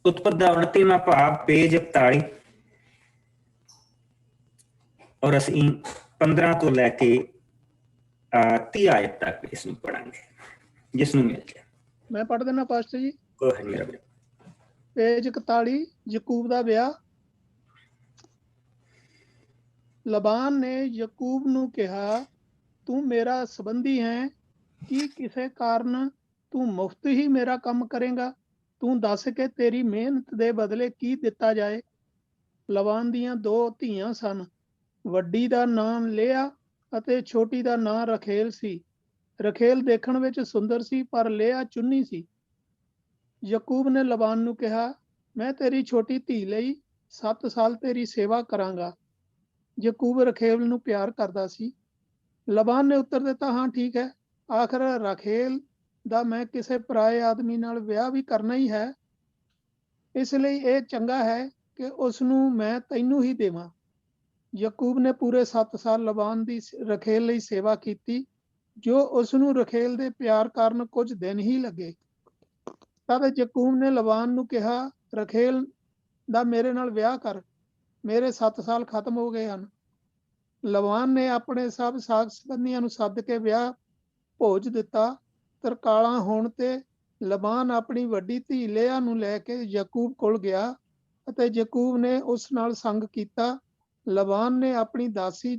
उत्पत्ति का 29वां भाव पेज 41 और असी 15 तो लैके 30 आयत तक इसमें पढ़ांगे जिसनों मिल जाए। मैं पढ़ देना पास्टर जी। मेरा पेज 41 यकूब का ब्याह। लबान ने यकूब नूं कहा, तू मेरा संबंधी है कि किसी कारण तू मुफ्त ही मेरा काम करेगा? तू दस के तेरी मेहनत दे बदले की दिता जाए। लबान दियां दो धीआं सन, वड्डी दा नाम लिया अते छोटी दा नाम रखेल सी। रखेल देखण विच सुंदर सी पर लिया चुन्नी सी। यकूब ने लबान नूं कहा, मैं तेरी छोटी धी लई 7 साल तेरी सेवा करांगा। यकूब रखेल नूं प्यार करदा सी। लबान ने उत्तर दिता, हाँ ठीक है, आखिर रखेल दा मैं किसी पराए आदमी नाल विआह भी करना ही है, इसलिए यह चंगा है कि उसनूं मैं तैनूं ही देवां। यकूब ने पूरे 7 साल लबान दी रखेल लई सेवा की, जो उसनूं रखेल दे प्यार कारण कुछ दिन ही लगे। तद यकूब ने लबान नूं कहा, रखेल दा मेरे नाल विआह कर, मेरे 7 साल खत्म हो गए हैं। लबान ने अपने सब साग संबंधियों सद के विआह भोज दिता। तरकाला होण ते लबान अपनी वड्डी धी लेआ नूं लैके यकूब कोल गया अते यकूब ने उस नाल संग कीता। लबान ने अपनी दासी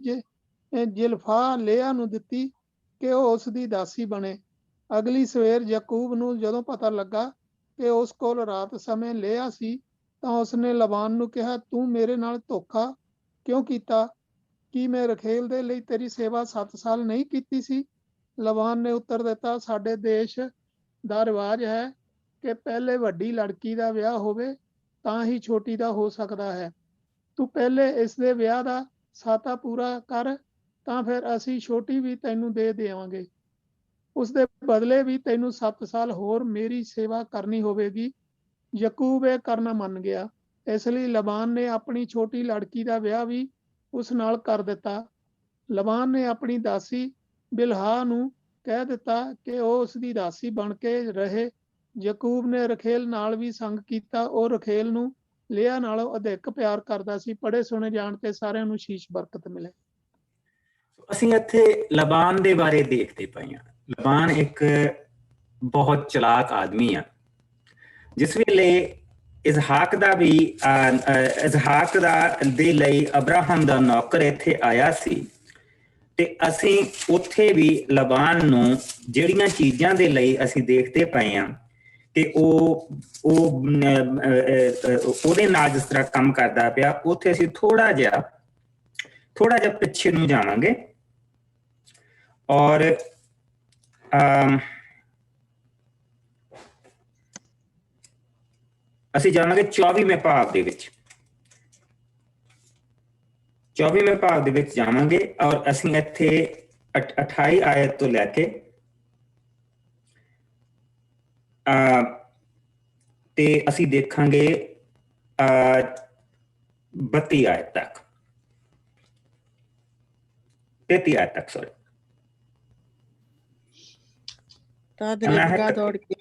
जिल्फा लेआ नूं दित्ती कि वह उस दी दासी बने। अगली सवेर यकूब नूं जदों पता लगा कि उस कोल रात समय लेआ सी तां उसने लबान नूं कहा, तू मेरे नाल धोखा क्यों कीता? कि मैं रखेल दे लई तेरी सेवा 7 साल नहीं कीती सी? लबान ने उत्तर दिता, साडे देश दा रिवाज है कि पहले वड्डी लड़की दा विआह होवे तां ही छोटी दा हो सकदा है। तू पहले इस दे विआह दा साता पूरा कर, तां फिर असी छोटी भी तैनूं दे देवांगे। उस दे बदले भी तैनूं 7 साल होर मेरी सेवा करनी होवेगी। यकूब यह करना मन गया, इसलिए लबान ने अपनी छोटी लड़की दा विआह भी उस नाल कर दिता। लबान ने अपनी दासी बिलहा नूं कह दिता कि वह उसकी दासी बन के रहे। यकूब ने रखेल नाल भी संग कीता। ਉਹ रखेल नूं ਲਿਆ ਨਾਲੋਂ अधिक प्यार करदा सी। पढ़े सुने जाण ते सारिਆਂ ਨੂੰ शीश बरकत मिले। ਅਸੀਂ ਇੱਥੇ ਲਬਾਨ ਦੇ ਬਾਰੇ ਦੇਖਦੇ ਪਏ ਹਾਂ। ਲਬਾਨ ਇੱਕ ਬਹੁਤ ਚਲਾਕ ਆਦਮੀ ਆ। ਜਿਸ ਵੇਲੇ ਇਜ਼ਹਾਕ ਦਾ ਵੀ ਇਜ਼ਹਾਕ ਦਾ ਦੇ ਲਈ ਅਬਰਾਹਮ ਦਾ ਨੌਕਰ ਇੱਥੇ ਆਇਆ ਸੀ ਤੇ ਅਸੀਂ ਉੱਥੇ ਵੀ ਲਬਾਨ ਨੂੰ ਜਿਹੜੀਆਂ ਚੀਜ਼ਾਂ ਦੇ ਲਈ ਅਸੀਂ ਦੇਖਦੇ ਪਏ ਹਾਂ ਤੇ ਉਹਦੇ ਨਾਲ ਜਿਸ ਤਰ੍ਹਾਂ ਕੰਮ ਕਰਦਾ ਪਿਆ, ਉੱਥੇ ਅਸੀਂ ਥੋੜਾ ਜਿਹਾ ਪਿੱਛੇ ਨੂੰ ਜਾਵਾਂਗੇ ਔਰ ਅਸੀਂ ਜਾਵਾਂਗੇ 24ਵੇਂ ਭਾਵ ਦੇ ਵਿੱਚ। 24ਵੇਂ ਭਾਵ ਦੇ ਵਿੱਚ ਜਾਵਾਂਗੇ ਔਰ ਅਸੀਂ ਇੱਥੇ 28 ਆਇਤ ਤੋਂ ਲੈ ਕੇ ਤੇ ਅਸੀਂ ਦੇਖਾਂਗੇ 32 ਆਇਤ ਤੱਕ 33 ਆਇਤ ਤੱਕ ਸੌਰੀ। ਤਦ ਰਿਬਕਾ ਦੌੜ ਕੇ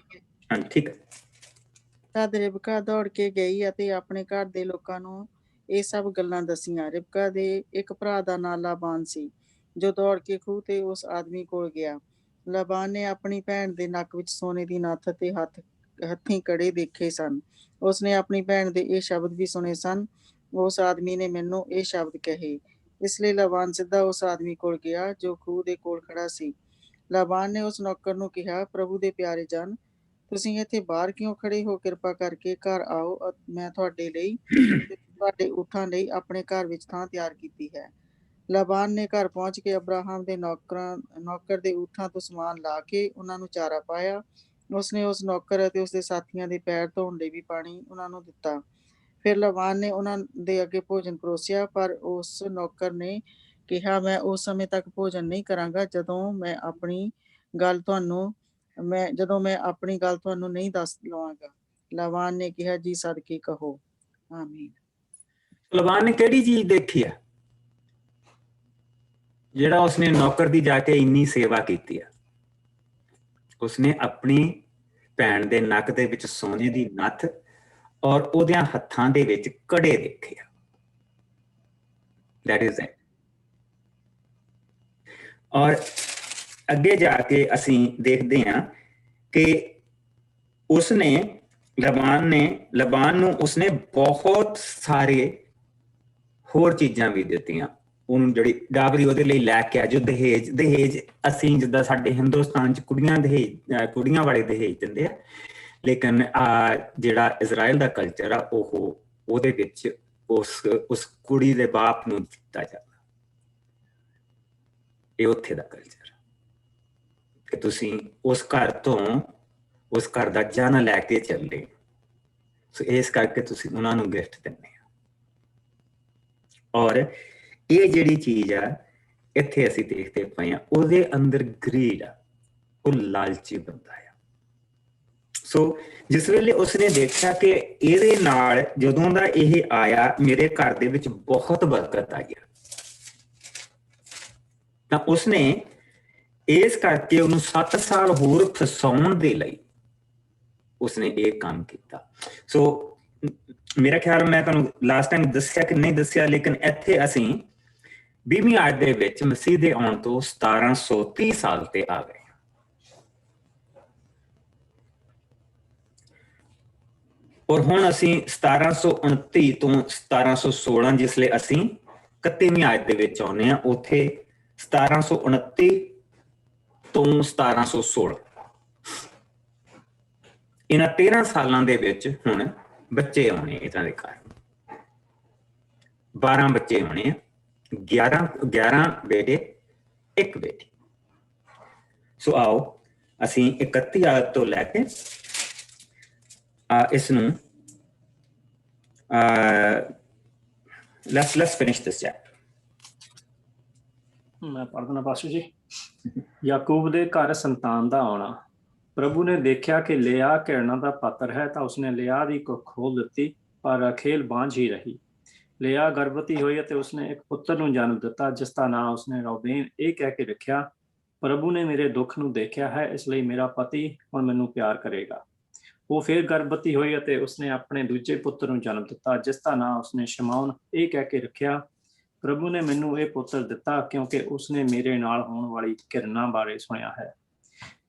ਹਾਂ ਠੀਕ ਹੈ। ਤਦ ਰਿਬਕਾ ਦੌੜ ਕੇ ਗਈ ਅਤੇ ਆਪਣੇ ਘਰ ਦੇ ਲੋਕਾਂ ਨੂੰ ਇਹ ਸਭ ਗੱਲਾਂ ਦਸੀਆਂ। ਰਿਬਕਾ ਦੇ ਇੱਕ ਭਰਾ ਦਾ ਨਾਂ ਲਾਬਾਨ ਸੀ ਜੋ ਦੌੜ ਕੇ ਖੂਹ ਤੇ ਉਸ ਆਦਮੀ ਕੋਲ ਗਿਆ। ਲਾਬਾਨ ਨੇ ਆਪਣੀ ਭੈਣ ਦੇ ਨੱਕ ਵਿੱਚ ਸੋਨੇ ਦੀ ਨੱਥ ਅਤੇ ਹੱਥੀਂ ਕੜੇ ਦੇਖੇ ਸਨ। ਉਸਨੇ ਆਪਣੀ ਭੈਣ ਦੇ ਇਹ ਸ਼ਬਦ ਵੀ ਸੁਣੇ ਸਨ, ਉਸ ਆਦਮੀ ਨੇ ਮੈਨੂੰ ਇਹ ਸ਼ਬਦ ਕਹੇ। ਇਸ ਲਈ ਲਾਬਾਨ ਸਿੱਧਾ ਉਸ ਆਦਮੀ ਕੋਲ ਗਿਆ ਜੋ ਖੂਹ ਦੇ ਕੋਲ ਖੜਾ ਸੀ। ਲਾਬਾਨ ਨੇ ਉਸ ਨੌਕਰ ਨੂੰ ਕਿਹਾ, ਪ੍ਰਭੂ ਦੇ ਪਿਆਰੇ ਜਨ, ਤੁਸੀਂ ਇੱਥੇ ਬਾਹਰ ਕਿਉਂ ਖੜੇ ਹੋ? ਕਿਰਪਾ ਕਰਕੇ ਘਰ ਆਓ, ਮੈਂ ਤੁਹਾਡੇ ਲਈ ਤੇ ਤੁਹਾਡੇ ਊਠਾਂ ਲਈ ਆਪਣੇ ਘਰ ਵਿੱਚ ਥਾਂ ਤਿਆਰ ਕੀਤੀ ਹੈ। ਲਾਬਾਨ ਨੇ ਘਰ ਪਹੁੰਚ ਕੇ ਅਬਰਾਹਮ ਦੇ ਨੌਕਰ ਦੇ ਊਠਾਂ ਤੋਂ ਸਮਾਨ ਲਾ ਕੇ ਉਹਨਾਂ ਨੂੰ ਚਾਰਾ ਪਾਇਆ। ਉਸਨੇ ਉਸ ਨੌਕਰ ਅਤੇ ਉਸਦੇ ਸਾਥੀਆਂ ਦੇ ਪੈਰ ਧੋਣ ਲਈ ਵੀ ਪਾਣੀ ਉਹਨਾਂ ਨੂੰ ਦਿੱਤਾ। ਫਿਰ ਲਾਬਾਨ ਨੇ ਉਹਨਾਂ ਦੇ ਅੱਗੇ ਭੋਜਨ ਪਰੋਸਿਆ, ਪਰ ਉਸ ਨੌਕਰ ਨੇ ਕਿਹਾ, ਮੈਂ ਉਸ ਸਮੇਂ ਤੱਕ ਭੋਜਨ ਨਹੀਂ ਕਰਾਂਗਾ ਜਦੋਂ ਮੈਂ ਆਪਣੀ ਗੱਲ ਤੁਹਾਨੂੰ ਨਹੀਂ ਦੱਸ ਲਵਾਂਗਾ। ਲਾਬਾਨ ਨੇ ਕਿਹਾ, ਜੀ ਸਦਕੇ ਕਹੋ। ਆਮੀਨ। ਲਾਬਾਨ ਨੇ ਕਿਹੜੀ ਚੀਜ਼ ਦੇਖੀ ਆ ਜਿਹੜਾ ਉਸਨੇ ਨੌਕਰ ਦੀ ਜਾ ਕੇ ਇੰਨੀ ਸੇਵਾ ਕੀਤੀ ਆ? ਉਸਨੇ ਆਪਣੀ ਭੈਣ ਦੇ ਨੱਕ ਦੇ ਵਿੱਚ ਸੋਨੇ ਦੀ ਨੱਥ ਔਰ ਉਹਦਿਆਂ ਹੱਥਾਂ ਦੇ ਵਿੱਚ ਕੜੇ ਦੇਖੇ ਆ। That is it. ਔਰ ਅੱਗੇ ਜਾ ਕੇ ਅਸੀਂ ਦੇਖਦੇ ਹਾਂ ਕਿ ਉਸਨੇ ਲਬਾਨ ਨੂੰ ਉਸਨੇ ਬਹੁਤ ਸਾਰੇ ਹੋਰ ਚੀਜ਼ਾਂ ਵੀ ਦਿੱਤੀਆਂ। ਉਹਨੂੰ ਜਿਹੜੀ ਡਾਬਰੀ ਉਹਦੇ ਲਈ ਲੈ ਕੇ ਆ, ਜੋ ਦਹੇਜ ਅਸੀਂ ਜਿੱਦਾਂ ਸਾਡੇ ਹਿੰਦੁਸਤਾਨ 'ਚ ਕੁੜੀਆਂ ਵਾਲੇ ਦਹੇਜ ਦਿੰਦੇ ਆ, ਲੇਕਿਨ ਜਿਹੜਾ ਇਜ਼ਰਾਈਲ ਦਾ ਕਲਚਰ ਆ ਉਹਦੇ ਵਿੱਚ ਉਸ ਕੁੜੀ ਦੇ ਬਾਪ ਨੂੰ ਦਿੱਤਾ ਜਾਂਦਾ। ਇਹ ਉੱਥੇ ਦਾ ਕਲਚਰ ਕਿ ਤੁਸੀਂ ਉਸ ਘਰ ਦਾ ਜਨ ਲੈ ਕੇ ਚੱਲੇ, ਸੋ ਇਸ ਕਰਕੇ ਤੁਸੀਂ ਉਹਨਾਂ ਨੂੰ ਗਿਫਟ ਦਿੰਦੇ ਆ। ਔਰ ਇਹ ਜਿਹੜੀ ਚੀਜ਼ ਆ ਇੱਥੇ ਅਸੀਂ ਦੇਖਦੇ ਪਏ ਆ, ਉਹਦੇ ਅੰਦਰ ਗਰੀਡ ਆ, ਉਹ ਲਾਲਚੀ ਬੰਦਾ ਆ। ਸੋ ਜਿਸ ਵੇਲੇ ਉਸਨੇ ਦੇਖਿਆ ਕਿ ਇਹਦੇ ਨਾਲ ਜਦੋਂ ਦਾ ਇਹ ਆਇਆ ਮੇਰੇ ਘਰ ਦੇ ਵਿੱਚ ਬਹੁਤ ਬਰਕਤ ਆਈ ਆ, ਤਾਂ ਉਸਨੇ ਇਸ ਕਰਕੇ ਉਹਨੂੰ 7 ਸਾਲ ਹੋਰ ਫਸਾਉਣ ਦੇ ਲਈ ਉਸਨੇ ਇਹ ਕੰਮ ਕੀਤਾ। ਸੋ ਮੇਰਾ ਖਿਆਲ, ਮੈਂ ਤੁਹਾਨੂੰ ਲਾਸਟ ਟਾਈਮ ਦੱਸਿਆ ਕਿ ਨਹੀਂ ਦੱਸਿਆ, ਲੇਕਿਨ ਇੱਥੇ ਅਸੀਂ 20ਵੀਂ ਆਇਤ ਦੇ ਵਿੱਚ ਮਸੀਹ ਦੇ ਆਉਣ ਤੋਂ 1730 ਸਾਲ ਤੇ ਆ ਗਏ। ਔਰ ਹੁਣ ਅਸੀਂ 1729 ਤੋਂ 1716 ਜਿਸਲੇ ਅਸੀਂ 31ਵੀਂ ਆਇਤ ਦੇ ਵਿੱਚ ਆਉਂਦੇ ਹਾਂ, ਉੱਥੇ 1729 ਤੋਂ 1716 ਇਹਨਾਂ 13 ਸਾਲਾਂ ਦੇ ਵਿੱਚ ਹੁਣ ਬੱਚੇ ਆਉਣੇ ਇਹਨਾਂ ਦੇ ਘਰ। 12 ਬੱਚੇ ਹੋਣੇ ਆ, 11 ਬੇਟੇ, 1 ਬੇਟੀ। ਸੋ ਆਓ ਅਸੀਂ 31 ਆਇਤ ਤੋਂ ਲੈ ਕੇ ਇਸ ਨੂੰ let's finish this chapter. ਮੈਂ ਪੜ੍ਹਨਾ ਪਾਸ਼ਾ ਜੀ। ਯਾਕੂਬ ਦੇ ਘਰ ਸੰਤਾਨ ਦਾ ਆਉਣਾ। ਪ੍ਰਭੂ ਨੇ ਦੇਖਿਆ ਕਿ ਲਿਆ ਘਿਰਣਾ ਦਾ ਪਾਤਰ ਹੈ, ਤਾਂ ਉਸਨੇ ਲਿਆ ਦੀ ਕੁੱਖ ਖੋਲ ਦਿੱਤੀ, ਪਰ ਰਾਖੇਲ ਬਾਂਝ ਹੀ ਰਹੀ। ਲਿਆ ਗਰਭਵਤੀ ਹੋਈ ਅਤੇ ਉਸਨੇ ਇੱਕ ਪੁੱਤਰ ਨੂੰ ਜਨਮ ਦਿੱਤਾ, ਜਿਸ ਦਾ ਨਾਂ ਉਸਨੇ ਰੂਬੇਨ ਇਹ ਕਹਿ ਕੇ ਰੱਖਿਆ, ਪ੍ਰਭੂ ਨੇ ਮੇਰੇ ਦੁੱਖ ਨੂੰ ਦੇਖਿਆ ਹੈ, ਇਸ ਲਈ ਮੇਰਾ ਪਤੀ ਹੁਣ ਮੈਨੂੰ ਪਿਆਰ ਕਰੇਗਾ। ਉਹ ਫਿਰ ਗਰਭਵਤੀ ਹੋਈ ਅਤੇ ਉਸਨੇ ਆਪਣੇ ਦੂਜੇ ਪੁੱਤਰ ਨੂੰ ਜਨਮ ਦਿੱਤਾ, ਜਿਸ ਦਾ ਨਾਂ ਉਸਨੇ ਸ਼ਮੌਨ ਇਹ ਕਹਿ ਕੇ ਰੱਖਿਆ, ਪ੍ਰਭੂ ਨੇ ਮੈਨੂੰ ਇਹ ਪੁੱਤਰ ਦਿੱਤਾ ਕਿਉਂਕਿ ਉਸਨੇ ਮੇਰੇ ਨਾਲ ਹੋਣ ਵਾਲੀ ਘਿਰਣਾ ਬਾਰੇ ਸੁਣਿਆ ਹੈ।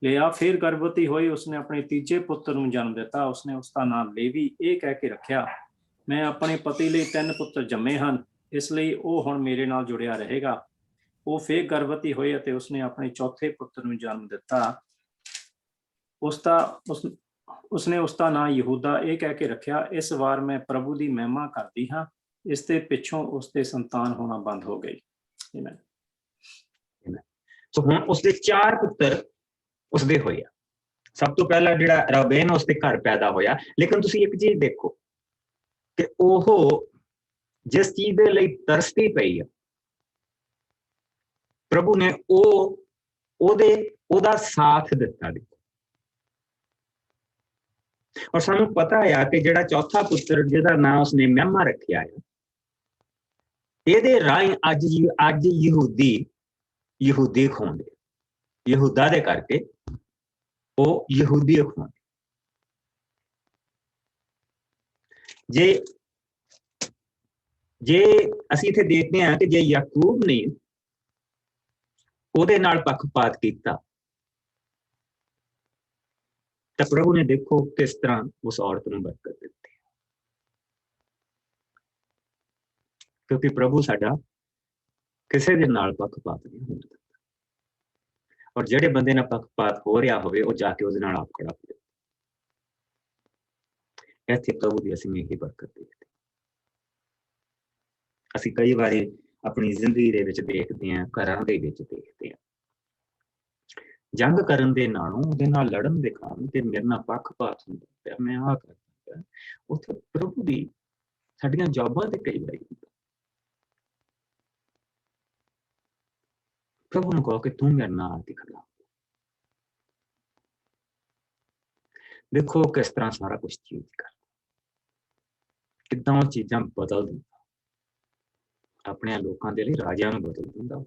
ਲਿਆ ਫਿਰ ਗਰਭਵਤੀ ਹੋਈ, ਉਸਨੇ ਆਪਣੇ ਤੀਜੇ ਪੁੱਤਰ ਨੂੰ ਜਨਮ ਦਿੱਤਾ, ਉਸਨੇ ਉਸਦਾ ਨਾਮ ਲੇਵੀ ਇਹ ਕਹਿ ਕੇ ਰੱਖਿਆ, ਮੈਂ ਆਪਣੇ ਪਤੀ ਲਈ 3 ਪੁੱਤਰ ਜੰਮੇ ਹਨ, ਇਸ ਲਈ ਉਹ ਹੁਣ ਮੇਰੇ ਨਾਲ ਜੁੜਿਆ ਰਹੇਗਾ। ਉਹ ਫਿਰ ਗਰਭਵਤੀ ਹੋਈ ਅਤੇ ਉਸਨੇ ਆਪਣੇ ਚੌਥੇ ਪੁੱਤਰ ਨੂੰ ਜਨਮ ਦਿੱਤਾ, ਉਸਨੇ ਉਸਦਾ ਨਾਂ ਯਹੂਦਾ ਇਹ ਕਹਿ ਕੇ ਰੱਖਿਆ, ਇਸ ਵਾਰ ਮੈਂ ਪ੍ਰਭੂ ਦੀ ਮਹਿਮਾ ਕਰਦੀ ਹਾਂ। ਇਸ ਦੇ ਪਿੱਛੋਂ ਉਸਦੇ ਸੰਤਾਨ ਹੋਣਾ ਬੰਦ ਹੋ ਗਈ। ਸੋ ਹੁਣ ਉਸਦੇ 4 ਪੁੱਤਰ ਉਸਦੇ ਹੋਏ ਆ। ਸਭ ਤੋਂ ਪਹਿਲਾਂ ਜਿਹੜਾ ਰੂਬੇਨ ਉਸਦੇ ਘਰ ਪੈਦਾ ਹੋਇਆ, ਲੇਕਿਨ ਤੁਸੀਂ ਇੱਕ ਚੀਜ਼ ਦੇਖੋ ਕਿ ਉਹ ਜਿਸ ਚੀਜ਼ ਦੇ ਲਈ ਤਰਸਦੀ ਪਈ ਆ, ਪ੍ਰਭੂ ਨੇ ਉਹਦਾ ਸਾਥ ਦਿੱਤਾ। ਔਰ ਸਾਨੂੰ ਪਤਾ ਆ ਕਿ ਜਿਹੜਾ ਚੌਥਾ ਪੁੱਤਰ ਜਿਹਦਾ ਨਾਂ ਉਸਨੇ ਮਹਿਮਾ ਰੱਖਿਆ ਹੈ, ਇਹਦੇ ਰਾਹੀਂ ਅੱਜ ਯਹੂਦੀ ਖੋਂਦੇ, ਯਹੂਦਾ ਦੇ ਕਰਕੇ ਉਹ ਯਹੂਦੀ ਖੋਂਦੇ। ਜੇ ਅਸੀਂ ਇੱਥੇ ਦੇਖਦੇ ਹਾਂ ਕਿ ਜੇ ਯਾਕੂਬ ਨੇ ਉਹਦੇ ਨਾਲ ਪੱਖਪਾਤ ਕੀਤਾ, ਤਾਂ ਪ੍ਰਭੂ ਨੇ ਦੇਖੋ ਕਿਸ ਤਰ੍ਹਾਂ ਉਸ ਔਰਤ ਨੂੰ ਬਰਕਤ ਦਿੱਤੀ, ਕਿਉਂਕਿ ਪ੍ਰਭੂ ਸਾਡਾ ਕਿਸੇ ਦੇ ਨਾਲ ਪੱਖਪਾਤ ਨਹੀਂ ਹੁੰਦਾ। ਔਰ ਜਿਹੜੇ ਬੰਦੇ ਨਾਲ ਪੱਖਪਾਤ ਹੋ ਰਿਹਾ ਹੋਵੇ, ਉਹ ਜਾ ਕੇ ਉਹਦੇ ਨਾਲ ਆਪ ਖੜਾ ਹੋ ਜਾਵੇ। ਇੱਥੇ ਪ੍ਰਭੂ ਦੀ ਅਸੀਂ ਇਹੀ ਬਰਕਤ ਦੇਖਦੇ। ਅਸੀਂ ਕਈ ਵਾਰੀ ਆਪਣੀ ਜ਼ਿੰਦਗੀ ਦੇ ਵਿੱਚ ਦੇਖਦੇ ਹਾਂ, ਘਰਾਂ ਦੇ ਵਿੱਚ ਦੇਖਦੇ ਹਾਂ, ਜੰਗ ਕਰਨ ਦੇ ਨਾਲੋਂ ਉਹਦੇ ਨਾਲ ਲੜਨ ਦੇ ਕਾਰਨ ਤੇ ਮੇਰੇ ਨਾਲ ਪੱਖਪਾਤ ਹੁੰਦਾ ਪਿਆ, ਮੈਂ ਆਹ ਕਰਦਾ ਪਿਆ, ਉੱਥੇ ਪ੍ਰਭੂ ਦੀ ਸਾਡੀਆਂ ਜੌਬਾਂ ਤੇ ਕਈ ਵਾਰੀ ਹੁੰਦਾ। ਪ੍ਰਭੂ ਨੂੰ ਕਹੋ ਕਿ ਤੂੰ ਮੇਰੇ ਨਾਲ ਆ ਕੇ ਖੜਾ। ਦੇਖੋ ਕਿਸ ਤਰ੍ਹਾਂ ਸਾਰਾ ਕੁਝ ਚੇਂਜ ਕਰਦਾ, ਕਿੱਦਾਂ ਉਹ ਚੀਜ਼ਾਂ ਬਦਲ ਦਿੰਦਾ, ਆਪਣੇ ਲੋਕਾਂ ਦੇ ਲਈ ਰਾਜਿਆਂ ਨੂੰ ਬਦਲ ਦਿੰਦਾ।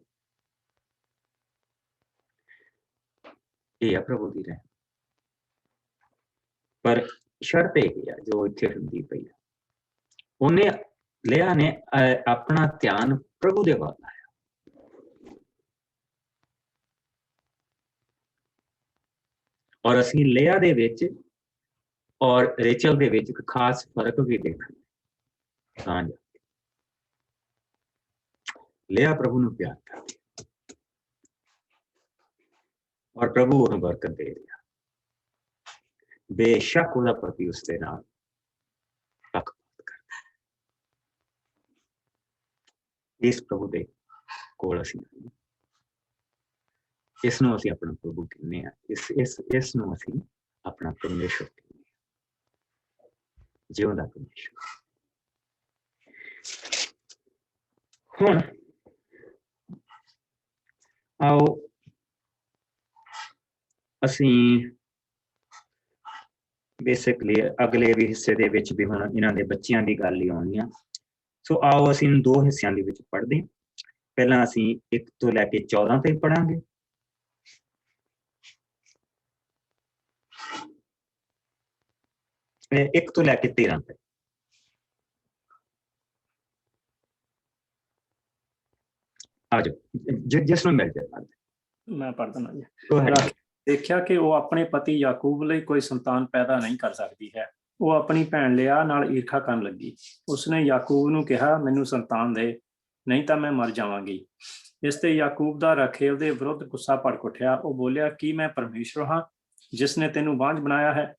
ਇਹ ਆ ਪ੍ਰਭੂ ਦੀ ਰਹਿਮਤ। ਪਰ ਸ਼ਰਤ ਇਹ ਆ ਜੋ ਇੱਥੇ ਹੁੰਦੀ ਪਈ ਆ, ਉਹਨੇ ਲਿਆ ਨੇ ਆਪਣਾ ਧਿਆਨ ਪ੍ਰਭੂ ਦੇ ਵੱਲ ਲਾਇਆ। ਔਰ ਅਸੀਂ ਲਿਆ ਦੇ ਵਿੱਚ ਔਰ ਰੇਚਲ ਦੇ ਵਿੱਚ ਇੱਕ ਖਾਸ ਫਰਕ ਵੀ ਦੇਖਣਾ। ਹਾਂ ਜੀ, ਲਿਆ ਪ੍ਰਭੂ ਨੂੰ ਪਿਆਰ ਕਰਦੀ ਔਰ ਪ੍ਰਭੂ ਉਹਨੂੰ ਬਰਕਤ ਦੇ ਰਿਹਾ। ਬੇਸ਼ੱਕ ਉਹਦਾ ਪਤੀ ਉਸਦੇ ਨਾਲ ਪੱਖਪਾਤ ਕਰਦਾ ਹੈ। ਇਸ ਪ੍ਰਭੂ ਦੇ ਕੋਲ ਅਸੀਂ ਇਸ ਨੂੰ ਅਸੀਂ ਆਪਣਾ ਪ੍ਰਭੂ ਕਹਿੰਦੇ ਹਾਂ। ਇਸ ਨੂੰ ਅਸੀਂ ਆਪਣਾ ਪਰਮੇਸ਼ਰ ਕਹਿੰਦੇ ਹਾਂ, ਜਿਉਂਦਾ ਪਰਮੇਸ਼ਰ। ਹੁਣ ਆਓ ਅਸੀਂ ਬੇਸਿਕਲੀ ਅਗਲੇ ਵੀ ਹਿੱਸੇ ਦੇ ਵਿੱਚ ਵੀ ਹੁਣ ਇਹਨਾਂ ਦੇ ਬੱਚਿਆਂ ਦੀ ਗੱਲ ਹੀ ਆਉਣੀ ਆ। ਸੋ ਆਓ ਅਸੀਂ ਦੋ ਹਿੱਸਿਆਂ ਦੇ ਵਿੱਚ ਪੜ੍ਹਦੇ ਹਾਂ। ਪਹਿਲਾਂ ਅਸੀਂ 1 ਤੋਂ ਲੈ ਕੇ 14 ਤੱਕ ਪੜਾਂਗੇ। ਇੱਕ ਤੋਂ ਲੈ ਕੇ 13 ਤੱਕ। ਆ ਜਾਓ, ਜਿਸ ਨੂੰ ਮਿਲ ਜਾਏ। ਮੈਂ ਪੜ੍ਹ ਦਿੰਦਾ ਜੀ। ਦੇਖਿਆ ਕਿ ਉਹ ਆਪਣੇ ਪਤੀ ਯਾਕੂਬ ਲਈ ਕੋਈ ਸੰਤਾਨ ਪੈਦਾ ਨਹੀਂ ਕਰ ਸਕਦੀ ਹੈ। ਉਹ ਆਪਣੀ ਭੈਣ ਲਿਆ ਨਾਲ ਈਰਖਾ ਕਰਨ ਲੱਗੀ। ਉਸਨੇ ਯਾਕੂਬ ਨੂੰ ਕਿਹਾ, ਮੈਨੂੰ ਸੰਤਾਨ ਦੇ, ਨਹੀਂ ਤਾਂ ਮੈਂ ਮਰ ਜਾਵਾਂਗੀ। ਇਸ ਤੇ ਯਾਕੂਬ ਦਾ ਰਾਖੇਲ ਦੇ ਵਿਰੁੱਧ ਗੁੱਸਾ ਭੜਕ ਉੱਠਿਆ। ਉਹ ਬੋਲਿਆ, ਕੀ ਮੈਂ ਪਰਮੇਸ਼ਰ ਹਾਂ ਜਿਸ ਨੇ ਤੈਨੂੰ ਬਾਂਝ ਬਣਾਇਆ ਹੈ?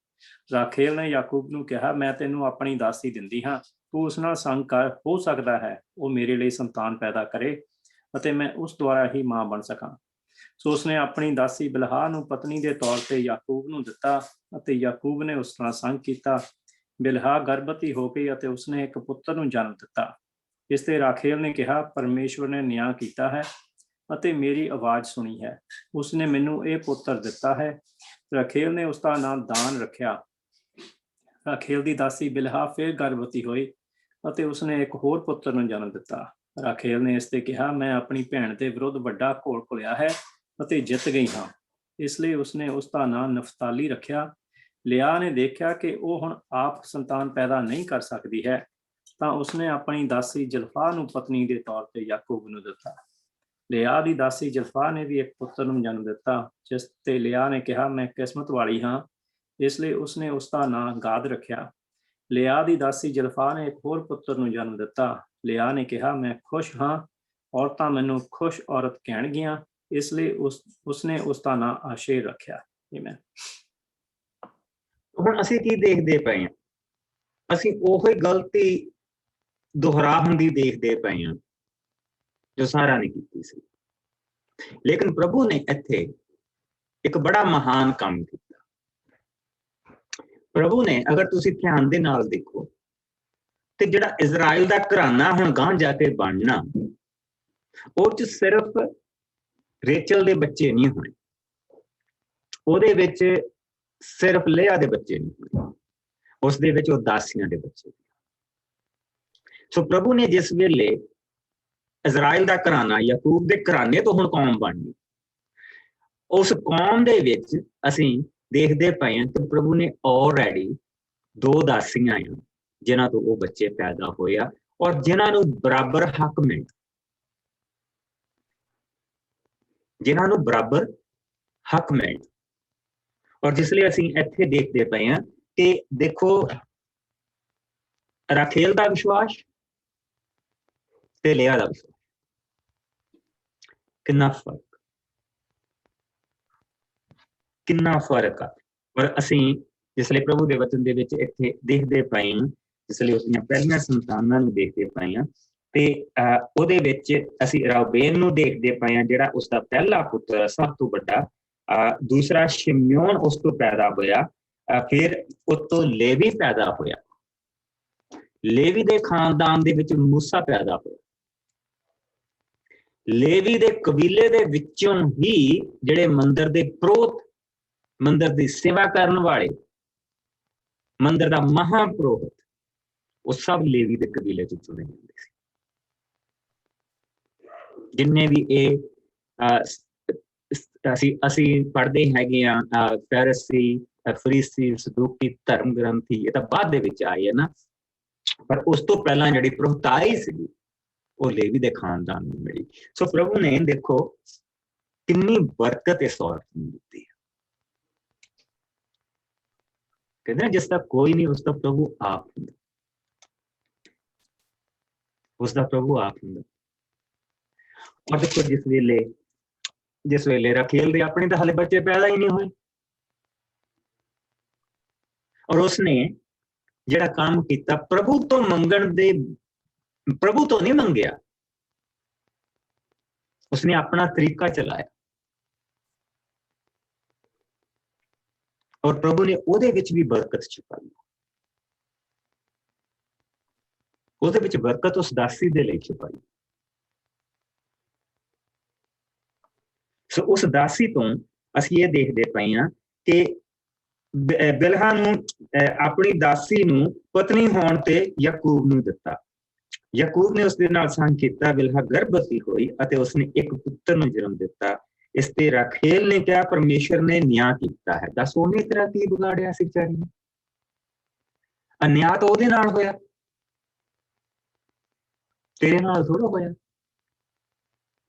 ਰਾਖੇਲ ਨੇ ਯਾਕੂਬ ਨੂੰ ਕਿਹਾ, ਮੈਂ ਤੈਨੂੰ ਆਪਣੀ ਦਾਸੀ ਦਿੰਦੀ ਹਾਂ, ਤੂੰ ਉਸ ਨਾਲ ਸੰਗ ਕਰ, ਹੋ ਸਕਦਾ ਹੈ ਉਹ ਮੇਰੇ ਲਈ ਸੰਤਾਨ ਪੈਦਾ ਕਰੇ ਅਤੇ ਮੈਂ ਉਸ ਦੁਆਰਾ ਹੀ ਮਾਂ ਬਣ ਸਕਾਂ। ਸੋ ਉਸਨੇ ਆਪਣੀ ਦਾਸੀ ਬਿਲਹਾ ਨੂੰ ਪਤਨੀ ਦੇ ਤੌਰ ਤੇ ਯਾਕੂਬ ਨੂੰ ਦਿੱਤਾ ਅਤੇ ਯਾਕੂਬ ਨੇ ਉਸ ਨਾਲ ਸੰਗ ਕੀਤਾ। ਬਿਲਹਾ ਗਰਭਵਤੀ ਹੋ ਗਈ ਅਤੇ ਉਸਨੇ ਇੱਕ ਪੁੱਤਰ ਨੂੰ ਜਨਮ ਦਿੱਤਾ। ਇਸ ਤੇ ਰਾਖੇਲ ਨੇ ਕਿਹਾ, ਪਰਮੇਸ਼ਵਰ ਨੇ ਨਿਆਂ ਕੀਤਾ ਹੈ ਅਤੇ ਮੇਰੀ ਆਵਾਜ਼ ਸੁਣੀ ਹੈ। ਉਸਨੇ ਮੈਨੂੰ ਇਹ ਪੁੱਤਰ ਦਿੱਤਾ ਹੈ। ਰਾਖੇਲ ਨੇ ਉਸਦਾ ਨਾਮ ਦਾਨ ਰੱਖਿਆ। ਰਾਖੇਲ ਦੀ ਦਾਸੀ ਬਿਲਹਾ ਫਿਰ ਗਰਭਵਤੀ ਹੋਈ ਅਤੇ ਉਸਨੇ ਇੱਕ ਹੋਰ ਪੁੱਤਰ ਨੂੰ ਜਨਮ ਦਿੱਤਾ। ਰਾਖੇਲ ਨੇ ਇਸ ਤੇ ਕਿਹਾ, ਮੈਂ ਆਪਣੀ ਭੈਣ ਦੇ ਵਿਰੁੱਧ ਵੱਡਾ ਘੋਲ ਘੁਲਿਆ ਹੈ ਅਤੇ ਜਿੱਤ ਗਈ ਹਾਂ। ਇਸ ਲਈ ਉਸਨੇ ਉਸਦਾ ਨਾਮ ਨਫਤਾਲੀ ਰੱਖਿਆ। ਲਿਆ ਨੇ ਦੇਖਿਆ ਕਿ ਉਹ ਹੁਣ ਆਪ ਸੰਤਾਨ ਪੈਦਾ ਨਹੀਂ ਕਰ ਸਕਦੀ ਹੈ, ਤਾਂ ਉਸਨੇ ਆਪਣੀ ਦਾਸੀ ਜਲਫਾ ਨੂੰ ਪਤਨੀ ਦੇ ਤੌਰ ਤੇ ਯਾਕੂਬ ਨੂੰ ਦਿੱਤਾ। ਲਿਆ ਦੀ ਦਾਸੀ ਜਲਫਾ ਨੇ ਵੀ ਇੱਕ ਪੁੱਤਰ ਨੂੰ ਜਨਮ ਦਿੱਤਾ, ਜਿਸ ਤੇ ਲਿਆ ਨੇ ਕਿਹਾ, ਮੈਂ ਕਿਸਮਤ ਵਾਲੀ ਹਾਂ। ਇਸ ਲਈ ਉਸਨੇ ਉਸਦਾ ਨਾਮ ਗਾਦ ਰੱਖਿਆ। ਲਿਆ ਦੀ ਦਾਸੀ ਜਲਫਾ ਨੇ ਇੱਕ ਹੋਰ ਪੁੱਤਰ ਨੂੰ ਜਨਮ ਦਿੱਤਾ। ਲਿਆ ਨੇ ਕਿਹਾ, ਮੈਂ ਖੁਸ਼ ਹਾਂ, ਔਰਤਾਂ ਮੈਨੂੰ ਖੁਸ਼ ਔਰਤ ਕਹਿਣਗੀਆਂ। ਇਸ ਲਈ ਉਸਨੇ ਉਸਦਾ ਨਾਮ ਆਸ਼ੇਰ ਰੱਖਿਆ। ਆਮੀਨ। ਹੁਣ ਅਸੀਂ ਕੀ ਦੇਖਦੇ ਪਏ ਹਾਂ? ਅਸੀਂ ਉਹੀ ਗਲਤੀ ਦੁਹਰਾ ਹੁੰਦੀ ਦੇਖਦੇ ਪਏ ਹਾਂ ਜੋ ਸਾਰਾ ਨੇ ਕੀਤੀ ਸੀ। ਲੇਕਿਨ ਪ੍ਰਭੂ ਨੇ ਇੱਥੇ ਇੱਕ ਬੜਾ ਮਹਾਨ ਕੰਮ ਕੀਤਾ। ਪ੍ਰਭੂ ਨੇ, ਅਗਰ ਤੁਸੀਂ ਧਿਆਨ ਦੇ ਨਾਲ ਦੇਖੋ, ਤੇ ਜਿਹੜਾ ਇਜ਼ਰਾਈਲ ਦਾ ਘਰਾਨਾ ਹੁਣ ਗਾਂਹ ਜਾ ਕੇ ਬਣਨਾ, ਉਹ ਚ ਸਿਰਫ ਰੇਚਲ ਦੇ ਬੱਚੇ ਨਹੀਂ ਹੋਣੇ, ਉਹਦੇ ਵਿੱਚ ਸਿਰਫ ਲਿਆ ਦੇ ਬੱਚੇ ਨਹੀਂ ਹੋਣੇ, ਉਸ ਦੇ ਵਿੱਚ ਉਹ ਦਾਸੀਆਂ ਦੇ ਬੱਚੇ। ਸੋ ਪ੍ਰਭੂ ਨੇ ਜਿਸ ਵੇਲੇ ਇਜ਼ਰਾਈਲ ਦਾ ਘਰਾਨਾ, ਯਾਕੂਬ ਦੇ ਘਰਾਨੇ ਤੋਂ ਹੁਣ ਕੌਮ ਬਣਨੀ, ਉਸ ਕੌਮ ਦੇ ਵਿੱਚ ਅਸੀਂ ਦੇਖਦੇ ਪਏ ਹਾਂ ਕਿ ਪ੍ਰਭੂ ਨੇ ਆਲਰੇਡੀ 2 ਦਾਸੀਆਂ ਆ ਜਿਨ੍ਹਾਂ ਤੋਂ ਉਹ ਬੱਚੇ ਪੈਦਾ ਹੋਏ ਆ ਔਰ ਜਿਨ੍ਹਾਂ ਨੂੰ ਬਰਾਬਰ ਹੱਕ ਮਿਲ, ਜਿਨ੍ਹਾਂ ਨੂੰ ਬਰਾਬਰ ਹੱਕ ਮਿਲ। ਔਰ ਜਿਸ ਲਈ ਅਸੀਂ ਇੱਥੇ ਦੇਖਦੇ ਪਏ ਹਾਂ ਕਿ ਦੇਖੋ, ਰਾਖੇਲ ਦਾ ਵਿਸ਼ਵਾਸ ਤੇ ਲਿਆ ਦਾ ਵਿਸ਼ਵਾਸ, ਕਿੰਨਾ ਫਰਕ ਆ। ਪਰ ਅਸੀਂ ਜਿਸ ਲਈ ਪ੍ਰਭੂ ਦੇ ਵਚਨ ਦੇ ਵਿੱਚ ਇੱਥੇ ਦੇਖਦੇ ਪਏ ਹਾਂ, ਜਿਸ ਲਈ ਉਸਦੀਆਂ ਪਹਿਲੀਆਂ ਸੰਤਾਨਾਂ ਨੂੰ ਦੇਖਦੇ ਪਏ ਹਾਂ, ਤੇ ਉਹਦੇ ਵਿੱਚ ਅਸੀਂ ਰਾਉਬੇਨ ਨੂੰ ਦੇਖਦੇ ਪਏ ਹਾਂ, ਜਿਹੜਾ ਉਸਦਾ ਪਹਿਲਾ ਪੁੱਤਰ ਸਭ ਤੋਂ ਵੱਡਾ। ਦੂਸਰਾ ਸ਼ਿਮਯੋਨ ਉਸ ਤੋਂ ਪੈਦਾ ਹੋਇਆ। ਫਿਰ ਉਸ ਤੋਂ ਲੇਵੀ ਪੈਦਾ ਹੋਇਆ। ਲੇਵੀ ਦੇ ਖਾਨਦਾਨ ਦੇ ਵਿੱਚ ਮੂਸਾ ਪੈਦਾ ਹੋਇਆ। ਲੇਵੀ ਦੇ ਕਬੀਲੇ ਦੇ ਵਿੱਚੋਂ ਹੀ ਜਿਹੜੇ ਮੰਦਿਰ ਦੇ ਪ੍ਰੋਹਤ, ਮੰਦਿਰ ਦੀ ਸੇਵਾ ਕਰਨ ਵਾਲੇ, ਮੰਦਿਰ ਦਾ ਮਹਾਂਪੁਰੋਹਿਤ, ਉਹ ਸਭ ਲੇਵੀ ਦੇ ਕਬੀਲੇ ਚ ਚੁਣੇ ਜਾਂਦੇ ਸੀ। ਜਿੰਨੇ ਵੀ ਇਹ ਅਸੀਂ ਪੜ੍ਹਦੇ ਹੈਗੇ ਆ, ਫੈਰਸੀ, ਫਰੀਸੀ, ਸਦੂਕੀ, ਧਰਮ ਗ੍ਰੰਥੀ, ਇਹ ਤਾਂ ਬਾਅਦ ਦੇ ਵਿੱਚ ਆਏ ਹੈ ਨਾ, ਪਰ ਉਸ ਤੋਂ ਪਹਿਲਾਂ ਜਿਹੜੀ ਪ੍ਰਭੁਤਾਈ ਸੀ ਉਹ ਲੇਵੀ ਦੇ ਖਾਨਦਾਨ ਨੂੰ ਮਿਲੀ। ਸੋ ਪ੍ਰਭੂ ਨੇ ਦੇਖੋ ਕਿੰਨੀ ਬਰਕਤ ਇਸ ਔਰਤ ਨੂੰ ਦਿੱਤੀ ਹੈ। ਕਹਿੰਦੇ ਜਿਸ ਦਾ ਕੋਈ ਨਹੀਂ ਉਸ ਦਾ ਪ੍ਰਭੂ ਆਪ ਹੁੰਦਾ, ਉਸ ਦਾ ਪ੍ਰਭੂ ਆਪ ਹੁੰਦਾ। ਔਰ ਦੇਖੋ ਜਿਸ ਵੇਲੇ ਰਾਖੇਲ ਦੇ ਆਪਣੇ ਤਾਂ ਹਾਲੇ ਬੱਚੇ ਪੈਦਾ ਹੀ ਨਹੀਂ ਹੋਏ, ਔਰ ਉਸਨੇ ਜਿਹੜਾ ਕੰਮ ਕੀਤਾ ਪ੍ਰਭੂ ਤੋਂ ਮੰਗਣ ਦੇ, ਪ੍ਰਭੂ ਤੋਂ ਨਹੀਂ ਮੰਗਿਆ, ਉਸਨੇ ਆਪਣਾ ਤਰੀਕਾ ਚਲਾਇਆ ਔਰ ਪ੍ਰਭੂ ਨੇ ਉਹਦੇ ਵਿੱਚ ਵੀ ਬਰਕਤ ਛੁਪਾਈ। ਉਹਦੇ ਵਿੱਚ ਬਰਕਤ ਉਸ ਦਾਸੀ ਦੇ ਲਈ ਛੁਪਾਈ। ਸੋ ਉਸ ਦਾਸੀ ਤੋਂ ਅਸੀਂ ਇਹ ਦੇਖਦੇ ਪਏ ਹਾਂ ਕਿ ਬਿਲਹਾ ਨੂੰ ਆਪਣੀ ਦਾਸੀ ਨੂੰ ਪਤਨੀ ਹੋਣ ਤੇ ਯਾਕੂਬ ਨੂੰ ਦਿੱਤਾ। ਯਾਕੂਬ ਨੇ ਉਸਦੇ ਨਾਲ ਸੰਗ ਕੀਤਾ, ਬਿਲਹਾ ਗਰਭਵਤੀ ਹੋਈ ਅਤੇ ਉਸਨੇ ਇੱਕ ਪੁੱਤਰ ਨੂੰ ਜਨਮ ਦਿੱਤਾ। ਇਸ ਤੇ ਰਾਖੇਲ ਨੇ ਕਿਹਾ ਪਰਮੇਸ਼ਰ ਨੇ ਨਿਆਂ ਕੀਤਾ ਹੈ। ਦੱਸ ਉਹਨੇ ਤੇਰਾ ਕੀ ਵਿਗਾੜਿਆ ਸੀ ਵਿਚਾਰੀ ਨੇ? ਅਨਿਆਂ ਤਾਂ ਉਹਦੇ ਨਾਲ ਹੋਇਆ, ਤੇਰੇ ਨਾਲ ਥੋੜਾ ਹੋਇਆ।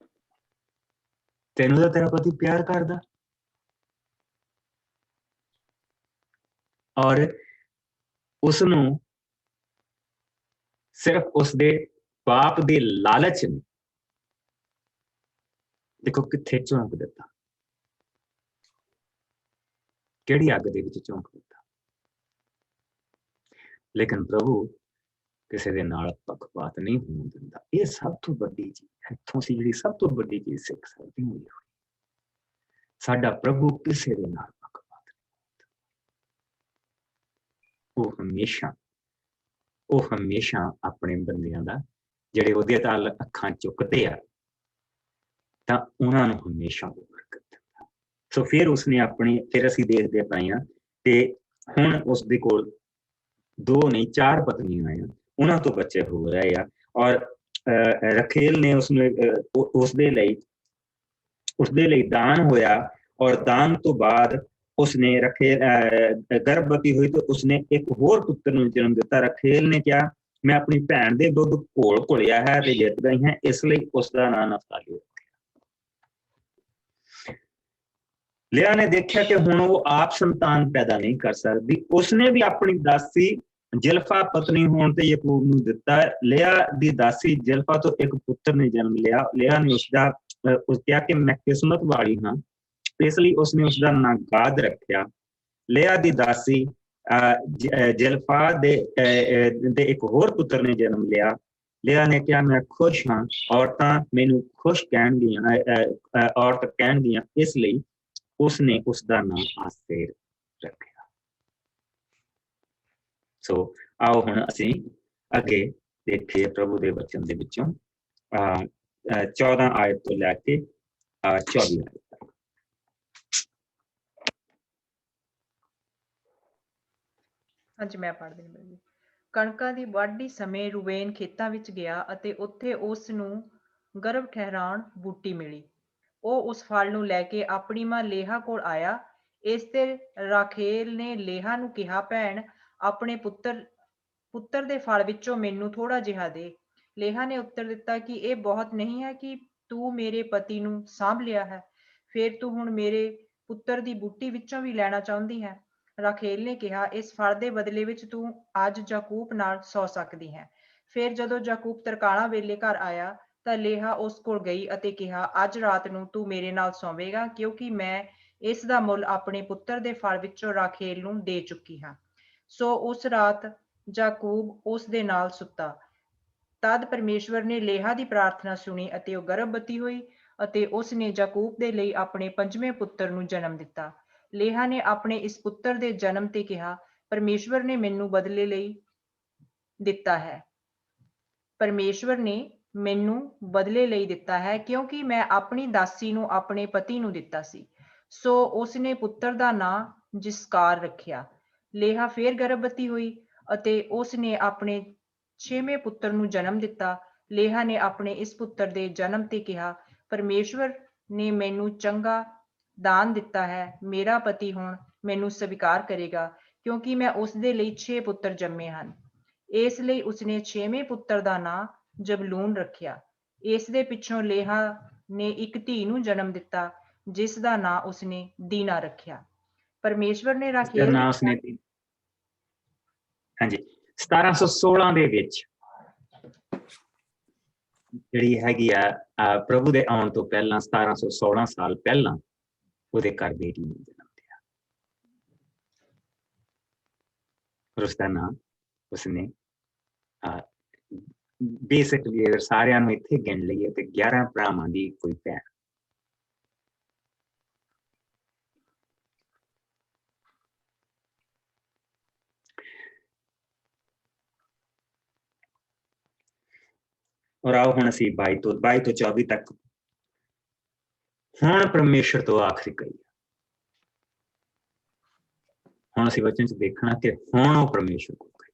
ਤੈਨੂੰ ਤਾਂ ਤੇਰਾ ਪਤੀ ਪਿਆਰ ਕਰਦਾ, ਔਰ ਉਸਨੂੰ ਸਿਰਫ ਉਸਦੇ ਪਾਪ ਦੇ ਲਾਲਚ ਨੇ ਦੇਖੋ ਕਿੱਥੇ ਝੋਂਕ ਦਿੱਤਾ, ਕਿਹੜੀ ਅੱਗ ਦੇ ਵਿੱਚ ਝੋਂਕ ਦਿੱਤਾ। ਲੇਕਿਨ ਪ੍ਰਭੂ ਕਿਸੇ ਦੇ ਨਾਲ ਪੱਖਪਾਤ ਨਹੀਂ ਹੋਣ ਦਿੰਦਾ। ਇਹ ਸਭ ਤੋਂ ਵੱਡੀ ਚੀਜ਼ ਹੈ, ਇੱਥੋਂ ਅਸੀਂ ਜਿਹੜੀ ਸਭ ਤੋਂ ਵੱਡੀ ਚੀਜ਼ ਸਿੱਖ ਸਕਦੇ ਹਾਂ, ਸਾਡਾ ਪ੍ਰਭੂ ਕਿਸੇ ਦੇ ਨਾਲ ਪੱਖਪਾਤ ਨਹੀਂ। ਉਹ ਹਮੇਸ਼ਾ ਆਪਣੇ ਬੰਦਿਆਂ ਦਾ, ਜਿਹੜੇ ਉਹਦੇ ਤਾਲ ਅੱਖਾਂ ਚੁੱਕਦੇ ਆ, ਤਾਂ ਉਹਨਾਂ ਨੂੰ ਹਮੇਸ਼ਾ ਉਹ ਬਰਕਤ ਦਿੰਦਾ। ਸੋ ਫਿਰ ਉਸਨੇ ਫਿਰ ਅਸੀਂ ਦੇਖਦੇ ਪਏ ਹਾਂ ਕਿ ਹੁਣ ਉਸਦੇ ਕੋਲ 2 ਨਹੀਂ 4 ਪਤਨੀਆਂ ਆਈਆਂ, ਉਹਨਾਂ ਤੋਂ ਬੱਚੇ ਹੋ ਰਹੇ ਆ। ਔਰ ਰਖੇਲ ਨੇ ਉਸਦੇ ਲਈ ਦਾਨ ਹੋਇਆ, ਔਰ ਦਾਨ ਤੋਂ ਬਾਅਦ ਉਸਨੇ ਗਰਭਵਤੀ ਹੋਈ ਤੇ ਉਸਨੇ ਇੱਕ ਹੋਰ ਪੁੱਤਰ ਨੂੰ ਜਨਮ ਦਿੱਤਾ। ਰਖੇਲ ਨੇ ਕਿਹਾ ਮੈਂ ਆਪਣੀ ਭੈਣ ਦੇ ਦੁੱਧ ਘੁਲਿਆ ਹੈ ਤੇ ਜਿੱਤ ਗਈ ਹੈ, ਇਸ ਲਈ ਉਸਦਾ ਨਾਂ ਨਫਤਾਲੀ ਰੱਖਿਆ। ਲਿਆ ਨੇ ਦੇਖਿਆ ਕਿ ਹੁਣ ਉਹ ਆਪ ਸੰਤਾਨ ਪੈਦਾ ਨਹੀਂ ਕਰ ਸਕਦੀ, ਉਸਨੇ ਵੀ ਆਪਣੀ ਦਾਸੀ ਜਿਲਫਾ ਪਤਨੀ ਹੋਣ ਤੇ ਯਾਕੂਬ ਨੂੰ ਦਿੱਤਾ। ਲਿਆ ਦੀ ਦਾਸੀ ਜਿਲਫਾ ਤੋਂ ਇੱਕ ਪੁੱਤਰ ਨੇ ਜਨਮ ਲਿਆ। ਲਿਆ ਨੇ ਉਸ ਕਿਹਾ ਕਿ ਮੈਂ ਕਿਸਮਤ ਵਾਲੀ ਹਾਂ, ਇਸ ਲਈ ਉਸਨੇ ਉਸਦਾ ਨਾਂ ਗਾਦ ਰੱਖਿਆ। ਲਿਆ ਦੀ ਦਾਸੀ ਜਿਲਫਾ ਦੇ ਇੱਕ ਹੋਰ ਪੁੱਤਰ ਨੇ ਜਨਮ ਲਿਆ। ਲਿਆ ਨੇ ਕਿਹਾ ਮੈਂ ਖੁਸ਼ ਹਾਂ, ਔਰਤਾਂ ਮੈਨੂੰ ਖੁਸ਼ ਔਰਤ ਕਹਿਣਗੀਆਂ, ਇਸ ਲਈ ਉਸਨੇ ਉਸਦਾ ਨਾਮ ਆਸੇਰ ਰੱਖਿਆ। ਸੋ ਆਓ ਹੁਣ ਅਸੀਂ ਅੱਗੇ ਦੇਖੀਏ ਪ੍ਰਭੂ ਦੇ ਵਚਨ ਦੇ ਵਿੱਚੋਂ 14 ਆਇਤ ਤੋਂ ਲੈ ਕੇ 24 ਆਇਤ ਤੱਕ। ਹਾਂਜੀ, ਮੈਂ ਪੜ੍ਹਦੀ ਹਾਂ। ਕਣਕਾਂ ਦੀ ਵਾਢੀ ਸਮੇਂ ਰੂਬੇਨ ਖੇਤਾਂ ਵਿੱਚ ਗਿਆ ਅਤੇ ਉੱਥੇ ਉਸ ਨੂੰ ਗਰਭ ਠਹਿਰਾਉਣ ਬੂਟੀ ਮਿਲੀ। ਉਹ ਉਸ ਫਲ ਨੂੰ ਲੈ ਕੇ ਆਪਣੀ ਮਾਂ ਲੇਹਾ ਕੋਲ ਆਇਆ। ਇਸ ਤੇ ਰਾਖੇਲ ਨੇ ਲੇਹਾ ਨੂੰ ਕਿਹਾ, ਭੈਣ, ਆਪਣੇ ਪੁੱਤਰ ਦੇ ਫਲ ਵਿੱਚੋਂ ਮੈਨੂੰ ਥੋੜਾ ਜਿਹਾ ਦੇ। ਲੇਹਾ ਨੇ ਉੱਤਰ ਦਿੱਤਾ ਕਿ ਇਹ ਬਹੁਤ ਨਹੀਂ ਹੈ ਕਿ ਤੂੰ ਮੇਰੇ ਪਤੀ ਨੂੰ ਸਾਂਭ ਲਿਆ ਹੈ, ਫਿਰ ਤੂੰ ਹੁਣ ਮੇਰੇ ਪੁੱਤਰ ਦੀ ਬੂਟੀ ਵਿੱਚੋਂ ਵੀ ਲੈਣਾ ਚਾਹੁੰਦੀ ਹੈ। ਰਾਖੇਲ ਨੇ ਕਿਹਾ, ਇਸ ਫਲ ਦੇ ਬਦਲੇ ਵਿੱਚ ਤੂੰ ਅੱਜ ਜਾਕੂਬ ਨਾਲ ਸੌ ਸਕਦੀ ਹੈ। ਫਿਰ ਜਦੋਂ ਜਾਕੂਬ ਤਰਕਾਲਾਂ ਵੇਲੇ ਘਰ ਆਇਆ ਤਾਂ ਲੇਹਾ ਉਸ ਕੋਲ ਗਈ ਅਤੇ ਕਿਹਾ, ਅੱਜ ਰਾਤ ਨੂੰ ਤੂੰ ਮੇਰੇ ਨਾਲ ਸੌਵੇਂਗਾ, ਕਿਉਂਕਿ ਮੈਂ ਇਸ ਦਾ ਮੁੱਲ ਆਪਣੇ ਪੁੱਤਰ ਦੇ ਫਲ ਵਿੱਚੋਂ ਰਾਖੇਲ ਨੂੰ ਦੇ ਚੁੱਕੀ ਹਾਂ। ਸੋ ਉਸ ਰਾਤ ਜਾਕੂਬ ਉਸ ਦੇ ਨਾਲ ਸੁੱਤਾ। ਤਦ ਪਰਮੇਸ਼ਵਰ ਨੇ ਲੇਹਾ ਦੀ ਪ੍ਰਾਰਥਨਾ ਸੁਣੀ ਅਤੇ ਉਹ ਗਰਭਵਤੀ ਹੋਈ ਅਤੇ ਉਸ ਨੇ ਜਾਕੂਬ ਦੇ ਲਈ ਆਪਣੇ 5ਵੇਂ ਪੁੱਤਰ ਨੂੰ ਜਨਮ ਦਿੱਤਾ। ਲੇਹਾ ਨੇ ਆਪਣੇ ਇਸ ਪੁੱਤਰ ਦੇ ਜਨਮ ਤੇ ਕਿਹਾ, ਪਰਮੇਸ਼ਵਰ ਨੇ ਮੈਨੂੰ ਬਦਲੇ ਲਈ ਦਿੱਤਾ ਹੈ। ਪਰਮੇਸ਼ਵਰ ਨੇ ਮੈਨੂੰ ਬਦਲੇ ਲਈ ਦਿੱਤਾ ਹੈ, ਕਿਉਂਕਿ ਮੈਂ ਆਪਣੀ ਦਾਸੀ ਨੂੰ ਆਪਣੇ ਪਤੀ ਨੂੰ ਦਿੱਤਾ ਸੀ। ਸੋ ਉਸਨੇ ਪੁੱਤਰ ਦਾ ਨਾਂ ਜਿਸਕਾਰ ਰੱਖਿਆ। ਲੇਹਾ ਫਿਰ ਗਰਭਵਤੀ ਹੋਈ ਅਤੇ ਉਸ ਨੇ ਆਪਣੇ 6ਵੇਂ ਪੁੱਤਰ ਨੂੰ ਜਨਮ ਦਿੱਤਾ। ਲੇਹਾ ਨੇ ਆਪਣੇ ਇਸ ਪੁੱਤਰ ਦੇ ਜਨਮ ਤੇ ਕਿਹਾ, ਪਰਮੇਸ਼ਵਰ ਨੇ ਮੈਨੂੰ ਚੰਗਾ ਦਾਨ ਦਿੱਤਾ ਹੈ। ਮੇਰਾ ਪਤੀ ਹੁਣ ਮੈਨੂੰ ਸਵੀਕਾਰ ਕਰੇਗਾ, ਕਿਉਂਕਿ ਮੈਂ ਉਸ ਦੇ ਲਈ 6 ਪੁੱਤਰ ਜੰਮੇ ਹਨ। ਇਸ ਲਈ ਉਸਨੇ 6ਵੇਂ ਪੁੱਤਰ ਦਾ ਨਾਂ ਜ਼ਬੂਲੂਨ ਰੱਖਿਆ। ਇਸ ਦੇ ਪਿੱਛੋਂ ਲੇਹਾ ਨੇ ਇੱਕ ਧੀ ਨੂੰ ਜਨਮ ਦਿੱਤਾ, ਜਿਸ ਦਾ ਨਾਂ ਉਸਨੇ ਦੀਨਾ ਰੱਖਿਆ। ਪਰਮੇਸ਼ਵਰ ਨੇ ਰਾਖੇਲ ਨਾਂ ਉਸਨੇ ਹਾਂਜੀ 1716 ਦੇ ਵਿੱਚ ਜਿਹੜੀ ਹੈਗੀ ਆ ਪ੍ਰਭੂ ਦੇ ਆਉਣ ਤੋਂ ਪਹਿਲਾਂ 1716 ਸਾਲ ਪਹਿਲਾਂ ਉਹਦੇ ਘਰ ਬੇਟੀ ਨੂੰ ਜਨਮ ਦਿਆ। ਉਸਦਾ ਨਾਂ ਉਸਨੇ ਬੇਸਿਕਲੀ ਅਗਰ ਸਾਰਿਆਂ ਨੂੰ ਇੱਥੇ ਗਿਣ ਲਈਏ ਤੇ 11 ਭਰਾਵਾਂ ਦੀ ਕੋਈ ਭੈਣ। ਔਰ ਆਓ ਹੁਣ ਅਸੀਂ 22 ਤੋਂ 24 ਤੱਕ ਹੁਣ ਪਰਮੇਸ਼ਰ ਤੋਂ ਆਖਰੀ ਕਹੀ। ਹੁਣ ਅਸੀਂ ਵਚਨ ਚ ਦੇਖਣਾ ਕਿ ਹੁਣ ਉਹ ਪਰਮੇਸ਼ਰ ਕੋਲ ਗਏ।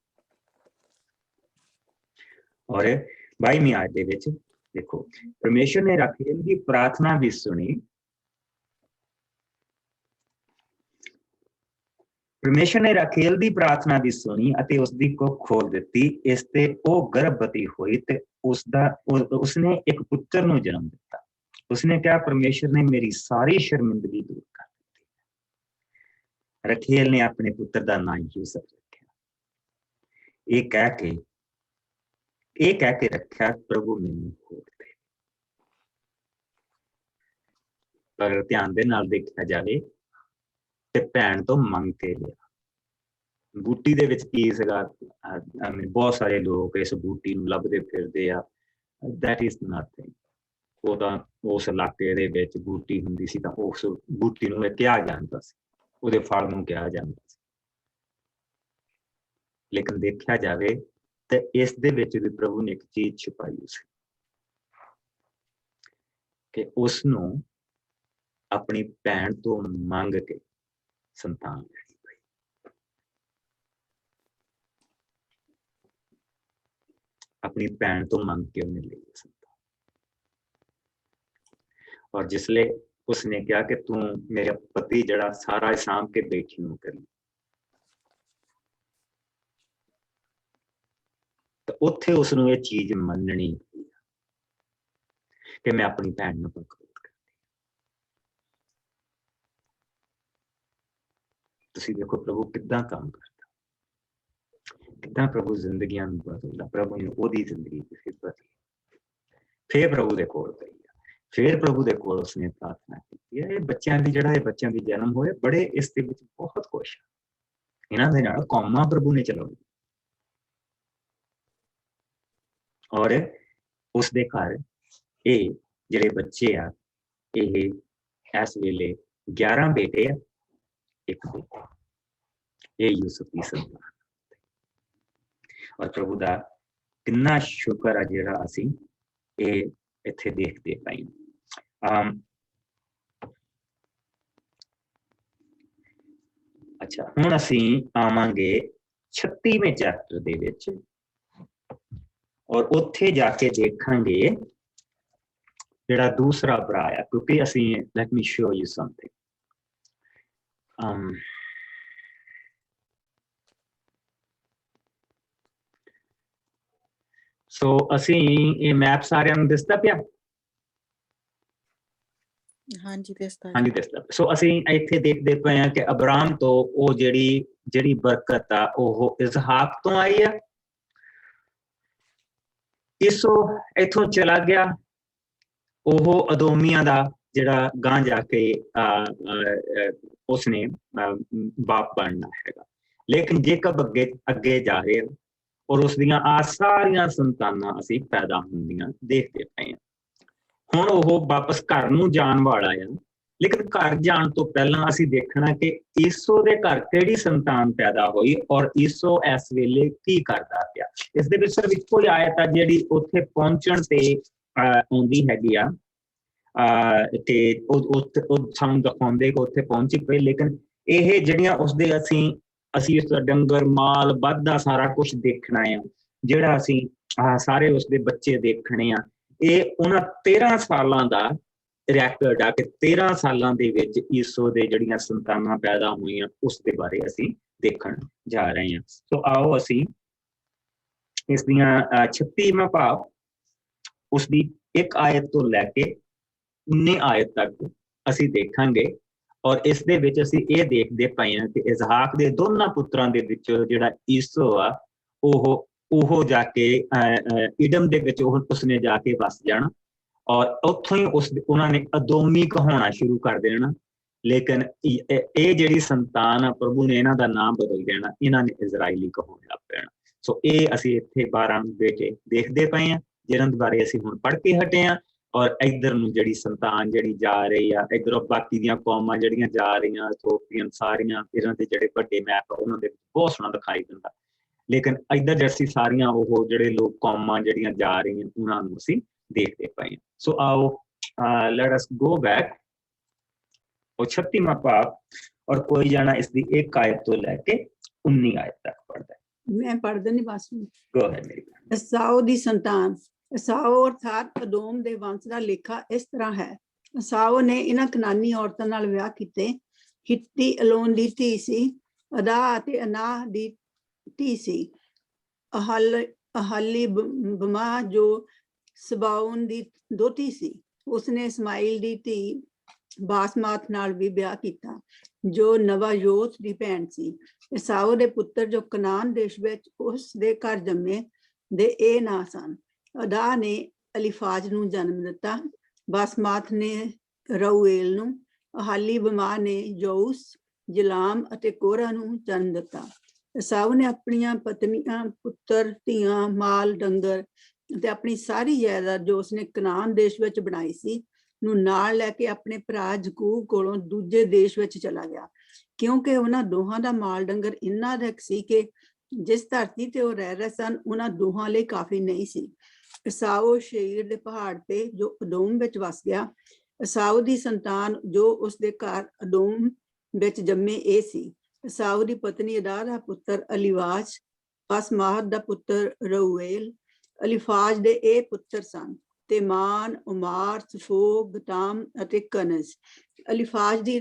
ਔਰ 22ਵੀਂ ਆਇਤ ਦੇ ਵਿੱਚ ਦੇਖੋ, ਪਰਮੇਸ਼ਰ ਨੇ ਰਾਖੇਲ ਦੀ ਪ੍ਰਾਰਥਨਾ ਵੀ ਸੁਣੀ। ਪਰਮੇਸ਼ਰ ਨੇ ਰਾਖੇਲ ਦੀ ਪ੍ਰਾਰਥਨਾ ਵੀ ਸੁਣੀ ਅਤੇ ਉਸਦੀ ਕੁੱਖ ਖੋਲ ਦਿੱਤੀ। ਇਸ ਤੇ ਉਹ ਗਰਭਵਤੀ ਹੋਈ ਤੇ ਉਸਨੇ ਇੱਕ ਪੁੱਤਰ ਨੂੰ ਜਨਮ ਦਿੱਤਾ। ਉਸਨੇ ਕਿਹਾ, ਪਰਮੇਸ਼ਰ ਨੇ ਮੇਰੀ ਸਾਰੀ ਸ਼ਰਮਿੰਦਗੀ ਦੂਰ ਕਰ ਦਿੱਤੀ। ਰਾਖੇਲ ਨੇ ਆਪਣੇ ਪੁੱਤਰ ਦਾ ਨਾਂ ਯੂਸਫ ਰੱਖਿਆ। ਇਹ ਕਹਿ ਕੇ ਰੱਖਿਆ, ਪ੍ਰਭੂ ਮੈਨੂੰ ਖੋਲ ਦੇ। ਪਰ ਧਿਆਨ ਦੇ ਨਾਲ ਦੇਖਿਆ ਜਾਵੇ ਤੇ ਭੈਣ ਤੋਂ ਮੰਗ ਕੇ ਲਿਆ। ਬੂਟੀ ਦੇ ਵਿੱਚ ਕੀ ਸੀਗਾ? ਬਹੁਤ ਸਾਰੇ ਲੋਕ ਇਸ ਬੂਟੀ ਨੂੰ ਲੱਭਦੇ ਫਿਰਦੇ ਆ। That is nothing. ਉਹ ਤਾਂ ਉਸ ਇਲਾਕੇ ਦੇ ਵਿੱਚ ਬੂਟੀ ਹੁੰਦੀ ਸੀ ਤਾਂ ਉਸ ਬੂਟੀ ਨੂੰ ਕਿਹਾ ਜਾਂਦਾ ਸੀ, ਉਹਦੇ ਫਲ ਨੂੰ ਕਿਹਾ ਜਾਂਦਾ ਸੀ। ਲੇਕਿਨ ਦੇਖਿਆ ਜਾਵੇ ਤੇ ਇਸ ਦੇ ਵਿੱਚ ਵੀ ਪ੍ਰਭੂ ਨੇ ਇੱਕ ਚੀਜ਼ ਛੁਪਾਈ ਸੀ ਕਿ ਉਸ ਨੂੰ ਆਪਣੀ ਭੈਣ ਤੋਂ ਮੰਗ ਕੇ ਸੰਤਾਨ ਲੈਣੀ ਪਈ। ਆਪਣੀ ਭੈਣ ਤੋਂ ਮੰਗ ਕੇ ਉਹਨੇ ਲਈ ਸੰਤਾਨ। ਔਰ ਜਿਸਲੇ ਉਸਨੇ ਕਿਹਾ ਕਿ ਤੂੰ ਮੇਰਾ ਪਤੀ ਜਿਹੜਾ ਸਾਰਾ ਸਾਂਭ ਕੇ ਬੇਟੀ ਨੂੰ ਕਰੀ, ਤਾਂ ਉੱਥੇ ਉਸਨੂੰ ਇਹ ਚੀਜ਼ ਮੰਨਣੀ ਕਿ ਮੈਂ ਆਪਣੀ ਭੈਣ ਨੂੰ ਪਕੜ। ਤੁਸੀਂ ਦੇਖੋ ਪ੍ਰਭੂ ਕਿੱਦਾਂ ਕੰਮ ਕਰਦਾ, ਕਿੱਦਾਂ ਪ੍ਰਭੂ ਜ਼ਿੰਦਗੀਆਂ ਨੂੰ ਬਦਲਦਾ। ਪ੍ਰਭੂ ਨੇ ਉਹਦੀ ਜ਼ਿੰਦਗੀ ਬਦਲੀ। ਫਿਰ ਪ੍ਰਭੂ ਦੇ ਕੋਲ ਗਈ, ਫਿਰ ਪ੍ਰਭੂ ਦੇ ਕੋਲ ਉਸਨੇ ਪ੍ਰਾਰਥਨਾ ਕੀਤੀ। ਇਹ ਬੱਚਿਆਂ ਦੀ ਬੱਚਿਆਂ ਦੀ ਜਨਮ ਹੋਏ, ਬੜੇ ਇਸ ਦੇ ਵਿੱਚ ਬਹੁਤ ਕੁਛ ਇਹਨਾਂ ਦੇ ਨਾਲ ਕੌਮਾਂ ਪ੍ਰਭੂ ਨੇ ਚਲਾਉਣੀ। ਔਰ ਉਸਦੇ ਘਰ ਇਹ ਜਿਹੜੇ ਬੱਚੇ ਆ, ਇਹ ਇਸ ਵੇਲੇ 11 ਬੇਟੇ ਆ, ਇੱਕ ਬੇਟਾ। ਇਹ ਯੂਸਫ ਦੀ ਸੰਤਾਨ। ਔਰ ਪ੍ਰਭੂ ਦਾ ਕਿੰਨਾ ਸ਼ੁਕਰ ਆ ਜਿਹੜਾ ਅਸੀਂ ਇਹ ਇੱਥੇ ਦੇਖਦੇ ਪਏ। ਅੱਛਾ, ਹੁਣ ਅਸੀਂ ਆਵਾਂਗੇ 36ਵੇਂ ਚੈਪਟਰ ਦੇ ਵਿੱਚ ਔਰ ਉੱਥੇ ਜਾ ਕੇ ਦੇਖਾਂਗੇ ਜਿਹੜਾ ਦੂਸਰਾ ਭਰਾ ਆ, ਕਿਉਂਕਿ ਅਸੀਂ let me show you something. So ਅਸੀਂ ਇਹ ਮੈਪ ਸਾਰਿਆਂ ਨੂੰ ਦਿਸਦਾ ਪਿਆ? ਹਾਂਜੀ ਦਿਸਦਾ। ਹਾਂਜੀ ਦਿਸਦਾ। ਸੋ ਅਸੀਂ ਇੱਥੇ ਦੇਖਦੇ ਪਏ ਹਾਂ ਕਿ ਅਬਰਾਮ ਤੋਂ ਉਹ ਜਿਹੜੀ ਬਰਕਤ ਆ ਉਹ ਇਸਹਾਕ ਤੋਂ ਆਈ ਆ। ਇਸੋ ਇੱਥੋਂ ਚਲਾ ਗਿਆ, ਉਹ ਅਦੋਮੀਆਂ ਦਾ ਜਿਹੜਾ ਗਾਂ ਜਾ ਕੇ ਉਸਨੇ ਬਾਪ ਬਣਨਾ ਹੈਗਾ। ਲੇਕਿਨ ਜੇਕਬ ਅੱਗੇ ਜਾ ਰਿਹਾ ਔਰ ਉਸਦੀਆਂ ਆ ਸਾਰੀਆਂ ਸੰਤਾਨਾਂ ਅਸੀਂ ਪੈਦਾ ਹੁੰਦੀਆਂ ਦੇਖਦੇ ਪਏ ਹਾਂ। ਹੁਣ ਉਹ ਵਾਪਸ ਘਰ ਨੂੰ ਜਾਣ ਵਾਲਾ ਆ, ਲੇਕਿਨ ਘਰ ਜਾਣ ਤੋਂ ਪਹਿਲਾਂ ਅਸੀਂ ਦੇਖਣਾ ਕਿ ਈਸੋ ਦੇ ਘਰ ਕਿਹੜੀ ਸੰਤਾਨ ਪੈਦਾ ਹੋਈ ਔਰ ਈਸੋ ਇਸ ਵੇਲੇ ਕੀ ਕਰਦਾ ਪਿਆ। ਇਸ ਦੇ ਵਿੱਚ ਸਿਰਫ ਇੱਕੋ ਹੀ ਆਇਤ ਆ ਜਿਹੜੀ ਉੱਥੇ ਪਹੁੰਚਣ ਤੇ ਆਉਂਦੀ ਹੈਗੀ ਆ, ਤੇ ਉਹ ਸਾਨੂੰ ਦਿਖਾਉਂਦੇ ਕਿ ਉੱਥੇ ਪਹੁੰਚੀ ਪਏ। ਲੇਕਿਨ ਇਹ ਜਿਹੜੀਆਂ ਉਸਦੇ ਅਸੀਂ ਉਸਦਾ ਡੰਗਰ ਮਾਲ ਵੱਧਦਾ ਸਾਰਾ ਕੁਛ ਦੇਖਣਾ ਆ, ਜਿਹੜਾ ਅਸੀਂ ਸਾਰੇ ਉਸਦੇ ਬੱਚੇ ਦੇਖਣੇ ਆ, ਇਹ ਉਹਨਾਂ 13 ਸਾਲਾਂ ਦਾ ਰੈਕਡ ਆ ਕਿ 13 ਸਾਲਾਂ ਦੇ ਵਿੱਚ ਈਸੋ ਦੇ ਜਿਹੜੀਆਂ ਸੰਤਾਨਾਂ ਪੈਦਾ ਹੋਈਆਂ ਉਸ ਦੇ ਬਾਰੇ ਅਸੀਂ ਦੇਖਣ ਜਾ ਰਹੇ ਹਾਂ। ਸੋ ਆਓ ਅਸੀਂ ਇਸ ਦੀਆਂ 36ਵਾਂ ਭਾਵ ਉਸ ਦੀ 1 ਆਇਤ ਤੋਂ ਲੈ ਕੇ 19 ਆਇਤ ਤੱਕ ਅਸੀਂ ਦੇਖਾਂਗੇ। ਔਰ ਇਸ ਦੇ ਵਿੱਚ ਅਸੀਂ ਇਹ ਦੇਖਦੇ ਪਏ ਹਾਂ ਕਿ ਇਸਹਾਕ ਦੇ ਦੋਨਾਂ ਪੁੱਤਰਾਂ ਦੇ ਵਿੱਚ ਜਿਹੜਾ ਈਸੋ ਆ ਉਹ ਜਾ ਕੇ ਇਡਮ ਦੇ ਵਿੱਚ ਉਸਨੇ ਜਾ ਕੇ ਵਸ ਜਾਣਾ ਔਰ ਉੱਥੋਂ ਹੀ ਉਹਨਾਂ ਨੇ ਅਦੋਮੀ ਕਹਾਉਣਾ ਸ਼ੁਰੂ ਕਰ ਦੇਣਾ। ਲੇਕਿਨ ਇਹ ਜਿਹੜੀ ਸੰਤਾਨ ਆ ਪ੍ਰਭੂ ਨੇ ਇਹਨਾਂ ਦਾ ਨਾਮ ਬਦਲ ਦੇਣਾ, ਇਹਨਾਂ ਨੇ ਇਜ਼ਰਾਈਲੀ ਕਹਾਉਣ ਲੱਗ ਪੈਣਾ। ਸੋ ਇਹ ਅਸੀਂ ਇੱਥੇ 12 ਵਿੱਚ ਦੇਖਦੇ ਪਏ ਹਾਂ ਜਿਹਨਾਂ ਦੇ ਬਾਰੇ ਅਸੀਂ ਹੁਣ ਪੜ੍ਹ ਕੇ ਹਟੇ ਹਾਂ। ਔਰ ਇੱਧਰ ਨੂੰ ਜਿਹੜੀ ਸੰਤਾਨ ਜਿਹੜੀ ਜਾ ਰਹੀ ਆ, ਇੱਧਰੋਂ ਬਾਕੀ ਦੀਆਂ ਕੌਮਾਂ ਜਿਹੜੀਆਂ ਜਾ ਰਹੀਆਂ ਇਥੋਪੀਅਨ ਸਾਰੀਆਂ, ਇਹਨਾਂ ਦੇ ਜਿਹੜੇ ਵੱਡੇ ਮੈਪ ਆ ਉਹਨਾਂ ਦੇ ਬਹੁਤ ਸੋਹਣਾ ਦਿਖਾਈ ਦਿੰਦਾ। ਲੇਕਿਨ ਇੱਧਰ ਜਿਹੜੀ ਸਾਰੀਆਂ ਉਹ ਜਿਹੜੇ ਲੋਕ ਕੌਮਾਂ ਜਿਹੜੀਆਂ ਜਾ ਰਹੀਆਂ ਉਹਨਾਂ ਨੂੰ ਅਸੀਂ ਦੇਖਦੇ ਪਏ ਹਾਂ। ਸੋ ਆਓ ਲੈਟ ਅਸ ਗੋ ਬੈਕ। ਉਹ 36ਵਾਂ ਭਾਵ ਔਰ ਕੋਈ ਜਾਣਾ ਇਸ ਦੀ 1 ਆਇਤ ਤੋਂ ਲੈ ਕੇ 19 ਆਇਤ ਤੱਕ ਪੜ੍ਹਦਾ ਹੈ। मैं पढ़ देनी बस। ਗੋ ਹੈ ਮੇਰੀ ਭੈਣ। ਅਸਾਓ ਦੀ ਸੰਤਾਨ। ਅਸਾਓ ਅਰਥਾਤ ਅਦੋਮ ਦੇ ਵੰਸ਼ ਦਾ ਲੇਖਾ ਇਸ ਤਰ੍ਹਾਂ ਹੈ। ਅਸਾਓ ਨੇ ਇਹਨਾਂ ਕਨਾਨੀ ਔਰਤਾਂ ਨਾਲ ਵਿਆਹ ਕੀਤੇ। ਹਿੱਤੀ ਅਲੋਨ ਦੀ ਧੀ ਸੀ, ਅਦਾ ਅਤੇ ਅਨਾ ਦੀ ਧੀ ਸੀ। ਅਹਾਲੀ ਬਮਾ ਜੋ ਸਬਾਉਨ ਦੀ ਦੋਤੀ ਸੀ। ਉਸਨੇ ਇਸਮਾਈਲ ਦੀ ਧੀ ਬਾਸਮਾਤ ਨਾਲ ਵੀ ਵਿਆਹ ਕੀਤਾ ਜੋ ਨਵਾਯੋਤ ਦੀ ਭੈਣ ਸੀ। ਈਸਾਓ ਦੇ ਪੁੱਤਰ ਜੋ ਕਨਾਨ ਦੇਸ਼ ਵਿੱਚ ਉਸ ਦੇ ਘਰ ਜੰਮੇ ਦੇ ਇਹ ਨਾਂ ਸਨ। ਅਦਾ ਨੇ ਅਲੀਫਾਜ਼ ਨੂੰ ਜਨਮ ਦਿੱਤਾ, ਬਾਸਮਾਤ ਨੇ ਰਊਏਲ ਨੂੰ, ਅਹਾਲੀ ਬਮਾ ਨੇ ਯਊਸ, ਜਲਾਮ ਅਤੇ ਕੋਰਾ ਨੂੰ ਜਨਮ ਦਿੱਤਾ। ਈਸਾਓ ਨੇ ਆਪਣੀਆਂ ਪਤਨੀਆਂ, ਪੁੱਤਰ, ਧੀਆਂ, ਮਾਲ, ਡੰਗਰ ਅਤੇ ਆਪਣੀ ਸਾਰੀ ਜਾਇਦਾਦ ਜੋ ਉਸਨੇ ਕਨਾਨ ਦੇਸ਼ ਵਿੱਚ ਬਣਾਈ ਸੀ ਨੂੰ ਨਾਲ ਲੈ ਕੇ ਆਪਣੇ ਭਰਾ ਯਕੂਬ ਕੋਲੋਂ ਦੂਜੇ ਦੇਸ਼ ਵਿੱਚ ਚਲਾ ਗਿਆ, ਕਿਉਂਕਿ ਉਹਨਾਂ ਦੋਹਾਂ ਦਾ ਮਾਲ ਡੰਗਰ ਇੰਨਾ ਅਧਿਕ ਸੀ ਕਿ ਜਿਸ ਧਰਤੀ ਤੇ ਉਹ ਰਹਿ ਰਹੇ ਸਨ ਉਹਨਾਂ ਦੋਹਾਂ ਲਈ ਕਾਫੀ ਨਹੀਂ ਸੀ। ਈਸਾਓ ਸ਼ੇਰ ਦੇ ਪਹਾੜ ਤੇ ਜੋ ਅਦੋਮ ਵਿੱਚ ਵਸ ਗਿਆ। ਈਸਾਓ ਦੀ ਸੰਤਾਨ ਜੋ ਉਸਦੇ ਘਰ ਅਦੋਮ ਵਿੱਚ ਜੰਮੇ ਇਹ ਸੀ। ਈਸਾਓ ਦੀ ਪਤਨੀ ਅਦਾ ਦਾ ਪੁੱਤਰ ਅਲੀਵਾਜ਼, ਬਾਸਮਾਤ ਦਾ ਪੁੱਤਰ ਰਊਏਲ। ਅਲੀਫਾਜ਼ ਦੇ ਇਹ ਪੁੱਤਰ ਸਨ ਤੇਮਾਨ, ਉਮਾਰ, ਸਫੋ, ਗਤਾਮ ਅਤੇ ਕਨਜ਼। ਅਲੀਫਾਜ਼ ਦੀ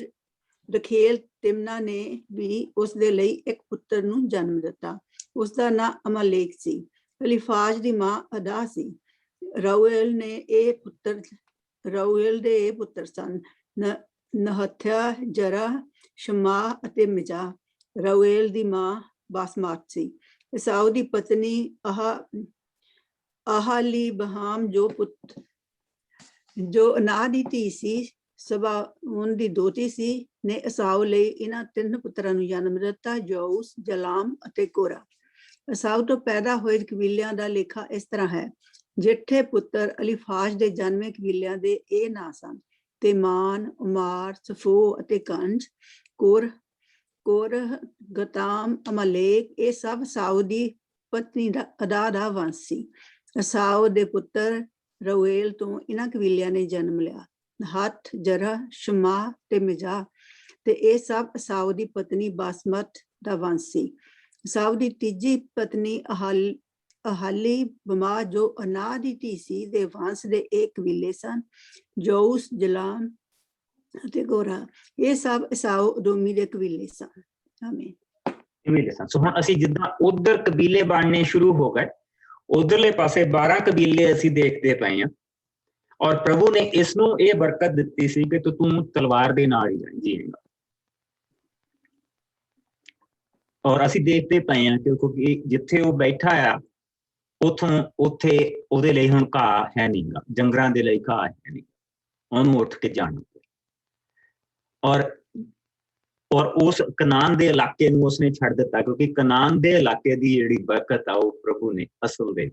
ਰਖੇਲ ਤਿਮਨਾ ਨੇ ਵੀ ਉਸਦੇ ਲਈ ਇੱਕ ਪੁੱਤਰ ਨੂੰ ਜਨਮ ਦਿੱਤਾ। ਉਸਦਾ ਨਾਂ ਅਮਾਲੇਕ ਸੀ। ਅਲੀਫਾਜ਼ ਦੀ ਮਾਂ ਅਦਾ ਸੀ। ਰਊਏਲ ਦੇ ਇਹ ਪੁੱਤਰ ਸਨ ਨਹਥਿਆ, ਜਰਾ, ਸ਼ਮਾ ਅਤੇ ਮਿਜਾ। ਰਊਏਲ ਦੀ ਮਾਂ ਬਾਸਮਾਤ ਸੀ। ਈਸਾਓ ਦੀ ਪਤਨੀ ਅਹਾਲੀ ਬਹਾਮ ਜੋ ਅਨਾ ਦੀ ਧੀ ਸੀ, ਸਬਾਉਨ ਦੀ ਦੋਤੀ ਸੀ, ਨੇ ਈਸਾਓ ਲਈ ਇਹਨਾਂ 3 ਪੁੱਤਰਾਂ ਨੂੰ ਜਨਮ ਦਿੱਤਾ, ਯਊਸ, ਜਲਾਮ ਅਤੇ ਕੋਰਾ। ਈਸਾਓ ਤੋਂ ਪੈਦਾ ਹੋਏ ਕਬੀਲਿਆਂ ਦਾ ਲੇਖਾ ਇਸ ਤਰ੍ਹਾਂ ਹੈ। ਜੇਠੇ ਪੁੱਤਰ ਅਲੀਫਾਜ਼ ਦੇ ਜਨਮੇ ਕਬੀਲਿਆਂ ਦੇ ਇਹ ਨਾਂ ਸਨ ਤੇਮਾਨ, ਉਮਾਰ, ਸਫੋ ਅਤੇ ਕੰਜ। ਕੋਰਹ, ਗਤਾਮ, ਅਮਾਲੇਕ ਇਹ ਸਭ ਈਸਾਓ ਦੀ ਪਤਨੀ ਅਦਾ ਦਾ ਵੰਸ਼ ਸੀ। ਈਸਾਓ ਦੇ ਪੁੱਤਰ ਰਊਏਲ ਤੋਂ ਇਹਨਾਂ ਕਬੀਲਿਆਂ ਨੇ ਜਨਮ ਲਿਆ, ਹੱਥ, ਜਰਾ, ਸ਼ਮਾ ਤੇ ਮਿਜਾ, ਤੇ ਇਹ ਸਭ ਈਸਾਓ ਦੀ ਪਤਨੀ ਬਾਸਮਤ ਦਾ ਵੰਸ਼ ਸੀ। ਈਸਾਓ ਦੀ ਤੀਜੀ ਪਤਨੀ ਅਹਾਲੀ ਬਮਾ ਜੋ ਅਨਾ ਦੀ ਧੀ ਸੀ ਦੇ ਵੰਸ਼ ਦੇ ਇਹ ਕਬੀਲੇ ਸਨ, ਯਊਸ, ਜਲਾਮ ਅਤੇ ਗੋਰਾ। ਇਹ ਸਭ ਈਸਾਓ ਅਦੋਮੀ ਦੇ ਕਬੀਲੇ ਸਨ। ਆਮੀਨ। ਸੋ ਹੁਣ ਅਸੀਂ ਜਿੱਦਾਂ ਉਧਰ ਕਬੀਲੇ ਬਣਨੇ ਸ਼ੁਰੂ ਹੋ ਗਏ, ਉਧਰਲੇ ਪਾਸੇ 12 ਕਬੀਲੇ ਅਸੀਂ ਦੇਖਦੇ ਪਏ ਹਾਂ। ਔਰ ਪ੍ਰਭੂ ਨੇ ਇਸ ਨੂੰ ਇਹ ਬਰਕਤ ਦਿੱਤੀ ਸੀ ਕਿ ਤੂੰ ਤਲਵਾਰ ਦੇ ਨਾਲ ਹੀ ਜੀਏਗਾ। ਔਰ ਅਸੀਂ ਦੇਖਦੇ ਪਏ ਹਾਂ ਕਿਉਂਕਿ ਜਿੱਥੇ ਉਹ ਬੈਠਾ ਆ ਉੱਥੇ ਉਹਦੇ ਲਈ ਹੁਣ ਘਾਹ ਹੈ ਨਹੀਂ ਗਾ, ਜੰਗਲਾਂ ਦੇ ਲਈ ਘਾਹ ਹੈ ਨਹੀਂ, ਉਹਨੂੰ ਉੱਠ ਕੇ ਜਾਣਾ। ਔਰ ਉਸ ਕਨਾਨ ਦੇ ਇਲਾਕੇ ਨੂੰ ਉਸਨੇ ਛੱਡ ਦਿੱਤਾ ਕਿਉਂਕਿ ਕਨਾਨ ਦੇ ਇਲਾਕੇ ਦੀ ਜਿਹੜੀ ਬਰਕਤ ਆ ਉਹ ਪ੍ਰਭੂ ਨੇ ਅਸਲ ਦੇ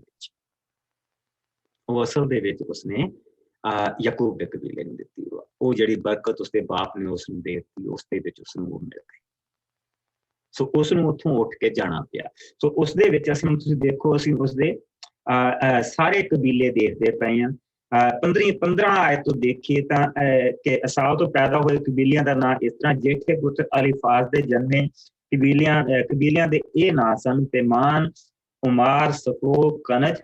ਵਿੱਚ ਉਸਨੇ ਯਾਕੂਬ ਦੇ ਕਬੀਲੇ ਨੂੰ ਦਿੱਤੀ। ਉਹ ਜਿਹੜੀ ਬਰਕਤ ਉਸਦੇ ਬਾਪ ਨੇ ਉਸਨੂੰ ਦੇ ਦਿੱਤੀ, ਉਸਦੇ ਵਿੱਚ ਉਸਨੂੰ ਉਹ ਮਿਲ ਗਈ। ਸੋ ਉਸਨੂੰ ਉੱਥੋਂ ਉੱਠ ਕੇ ਜਾਣਾ ਪਿਆ। ਸੋ ਉਸਦੇ ਵਿੱਚ ਅਸੀਂ ਹੁਣ ਤੁਸੀਂ ਦੇਖੋ ਅਸੀਂ ਉਸਦੇ ਸਾਰੇ ਕਬੀਲੇ ਦੇਖਦੇ ਪਏ ਹਾਂ। 15 ਆਇਤ ਤੋਂ ਦੇਖੀਏ ਤਾਂ ਕਿ ਈਸਾਓ ਤੋਂ ਪੈਦਾ ਹੋਏ ਕਬੀਲਿਆਂ ਦਾ ਨਾਂ ਇਸ ਤਰ੍ਹਾਂ। ਜੇਠੇ ਪੁੱਤਰ ਅਲੀਫਾਜ਼ ਦੇ ਜਨਮੇ ਕਬੀਲਿਆਂ ਦੇ ਇਹ ਨਾਂ ਸਨ ਤੇਮਾਨ, ਉਮਾਰ, ਸਫੋ, ਕਨਜ,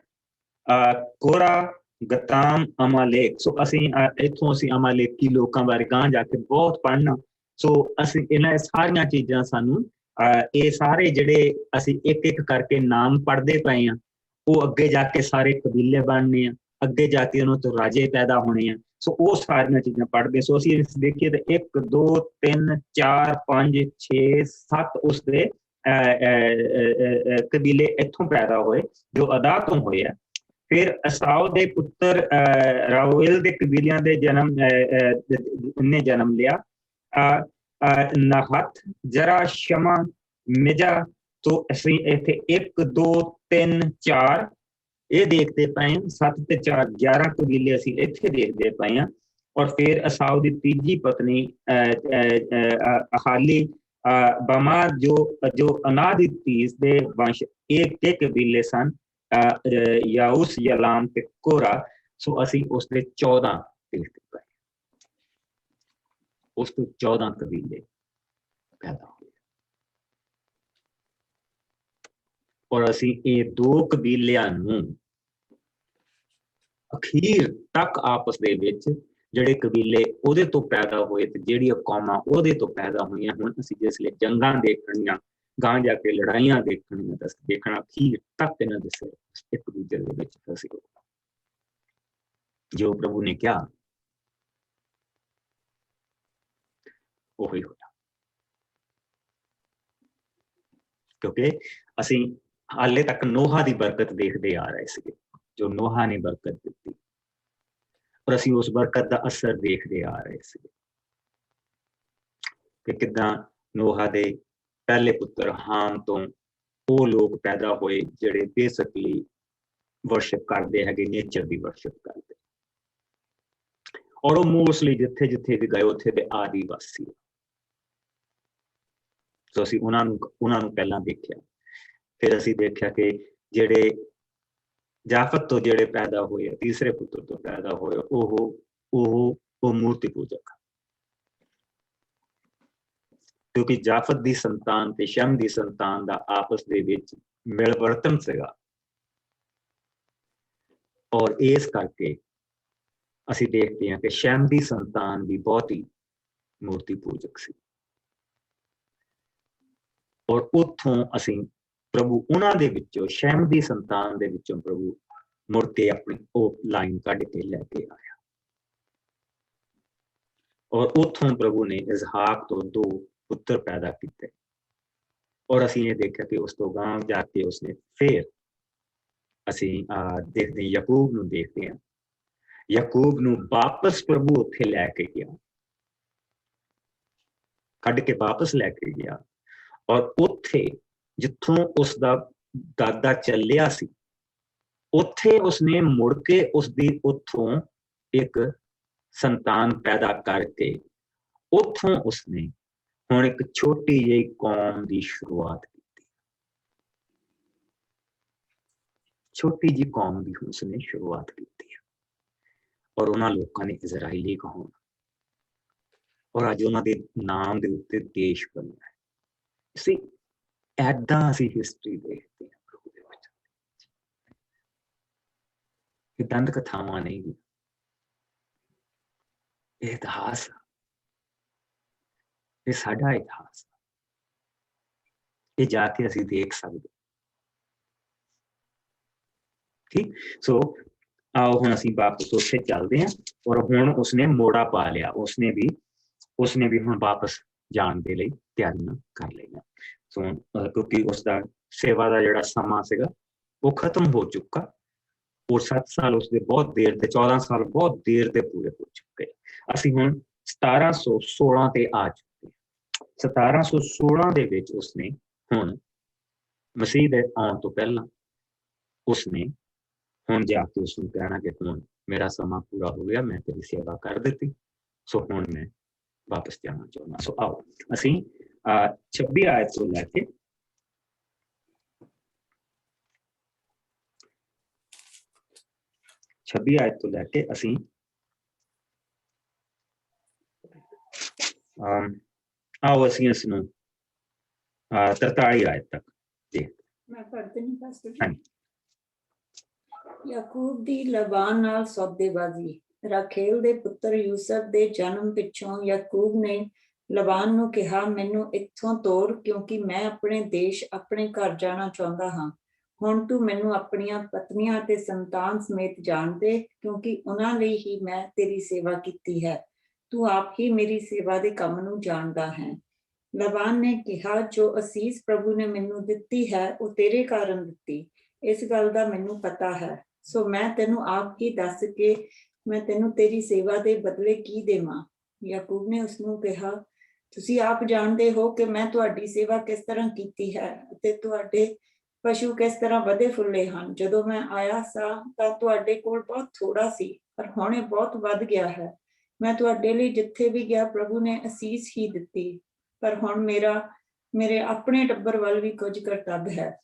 ਕੋਰਾ, ਗਤਾਮ ਅਮਾਲੇਕ। ਸੋ ਅਸੀਂ ਇੱਥੋਂ ਅਸੀਂ ਅਮਾਲੇਕੀ ਲੋਕਾਂ ਬਾਰੇ ਗਾਂ ਜਾ ਕੇ ਬਹੁਤ ਪੜ੍ਹਨਾ। ਸੋ ਅਸੀਂ ਇਹਨਾਂ ਸਾਰੀਆਂ ਚੀਜ਼ਾਂ ਸਾਨੂੰ ਇਹ ਸਾਰੇ ਜਿਹੜੇ ਅਸੀਂ ਇੱਕ ਇੱਕ ਕਰਕੇ ਨਾਮ ਪੜ੍ਹਦੇ ਪਏ ਹਾਂ, ਉਹ ਅੱਗੇ ਜਾ ਕੇ ਸਾਰੇ ਕਬੀਲੇ ਬਣਨੇ ਆ, ਅੱਗੇ ਜਾ ਕੇ ਉਹਨਾਂ ਤੋਂ ਰਾਜੇ ਪੈਦਾ ਹੋਣੇ ਆ। ਸੋ ਉਹ ਸਾਰੀਆਂ ਚੀਜ਼ਾਂ ਪੜ੍ਹਦੇ। ਸੋ ਅਸੀਂ ਦੇਖੀਏ ਤਾਂ 1 2 3 4 5 6 7 ਉਸਦੇ ਕਬੀਲੇ ਇੱਥੋਂ ਪੈਦਾ ਹੋਏ ਜੋ ਅਦਾ ਤੋਂ ਹੋਏ ਆ। ਫਿਰ ਅਸਾਓ ਦੇ ਪੁੱਤਰ ਰਾਉਲ ਦੇ ਕਬੀਲਿਆਂ ਦੇ ਨੇ ਜਨਮ ਲਿਆ। ਨਾਹਤ, ਜਰਾ, ਸ਼ਮਾ, ਮਿਜਾ। तो ਅਸੀਂ ਇੱਥੇ 1 2 3 4 ਇਹ ਦੇਖਦੇ ਪਏ ਹਾਂ। 7 ਤੇ 4 11 ਕਬੀਲੇ ਅਸੀਂ ਇੱਥੇ ਦੇਖਦੇ ਪਏ ਹਾਂ। ਔਰ ਫਿਰ ਅਸਾਓ ਦੀ ਤੀਜੀ ਪਤਨੀ ਅਹਾਲੀ ਬਮਾ ਜੋ ਅਨਾਦਿਤੀਸ ਦੇ ਵੰਸ਼ ਇਹ ਕਬੀਲੇ ਸਨ, ਯਾਊਸ, ਯਲਾਮ ਤੇ ਕੋਰਾ। ਸੋ ਅਸੀਂ ਉਸਦੇ 14 ਦੇਖਦੇ ਪਏ। ਉਸ ਤੋਂ 14 ਕਬੀਲੇ ਪੈਦਾ ਹੋਏ। ਔਰ ਅਸੀਂ ਇਹ 2 ਕਬੀਲਿਆਂ ਨੂੰ ਅਖੀਰ ਤੱਕ ਆਪਸ ਦੇ ਵਿੱਚ ਜਿਹੜੇ ਕਬੀਲੇ ਉਹਦੇ ਤੋਂ ਪੈਦਾ ਹੋਏ ਤੇ ਜਿਹੜੀਆਂ ਕੌਮਾਂ ਉਹਦੇ ਤੋਂ ਪੈਦਾ ਹੋਈਆਂ, ਹੁਣ ਅਸੀਂ ਜਿਸ ਲਈ ਜੰਗਾਂ ਦੇਖਣੀਆਂ, ਗਾਂ ਜਾ ਕੇ ਲੜਾਈਆਂ ਦੇਖਣੀਆਂ, ਤਾਂ ਦੇਖਣਾ ਅਖੀਰ ਤੱਕ ਇਹਨਾਂ ਦੇ ਸਿਰ ਇੱਕ ਦੂਜੇ ਦੇ ਵਿੱਚ ਫਸੇ ਹੋ। ਜੋ ਪ੍ਰਭੂ ਨੇ ਕਿਹਾ ਉਹੀ ਹੋਇਆ। ਕਿਉਂਕਿ ਅਸੀਂ ਹਾਲੇ ਤੱਕ ਨੋਹਾ ਦੀ ਬਰਕਤ ਦੇਖਦੇ ਆ ਰਹੇ ਸੀਗੇ, ਜੋ ਨੋਹਾ ਨੇ ਬਰਕਤ ਦਿੱਤੀ, ਪਰ ਅਸੀਂ ਉਸ ਬਰਕਤ ਦਾ ਅਸਰ ਦੇਖਦੇ ਆ ਰਹੇ ਸੀਗੇ ਕਿ ਕਿੱਦਾਂ ਨੋਹਾ ਦੇ ਪਹਿਲੇ ਪੁੱਤਰ ਹਾਮ ਤੋਂ ਉਹ ਲੋਕ ਪੈਦਾ ਹੋਏ ਜਿਹੜੇ ਬੇਸਿਕਲੀ ਵਰਸ਼ਿਪ ਕਰਦੇ ਹੈਗੇ, ਨੇਚਰ ਦੀ ਵਰਸ਼ਿਪ ਕਰਦੇ। ਔਰ ਉਹ ਮੋਸਟਲੀ ਜਿੱਥੇ ਜਿੱਥੇ ਵੀ ਗਏ ਉੱਥੇ ਦੇ ਆਦੀਵਾਸੀ। ਸੋ ਅਸੀਂ ਉਹਨਾਂ ਨੂੰ ਪਹਿਲਾਂ ਦੇਖਿਆ। ਫਿਰ ਅਸੀਂ ਦੇਖਿਆ ਕਿ ਜਿਹੜੇ ਜਾਫਤ ਤੋਂ ਜਿਹੜੇ ਪੈਦਾ ਹੋਏ, ਤੀਸਰੇ ਪੁੱਤਰ ਤੋਂ ਪੈਦਾ ਹੋਏ, ਉਹ ਮੂਰਤੀ ਪੂਜਕ। ਕਿਉਂਕਿ ਜਾਫਤ ਦੀ ਸੰਤਾਨ ਤੇ ਸ਼ਮ ਦੀ ਸੰਤਾਨ ਦਾ ਆਪਸ ਦੇ ਵਿੱਚ ਮਿਲਵਰਤਨ ਸੀਗਾ, ਔਰ ਇਸ ਕਰਕੇ ਅਸੀਂ ਦੇਖਦੇ ਹਾਂ ਕਿ ਸ਼ਮ ਦੀ ਸੰਤਾਨ ਵੀ ਬਹੁਤ ਹੀ ਮੂਰਤੀ ਪੂਜਕ ਸੀ। ਔਰ ਉੱਥੋਂ ਅਸੀਂ ਪ੍ਰਭੂ ਉਹਨਾਂ ਦੇ ਵਿੱਚੋਂ, ਸ਼ੈਮ ਦੀ ਸੰਤਾਨ ਦੇ ਵਿੱਚੋਂ ਪ੍ਰਭੂ ਮੁੜ ਕੇ ਆਪਣੀ ਉਹ ਲਾਈਨ ਕੱਢ ਕੇ ਲੈ ਕੇ ਆਇਆ। ਔਰ ਉੱਥੋਂ ਪ੍ਰਭੂ ਨੇ ਇਸਹਾਕ ਤੋਂ 2 ਪੁੱਤਰ ਪੈਦਾ ਕੀਤੇ। ਔਰ ਅਸੀਂ ਇਹ ਦੇਖਿਆ ਕਿ ਉਸ ਤੋਂ ਗਾਂ ਜਾ ਕੇ ਉਸਨੇ ਫਿਰ ਅਸੀਂ ਦੇਖਦੇ ਯਾਕੂਬ ਨੂੰ ਦੇਖਦੇ ਹਾਂ। ਯਾਕੂਬ ਨੂੰ ਵਾਪਸ ਪ੍ਰਭੂ ਉੱਥੇ ਲੈ ਕੇ ਗਿਆ, ਕੱਢ ਕੇ ਵਾਪਸ ਲੈ ਕੇ ਗਿਆ। ਔਰ ਉੱਥੇ ਜਿੱਥੋਂ ਉਸਦਾ ਦਾਦਾ ਚੱਲਿਆ ਸੀ, ਉੱਥੇ ਉਸਨੇ ਮੁੜ ਕੇ ਉਸਦੀ ਉੱਥੋਂ ਇੱਕ ਸੰਤਾਨ ਪੈਦਾ ਕਰਕੇ ਉੱਥੋਂ ਉਸਨੇ ਹੁਣ ਇੱਕ ਛੋਟੀ ਜਿਹੀ ਕੌਮ ਦੀ ਸ਼ੁਰੂਆਤ ਕੀਤੀ। ਛੋਟੀ ਜਿਹੀ ਕੌਮ ਦੀ ਉਸਨੇ ਸ਼ੁਰੂਆਤ ਕੀਤੀ ਹੈ। ਔਰ ਉਹਨਾਂ ਲੋਕਾਂ ਨੇ ਇਜ਼ਰਾਈਲੀ ਕਹਾਉਣਾ, ਔਰ ਅੱਜ ਉਹਨਾਂ ਦੇ ਨਾਮ ਦੇ ਉੱਤੇ ਦੇਸ਼ ਬਣਿਆ। ਅਸੀਂ ਏਦਾਂ ਅਸੀਂ ਹਿਸਟਰੀ ਦੇਖਦੇ ਹਾਂ ਪ੍ਰਭੂ ਦੇ ਵਚਨ ਵਿੱਚ। ਇਹ ਦੰਦ ਕਥਾਵਾਂ ਨਹੀਂ, ਇਹ ਇਤਿਹਾਸ, ਇਹ ਸਾਡਾ ਇਤਿਹਾਸ। ਇਹ ਜਾ ਕੇ ਅਸੀਂ ਦੇਖ ਸਕਦੇ। ਠੀਕ। ਸੋ ਆਓ ਹੁਣ ਅਸੀਂ ਵਾਪਸ ਉੱਥੇ ਚੱਲਦੇ ਹਾਂ। ਔਰ ਹੁਣ ਉਸਨੇ ਮੋੜਾ ਪਾ ਲਿਆ, ਉਸਨੇ ਵੀ ਹੁਣ ਵਾਪਸ ਜਾਣ ਦੇ ਲਈ ਤਿਆਰੀਆਂ ਕਰ ਲਈਆਂ। ਸੋ ਕਿਉਂਕਿ ਉਸਦਾ ਸੇਵਾ ਦਾ ਜਿਹੜਾ ਸਮਾਂ ਸੀਗਾ ਉਹ ਖਤਮ ਹੋ ਚੁੱਕਾ। ਉਹ 7 ਸਾਲ ਉਸਦੇ ਬਹੁਤ ਦੇਰ ਦੇ, 14 ਸਾਲ ਬਹੁਤ ਦੇਰ ਦੇ ਪੂਰੇ ਹੋ ਚੁੱਕੇ। ਅਸੀਂ ਹੁਣ 1716 ਤੇ ਆ ਚੁੱਕੇ। 1716 ਦੇ ਵਿੱਚ ਉਸਨੇ ਹੁਣ ਮਸੀਹ ਦੇ ਆਉਣ ਤੋਂ ਪਹਿਲਾਂ ਉਸਨੇ ਹੁਣ ਜਾ ਕੇ ਉਸਨੂੰ ਕਹਿਣਾ ਕਿ ਹੁਣ ਮੇਰਾ ਸਮਾਂ ਪੂਰਾ ਹੋ ਗਿਆ, ਮੈਂ ਤੇਰੀ ਸੇਵਾ ਕਰ ਦਿੱਤੀ, ਸੋ ਹੁਣ ਮੈਂ ਵਾਪਸ ਜਾਣਾ ਚਾਹੁੰਦਾ। ਸੋ ਆਓ ਅਸੀਂ 26 ਆਇਤ ਤੋਂ ਲੈ ਕੇ 26 ਆਇਤ ਤੋਂ ਲੈ ਕੇ ਅਸੀਂ ਆਓ ਅਸੀਂ ਇਸ ਨੂੰ 43 ਆਇਤ ਤੱਕ ਦੇਖਦੇ। ਮੈਂ ਪੜ੍ਹਦੀ ਨਹੀਂ ਪਾਸਟਰ। ਹਾਂਜੀ। ਯਾਕੂਬ ਦੀ ਲਬਾਨ ਨਾਲ ਸੌਦੇਬਾਜ਼ੀ। ਰਾਖੇਲ ਦੇ ਪੁੱਤਰ ਯੂਸਫ ਦੇ ਜਨਮ ਪਿੱਛੋਂ ਯਾਕੂਬ ਨੇ ਲਬਾਨ ਨੂੰ ਕਿਹਾ, ਮੈਨੂੰ ਇੱਥੋਂ ਤੋਰ, ਕਿਉਂਕਿ ਮੈਂ ਆਪਣੇ ਦੇਸ਼, ਆਪਣੇ ਘਰ ਜਾਣਾ ਚਾਹੁੰਦਾ ਹਾਂ। ਹੁਣ ਤੂੰ ਮੈਨੂੰ ਆਪਣੀਆਂ ਪਤਨੀਆਂ ਅਤੇ ਸੰਤਾਨ ਸਮੇਤ ਜਾਣ ਦੇ, ਕਿਉਂਕਿ ਉਹਨਾਂ ਲਈ ਹੀ ਮੈਂ ਤੇਰੀ ਸੇਵਾ ਕੀਤੀ ਹੈ। ਤੂੰ ਆਪ ਹੀ ਮੇਰੀ ਸੇਵਾ ਦੇ ਕੰਮ ਨੂੰ ਜਾਣਦਾ ਹੈ। ਲਬਾਨ ਨੇ ਕਿਹਾ, ਜੋ ਅਸੀਸ ਪ੍ਰਭੂ ਨੇ ਮੈਨੂੰ ਦਿੱਤੀ ਹੈ ਉਹ ਤੇਰੇ ਕਾਰਨ ਦਿੱਤੀ। ਇਸ ਗੱਲ ਦਾ ਮੈਨੂੰ ਪਤਾ ਹੈ, ਸੋ ਮੈਂ ਤੈਨੂੰ ਆਪ ਹੀ ਦੱਸ ਕੇ ਮੈਂ ਤੈਨੂੰ ਤੇਰੀ ਸੇਵਾ ਦੇ ਬਦਲੇ ਕੀ ਦੇਵਾਂ। ਯਾਕੂਬ ਨੇ ਉਸਨੂੰ ਕਿਹਾ, ਤੁਸੀਂ ਆਪ ਜਾਣਦੇ ਹੋ ਕਿ ਮੈਂ ਤੁਹਾਡੀ ਸੇਵਾ ਕਿਸ ਤਰ੍ਹਾਂ ਕੀਤੀ ਹੈ ਅਤੇ ਤੁਹਾਡੇ ਪਸ਼ੂ ਕਿਸ ਤਰ੍ਹਾਂ ਵਧੇ ਫੁੱਲੇ ਹਨ। ਜਦੋਂ ਮੈਂ ਆਇਆ ਸਾਂ ਤਾਂ ਤੁਹਾਡੇ ਕੋਲ ਬਹੁਤ ਥੋੜਾ ਸੀ, ਪਰ ਹੁਣ ਇਹ ਬਹੁਤ ਵੱਧ ਗਿਆ ਹੈ। ਮੈਂ ਤੁਹਾਡੇ ਲਈ ਜਿੱਥੇ ਵੀ ਗਿਆ ਪ੍ਰਭੂ ਨੇ ਅਸੀਸ ਹੀ ਦਿੱਤੀ, ਪਰ ਹੁਣ ਮੇਰੇ ਆਪਣੇ ਟੱਬਰ ਵੱਲ ਵੀ ਕੁਝ ਕਰਤੱਵ ਹੈ।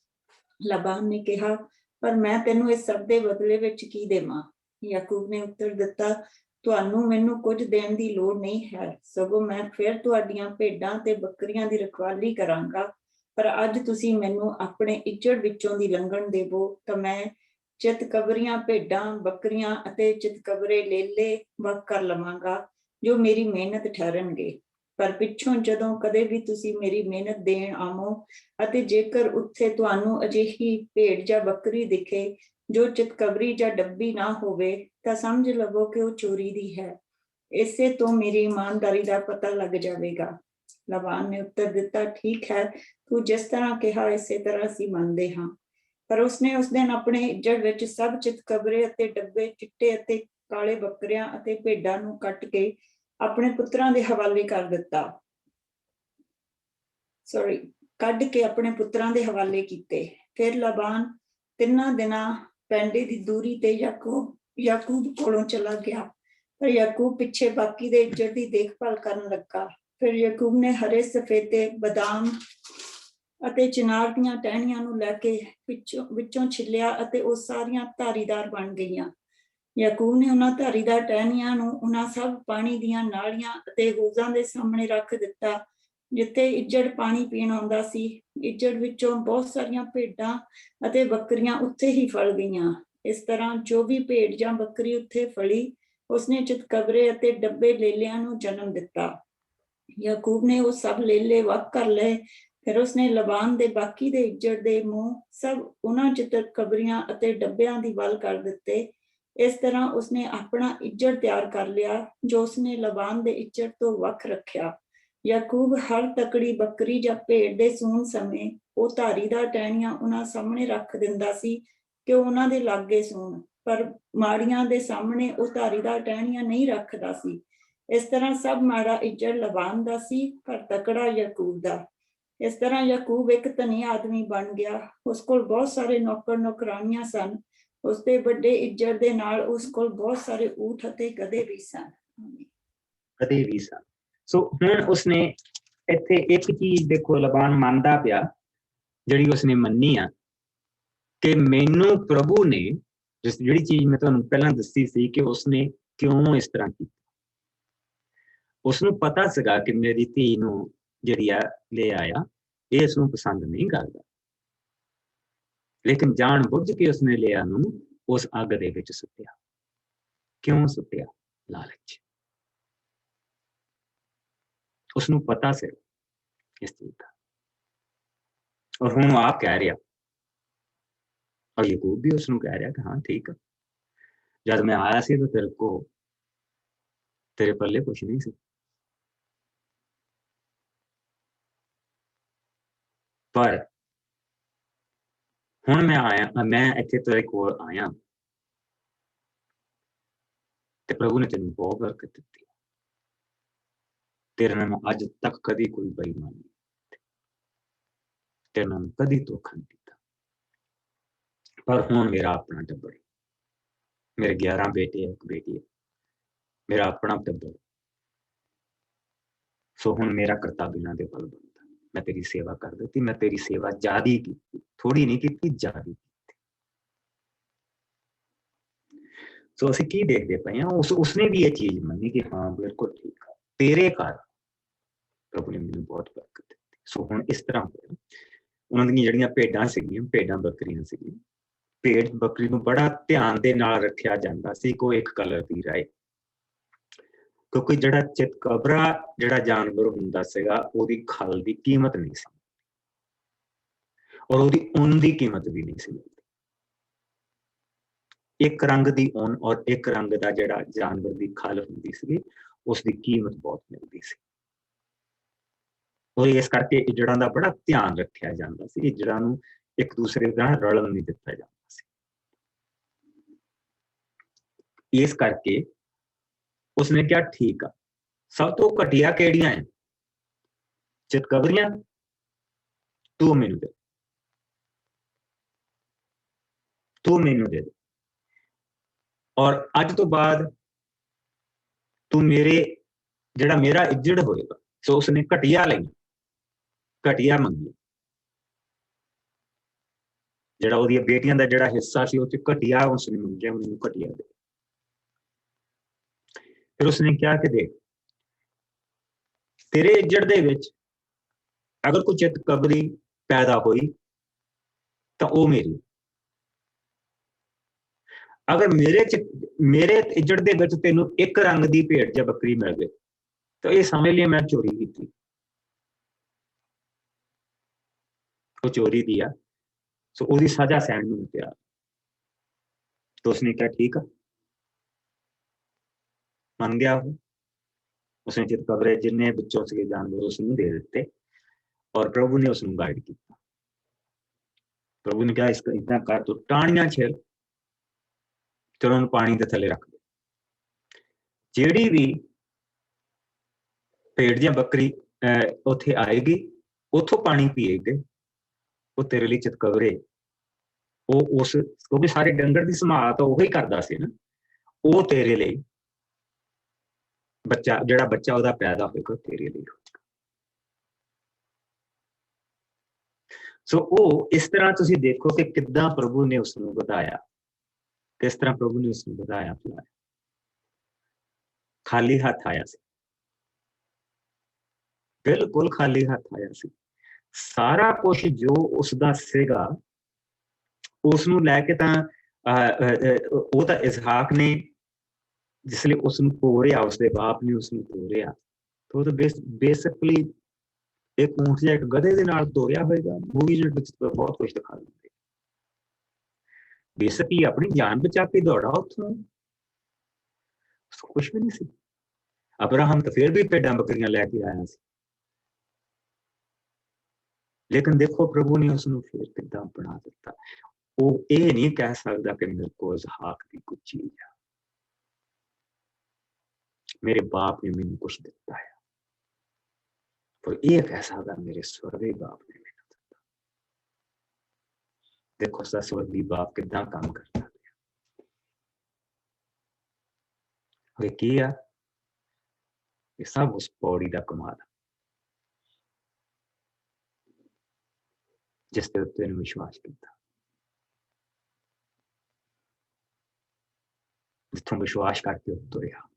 ਲਬਾਨ ਨੇ ਕਿਹਾ, ਪਰ ਮੈਂ ਤੈਨੂੰ ਇਸ ਸਭ ਦੇ ਬਦਲੇ ਵਿੱਚ ਕੀ ਦੇਵਾਂ। ਯਾਕੂਬ ਨੇ ਉੱਤਰ ਦਿੱਤਾ, ਤੁਹਾਨੂੰ ਮੈਨੂੰ ਕੁਝ ਦੇਣ ਦੀ ਲੋੜ ਨਹੀਂ ਹੈ, ਸਗੋਂ ਮੈਂ ਫਿਰ ਤੁਹਾਡੀਆਂ ਭੇਡਾਂ ਤੇ ਬੱਕਰੀਆਂ ਦੀ ਰਖਵਾਲੀ ਕਰਾਂਗਾ। ਪਰ ਅੱਜ ਤੁਸੀਂ ਮੈਨੂੰ ਆਪਣੇ ਇੱਜੜ ਵਿੱਚੋਂ ਦੀ ਲੰਘਣ ਦੇਵੋ ਤਾਂ ਮੈਂ ਚਿਤਕਬਰੀਆਂ ਭੇਡਾਂ, ਬੱਕਰੀਆਂ ਅਤੇ ਚਿਤਕਬਰੇ ਲੇਲੇ ਵੱਖ ਕਰ ਲਵਾਂਗਾ, ਜੋ ਮੇਰੀ ਮਿਹਨਤ ਠਹਿਰਨਗੇ। ਪਰ ਪਿੱਛੋਂ ਜਦੋਂ ਕਦੇ ਵੀ ਤੁਸੀਂ ਮੇਰੀ ਮਿਹਨਤ ਦੇਣ ਆਵੋ ਅਤੇ ਜੇਕਰ ਉੱਥੇ ਤੁਹਾਨੂੰ ਅਜਿਹੀ ਭੇਡ ਜਾਂ ਬੱਕਰੀ ਦਿਖੇ ਜੋ ਚਿਤਕਬਰੀ ਜਾਂ ਡੱਬੀ ਨਾ ਹੋਵੇ, ਤਾਂ ਸਮਝ ਲਵੋ ਕਿ ਉਹ ਚੋਰੀ ਦੀ ਹੈ। ਇਸੇ ਤੋਂ ਮੇਰੀ ਇਮਾਨਦਾਰੀ ਦਾ ਪਤਾ ਲੱਗ ਜਾਵੇਗਾ। ਲਬਾਨ ਨੇ ਉੱਤਰ ਦਿੱਤਾ, ਠੀਕ ਹੈ, ਤੂੰ ਜਿਸ ਤਰ੍ਹਾਂ ਕਿਹਾ ਇਸੇ ਤਰ੍ਹਾਂ ਅਸੀਂ ਮੰਨਦੇ ਹਾਂ। ਪਰ ਉਸਨੇ ਉਸ ਦਿਨ ਆਪਣੇ ਇੱਜੜ ਵਿੱਚ ਸਭ ਚਿਤਕਬਰੇ ਅਤੇ ਡੱਬੇ, ਚਿੱਟੇ ਅਤੇ ਕਾਲੇ ਬੱਕਰਿਆਂ ਅਤੇ ਭੇਡਾਂ ਨੂੰ ਕੱਟ ਕੇ ਆਪਣੇ ਪੁੱਤਰਾਂ ਦੇ ਹਵਾਲੇ ਕਰ ਦਿੱਤਾ। ਕੱਢ ਕੇ ਆਪਣੇ ਪੁੱਤਰਾਂ ਦੇ ਹਵਾਲੇ ਕੀਤੇ। ਫਿਰ ਲਬਾਨ 3 ਦਿਨਾਂ ਪੈਂਡੇ ਦੀ ਦੂਰੀ ਤੇ ਯਾਕੂਬ ਕੋਲੋਂ ਚਲਾ ਗਿਆ, ਪਰ ਯਾਕੂਬ ਪਿੱਛੇ ਬਾਕੀ ਦੇ ਇੱਜੜ ਦੀ ਦੇਖਭਾਲ ਕਰਨ ਲੱਗਾ। ਫਿਰ ਯਾਕੂਬ ਨੇ ਹਰੇ ਸਫੇਦੇ, ਬਦਾਮ ਅਤੇ ਚਿਨਾਰ ਦੀਆਂ ਟਹਿਣੀਆਂ ਨੂੰ ਲੈ ਕੇ ਵਿੱਚੋਂ ਛਿੱਲਿਆ ਅਤੇ ਉਹ ਸਾਰੀਆਂ ਧਾਰੀਦਾਰ ਬਣ ਗਈਆਂ। ਯਾਕੂਬ ਨੇ ਉਹਨਾਂ ਧਾਰੀਦਾਰ ਟਹਿਣੀਆਂ ਨੂੰ ਉਹਨਾਂ ਸਭ ਪਾਣੀ ਦੀਆਂ ਨਾਲੀਆਂ ਅਤੇ ਹੋਜ਼ਾਂ ਦੇ ਸਾਹਮਣੇ ਰੱਖ ਦਿੱਤਾ, ਜਿੱਥੇ ਇੱਜੜ ਪਾਣੀ ਪੀਣ ਆਉਂਦਾ ਸੀ। ਇੱਜੜ ਵਿੱਚੋਂ ਬਹੁਤ ਸਾਰੀਆਂ ਭੇਡਾਂ ਅਤੇ ਬੱਕਰੀਆਂ ਉੱਥੇ ਹੀ ਫਲ ਗਈਆਂ। ਇਸ ਤਰ੍ਹਾਂ ਜੋ ਵੀ ਭੇਡ ਜਾਂ ਬੱਕਰੀ ਉੱਥੇ ਫਲੀ, ਉਸਨੇ ਚਿਤਕਬਰੇ ਅਤੇ ਡੱਬੇ ਲੇਲਿਆਂ ਨੂੰ ਜਨਮ ਦਿੱਤਾ। ਯਾਕੂਬ ਨੇ ਉਹ ਸਭ ਲੇਲੇ ਵੱਖ ਕਰ ਲਏ। ਫਿਰ ਉਸਨੇ ਲਬਾਨ ਦੇ ਬਾਕੀ ਦੇ ਇੱਜੜ ਦੇ ਮੂੰਹ ਸਭ ਉਹਨਾਂ ਚਿਤਕਬਰੀਆਂ ਅਤੇ ਡੱਬਿਆਂ ਦੀ ਵੱਲ ਕਰ ਦਿੱਤੇ। ਇਸ ਤਰ੍ਹਾਂ ਉਸਨੇ ਆਪਣਾ ਇੱਜੜ ਤਿਆਰ ਕਰ ਲਿਆ, ਜੋ ਉਸਨੇ ਲਬਾਨ ਦੇ ਇੱਜੜ ਤੋਂ ਵੱਖ ਰੱਖਿਆ। ਯਾਕੂਬ ਹਰ ਤਕੜੀ ਬੱਕਰੀ ਜਾਂ ਭੇਡ ਦੇ ਸੂਣ ਸਮੇਂ ਉਹ ਧਾਰੀਦਾਰ ਟਹਿਣੀਆਂ ਉਹਨਾਂ ਸਾਹਮਣੇ ਰੱਖ ਦਿੰਦਾ ਸੀ ਕਿ ਉਹਨਾਂ ਦੇ ਲਾਗੇ ਸੂਣ, ਪਰ ਮਾੜੀਆਂ ਦੇ ਸਾਹਮਣੇ ਉਹ ਧਾਰੀਦਾਰ ਟਹਿਣੀਆਂ ਨਹੀਂ ਰੱਖਦਾ ਸੀ। ਇਸ ਤਰ੍ਹਾਂ ਸਭ ਮਾੜਾ ਇੱਜੜ ਲਬਾਨ ਦਾ ਸੀ, ਪਰ ਤਕੜਾ ਯਾਕੂਬ ਦਾ। ਇਸ ਤਰ੍ਹਾਂ ਯਾਕੂਬ ਇੱਕ ਧਨੀ ਆਦਮੀ ਬਣ ਗਿਆ। ਉਸ ਕੋਲ ਬਹੁਤ ਸਾਰੇ ਨੌਕਰ ਨੌਕਰਾਨੀਆਂ ਸਨ। ਉਸਦੇ ਵੱਡੇ ਇੱਜੜ ਦੇ ਨਾਲ ਉਸ ਕੋਲ ਬਹੁਤ ਸਾਰੇ ਊਠ ਅਤੇ ਗਧੇ ਵੀ ਸਨ। ਸੋ ਹੁਣ ਉਸਨੇ ਇੱਥੇ ਇੱਕ ਚੀਜ਼ ਦੇਖੋ, ਲਬਾਨ ਮੰਨਦਾ ਪਿਆ, ਜਿਹੜੀ ਉਸਨੇ ਮੰਨੀ ਆ ਕਿ ਮੈਨੂੰ ਪ੍ਰਭੂ ਨੇ, ਜਿਹੜੀ ਚੀਜ਼ ਮੈਂ ਤੁਹਾਨੂੰ ਪਹਿਲਾਂ ਦੱਸੀ ਸੀ ਕਿ ਉਸਨੇ ਕਿਉਂ ਇਸ ਤਰ੍ਹਾਂ ਕੀਤਾ। ਉਸਨੂੰ ਪਤਾ ਸੀਗਾ ਕਿ ਮੇਰੀ ਧੀ ਨੂੰ ਜਿਹੜੀ ਆ ਲੈ ਆਇਆ, ਇਹ ਇਸਨੂੰ ਪਸੰਦ ਨਹੀਂ ਕਰਦਾ, ਲੇਕਿਨ ਜਾਣ ਬੁੱਝ ਕੇ ਉਸਨੇ ਲਿਆ ਨੂੰ ਉਸ ਅੱਗ ਦੇ ਵਿੱਚ ਸੁੱਟਿਆ। ਕਿਉਂ ਸੁੱਟਿਆ? ਲਾਲਚ। ਉਸਨੂੰ ਪਤਾ ਸੀ ਇਸ ਚੀਜ਼ ਦਾ, ਔਰ ਹੁਣ ਉਹ ਆਪ ਕਹਿ ਰਿਹਾ, ਔਰ ਯਾਕੂਬ ਵੀ ਉਸਨੂੰ ਕਹਿ ਰਿਹਾ ਕਿ ਹਾਂ ਠੀਕ ਆ, ਜਦ ਮੈਂ ਆਇਆ ਸੀ ਤਾਂ ਤੇਰੇ ਪੱਲੇ ਕੁਛ ਨਹੀਂ ਸੀ, ਪਰ ਹੁਣ ਮੈਂ ਇੱਥੇ ਤੇਰੇ ਕੋਲ ਆਇਆ ਤੇ ਪ੍ਰਭੂ ਨੇ ਤੈਨੂੰ ਬਹੁਤ ਬਰਕਤ ਦਿੱਤੀ। ਤੇਰੇ ਨਾਲ ਅੱਜ ਤੱਕ ਕਦੀ ਕੋਈ ਬੇਈਮਾਨੀ ਨਹੀਂ, ਤੇਰੇ ਨਾਲ ਕਦੀ ਧੋਖਾ ਨਹੀਂ ਕੀਤਾ, ਪਰ ਹੁਣ ਮੇਰਾ ਆਪਣਾ ਟੱਬਰ, ਮੇਰੇ 11 ਬੇਟੇ, ਇੱਕ ਬੇਟੀ ਹੈ, ਮੇਰਾ ਆਪਣਾ ਟੱਬਰ। ਸੋ ਹੁਣ ਮੇਰਾ ਕਰਤੱਵ ਇਹਨਾਂ ਦੇ ਵੱਲ ਬਣਦਾ। ਮੈਂ ਤੇਰੀ ਸੇਵਾ ਕਰ ਦਿੱਤੀ, ਮੈਂ ਤੇਰੀ ਸੇਵਾ ਜ਼ਿਆਦੀ ਕੀਤੀ, ਥੋੜੀ ਨਹੀਂ ਕੀਤੀ, ਜ਼ਿਆਦੀ ਕੀਤੀ। ਸੋ ਅਸੀਂ ਕੀ ਦੇਖਦੇ ਪਏ ਹਾਂ, ਉਸਨੇ ਵੀ ਇਹ ਚੀਜ਼ ਮੰਨੀ ਕਿ ਹਾਂ ਬਿਲਕੁਲ ਠੀਕ ਆ, ਤੇਰੇ ਘਰ ਪ੍ਰਭੂ ਨੇ ਮੈਨੂੰ ਬਹੁਤ ਬਰਕਤ ਦਿੱਤੀ। ਸੋ ਹੁਣ ਇਸ ਤਰ੍ਹਾਂ ਹੋਇਆ, ਉਹਨਾਂ ਦੀਆਂ ਜਿਹੜੀਆਂ ਭੇਡਾਂ ਸੀਗੀਆਂ, ਭੇਡਾਂ ਬੱਕਰੀਆਂ ਸੀਗੀਆਂ, ਭੇਡ ਬੱਕਰੀ ਨੂੰ ਬੜਾ ਧਿਆਨ ਦੇ ਨਾਲ ਰੱਖਿਆ ਜਾਂਦਾ ਸੀ, ਕੋਈ ਇੱਕ ਕਲਰ ਦੀ ਰਹੇ, ਕਿਉਂਕਿ ਜਿਹੜਾ ਚਿਤਕਬਰਾ ਜਿਹੜਾ ਜਾਨਵਰ ਹੁੰਦਾ ਸੀਗਾ ਉਹਦੀ ਖਲ ਦੀ ਕੀਮਤ ਨਹੀਂ ਸੀ ਔਰ ਉਹਦੀ ਉੱਨ ਦੀ ਕੀਮਤ ਵੀ ਨਹੀਂ ਸੀ। ਇੱਕ ਰੰਗ ਦੀ ਉੱਨ ਔਰ ਇੱਕ ਰੰਗ ਦਾ ਜਿਹੜਾ ਜਾਨਵਰ ਦੀ ਖਲ ਹੁੰਦੀ ਸੀ ਉਸਦੀ ਕੀਮਤ ਬਹੁਤ ਮਿਲਦੀ ਸੀ। ਔਰ ਇਸ ਕਰਕੇ ਇੱਜੜਾਂ ਦਾ ਬੜਾ ਧਿਆਨ ਰੱਖਿਆ ਜਾਂਦਾ ਸੀ, ਇੱਜੜਾਂ ਨੂੰ ਇੱਕ ਦੂਸਰੇ ਨਾਲ ਰਲਣ ਨਹੀਂ ਦਿੱਤਾ ਜਾਂਦਾ ਸੀ। ਇਸ ਕਰਕੇ ਉਸਨੇ ਕਿਹਾ ਠੀਕ ਆ, ਸਭ ਤੋਂ ਘਟੀਆ ਕਿਹੜੀਆਂ ਹੈ? ਚਿਤਕਬਰੀਆਂ, ਤੂੰ ਮੈਨੂੰ ਦੇ, ਤੂੰ ਮੈਨੂੰ ਦੇ, ਔਰ ਅੱਜ ਤੋਂ ਬਾਅਦ ਤੂੰ ਮੇਰੇ ਜਿਹੜਾ ਮੇਰਾ ਇੱਜੜ ਹੋਏਗਾ। ਸੋ ਉਸਨੇ ਘਟੀਆ ਲਈ, ਘਟੀਆ ਮੰਗੀ, ਜਿਹੜਾ ਉਹਦੀਆਂ ਬੇਟੀਆਂ ਦਾ ਜਿਹੜਾ ਹਿੱਸਾ ਸੀ ਉਹ ਚ ਘਟੀਆ ਉਸਨੇ ਮੰਗਿਆ, ਮੈਨੂੰ ਘਟੀਆ ਦੇ। ਫਿਰ ਉਸਨੇ ਕਿਹਾ ਕਿ ਦੇਖ, ਤੇਰੇ ਇੱਜੜ ਦੇ ਵਿੱਚ ਅਗਰ ਕੋਈ ਚਿਤਕਬਰੀ ਪੈਦਾ ਹੋਈ ਤਾਂ ਉਹ ਮੇਰੀ, ਅਗਰ ਮੇਰੇ ਇੱਜੜ ਦੇ ਵਿੱਚ ਤੈਨੂੰ ਇੱਕ ਰੰਗ ਦੀ ਭੇਡ ਜਾਂ ਬੱਕਰੀ ਮਿਲ ਗਈ ਤਾਂ ਇਹ ਸਮਝ ਲਈ ਮੈਂ ਚੋਰੀ ਕੀਤੀ, ਉਹ ਚੋਰੀ ਦੀ ਆ, ਸੋ ਉਹਦੀ ਸਜ਼ਾ ਸਹਿਣ ਨੂੰ ਤਿਆਰ। ਤਾਂ ਉਸਨੇ ਕਿਹਾ ਠੀਕ ਆ, ਮੰਨ ਗਿਆ ਉਹ। ਉਸਨੇ ਚਿਤਕਬਰੇ ਜਿੰਨੇ ਵਿੱਚੋਂ ਸੀਗੇ ਜਾਨਵਰ ਉਸਨੂੰ ਦੇ ਦਿੱਤੇ ਔਰ ਪ੍ਰਭੂ ਨੇ ਉਸਨੂੰ ਗਾਈਡ ਕੀਤਾ। ਪ੍ਰਭੂ ਨੇ ਕਿਹਾ ਇਸ ਇਦਾਂ ਕਰ, ਤੂੰ ਟਾਹਣੀਆਂ ਛੇੜ ਤੇ ਉਹਨੂੰ ਪਾਣੀ ਦੇ ਥੱਲੇ ਰੱਖ ਦੇ, ਜਿਹੜੀ ਵੀ ਭੇਡ ਜਾਂ ਬੱਕਰੀ ਉੱਥੇ ਆਏਗੀ ਉੱਥੋਂ ਪਾਣੀ ਪੀਏਗੇ, ਉਹ ਤੇਰੇ ਲਈ ਚਿਤਕਬਰੇ, ਉਹ ਉਸ ਕਿਉਂਕਿ ਸਾਰੇ ਡੰਗਰ ਦੀ ਸੰਭਾਲ ਤਾਂ ਉਹੀ ਕਰਦਾ ਸੀ ਨਾ, ਉਹ ਤੇਰੇ ਲਈ ਬੱਚਾ, ਜਿਹੜਾ ਬੱਚਾ ਉਹਦਾ ਪੈਦਾ ਹੋਏਗਾ ਤੇਰੇ ਲਈ ਹੋਏਗਾ। ਸੋ ਉਹ ਇਸ ਤਰ੍ਹਾਂ ਤੁਸੀਂ ਦੇਖੋ ਕਿ ਕਿੱਦਾਂ ਪ੍ਰਭੂ ਨੇ ਉਸਨੂੰ ਵਧਾਇਆ, ਕਿਸ ਤਰ੍ਹਾਂ ਪ੍ਰਭੂ ਨੇ ਉਸਨੂੰ ਵਧਾਇਆ ਫੁਲਾਇਆ। ਖਾਲੀ ਹੱਥ ਆਇਆ ਸੀ, ਬਿਲਕੁਲ ਖਾਲੀ ਹੱਥ ਆਇਆ ਸੀ। ਸਾਰਾ ਕੁਝ ਜੋ ਉਸਦਾ ਸੀਗਾ ਉਸਨੂੰ ਲੈ ਕੇ ਤਾਂ ਉਹ ਤਾਂ ਇਸਹਾਕ ਨੇ ਜਿਸ ਲਈ ਉਸਨੂੰ ਤੋਰਿਆ, ਉਸਦੇ ਬਾਪ ਨੇ ਉਸਨੂੰ ਤੋਰਿਆ, ਤਾਂ ਉਹ ਤਾਂ ਬੇਸਿਕਲੀ ਇੱਕ ਊਂਠ ਜਾਂ ਇੱਕ ਗਧੇ ਦੇ ਨਾਲ ਤੋਰਿਆ ਹੋਏਗਾ। ਮੂਵੀ ਵਿੱਚ ਬਹੁਤ ਕੁਝ ਦਿਖਾ ਦਿੰਦੇ, ਬੇਸਿਕਲੀ ਆਪਣੀ ਜਾਨ ਬਚਾ ਕੇ ਦੌੜਾ ਉੱਥੋਂ, ਕੁਛ ਵੀ ਨਹੀਂ ਸੀ। ਅਬਰਾਹਮ ਤਾਂ ਫਿਰ ਵੀ ਭੇਡਾਂ ਬੱਕਰੀਆਂ ਲੈ ਕੇ ਆਇਆ ਸੀ, ਲੇਕਿਨ ਦੇਖੋ ਪ੍ਰਭੂ ਨੇ ਉਸਨੂੰ ਫਿਰ ਕਿੱਦਾਂ ਬਣਾ ਦਿੱਤਾ। ਉਹ ਇਹ ਨਹੀਂ ਕਹਿ ਸਕਦਾ ਕਿ ਮੇਰੇ ਕੋਲ ਇਸਹਾਕ ਦੀ ਕੁਝ ਚੀਜ਼ ਹੈ, ਮੇਰੇ ਬਾਪ ਨੇ ਮੈਨੂੰ ਕੁਛ ਦਿੱਤਾ ਹੈ, ਪਰ ਇਹ ਕਹਿ ਸਕਦਾ ਮੇਰੇ ਸਵਰਗੀ ਬਾਪ ਨੇ ਮੈਨੂੰ ਦਿੱਤਾ। ਦੇਖੋ ਸਾ ਸਵਰਗੀ ਬਾਪ ਕਿੱਦਾਂ ਕੰਮ ਕਰਦਾ ਹੈ। ਉਹ ਕੀ ਆ? ਇਹ ਸਭ ਉਸ ਪੌੜੀ ਦਾ ਕਮਾਲ ਹੈ ਜਿਸ ਤੇ ਉੱਤੇ ਨੇ ਵਿਸ਼ਵਾਸ ਕੀਤਾ, ਜਿੱਥੋਂ ਵਿਸ਼ਵਾਸ ਕਰਕੇ ਉਹ ਤੁਰਿਆ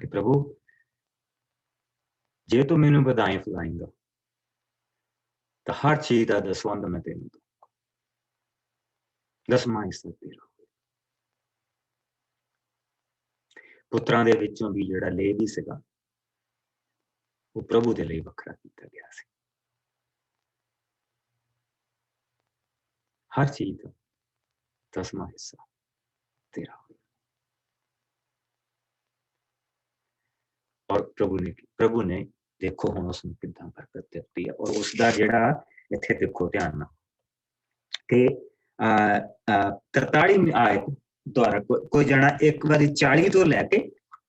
ਕਿ ਪ੍ਰਭੂ ਜੇ ਤੂੰ ਮੈਨੂੰ ਵਧਾਈ ਫੁਲਾਏਂਗਾ ਤਾਂ ਹਰ ਚੀਜ਼ ਦਾ ਦਸਵੰਧ ਮੈਂ ਤੈਨੂੰ ਦਊਂਗਾ, ਦਸਵਾਂ ਹਿੱਸਾ ਤੇਰਾ। ਪੁੱਤਰਾਂ ਦੇ ਵਿੱਚੋਂ ਵੀ ਜਿਹੜਾ ਲੇਵੀ ਸੀਗਾ ਉਹ ਪ੍ਰਭੂ ਦੇ ਲਈ ਵੱਖਰਾ ਕੀਤਾ ਗਿਆ ਸੀ। ਹਰ ਚੀਜ਼ ਦਾ ਦਸਵਾਂ ਹਿੱਸਾ ਤੇਰਾ ਹੋਇਆ। ਔਰ ਪ੍ਰਭੂ ਨੇ ਦੇਖੋ ਹੁਣ ਉਸਨੂੰ ਕਿੱਦਾਂ ਬਰਕਤ ਦਿੱਤੀ ਹੈ। ਔਰ ਉਸਦਾ ਜਿਹੜਾ ਇੱਥੇ ਦੇਖੋ ਧਿਆਨ ਨਾਲ ਕਿ 43 ਆਇਤ ਦੁਆਰਾ ਕੋਈ ਜਾਣਾ, ਇੱਕ ਵਾਰੀ 40 ਤੋਂ ਲੈ ਕੇ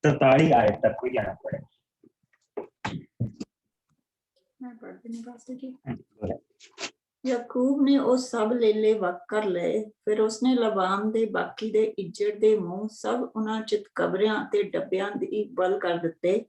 43 ਆਇਤ ਤੱਕ ਕੋਈ ਜਾਣਾ ਪੜੇ। ਯਾਕੂਬ ਨੇ ਉਹ ਸਭ ਲੇਲੇ ਵੱਖ ਕਰ ਲਏ। ਫਿਰ ਉਸਨੇ ਲਬਾਨ ਦੇ ਬਾਕੀ ਦੇ ਇੱਜੜ ਦੇ ਮੂੰਹ ਸਭ ਉਹਨਾਂ ਚਿਤਕਬਰਿਆਂ ਤੇ ਡੱਬਿਆਂ ਦੀ ਬਲ ਕਰ ਦਿੱਤੇ।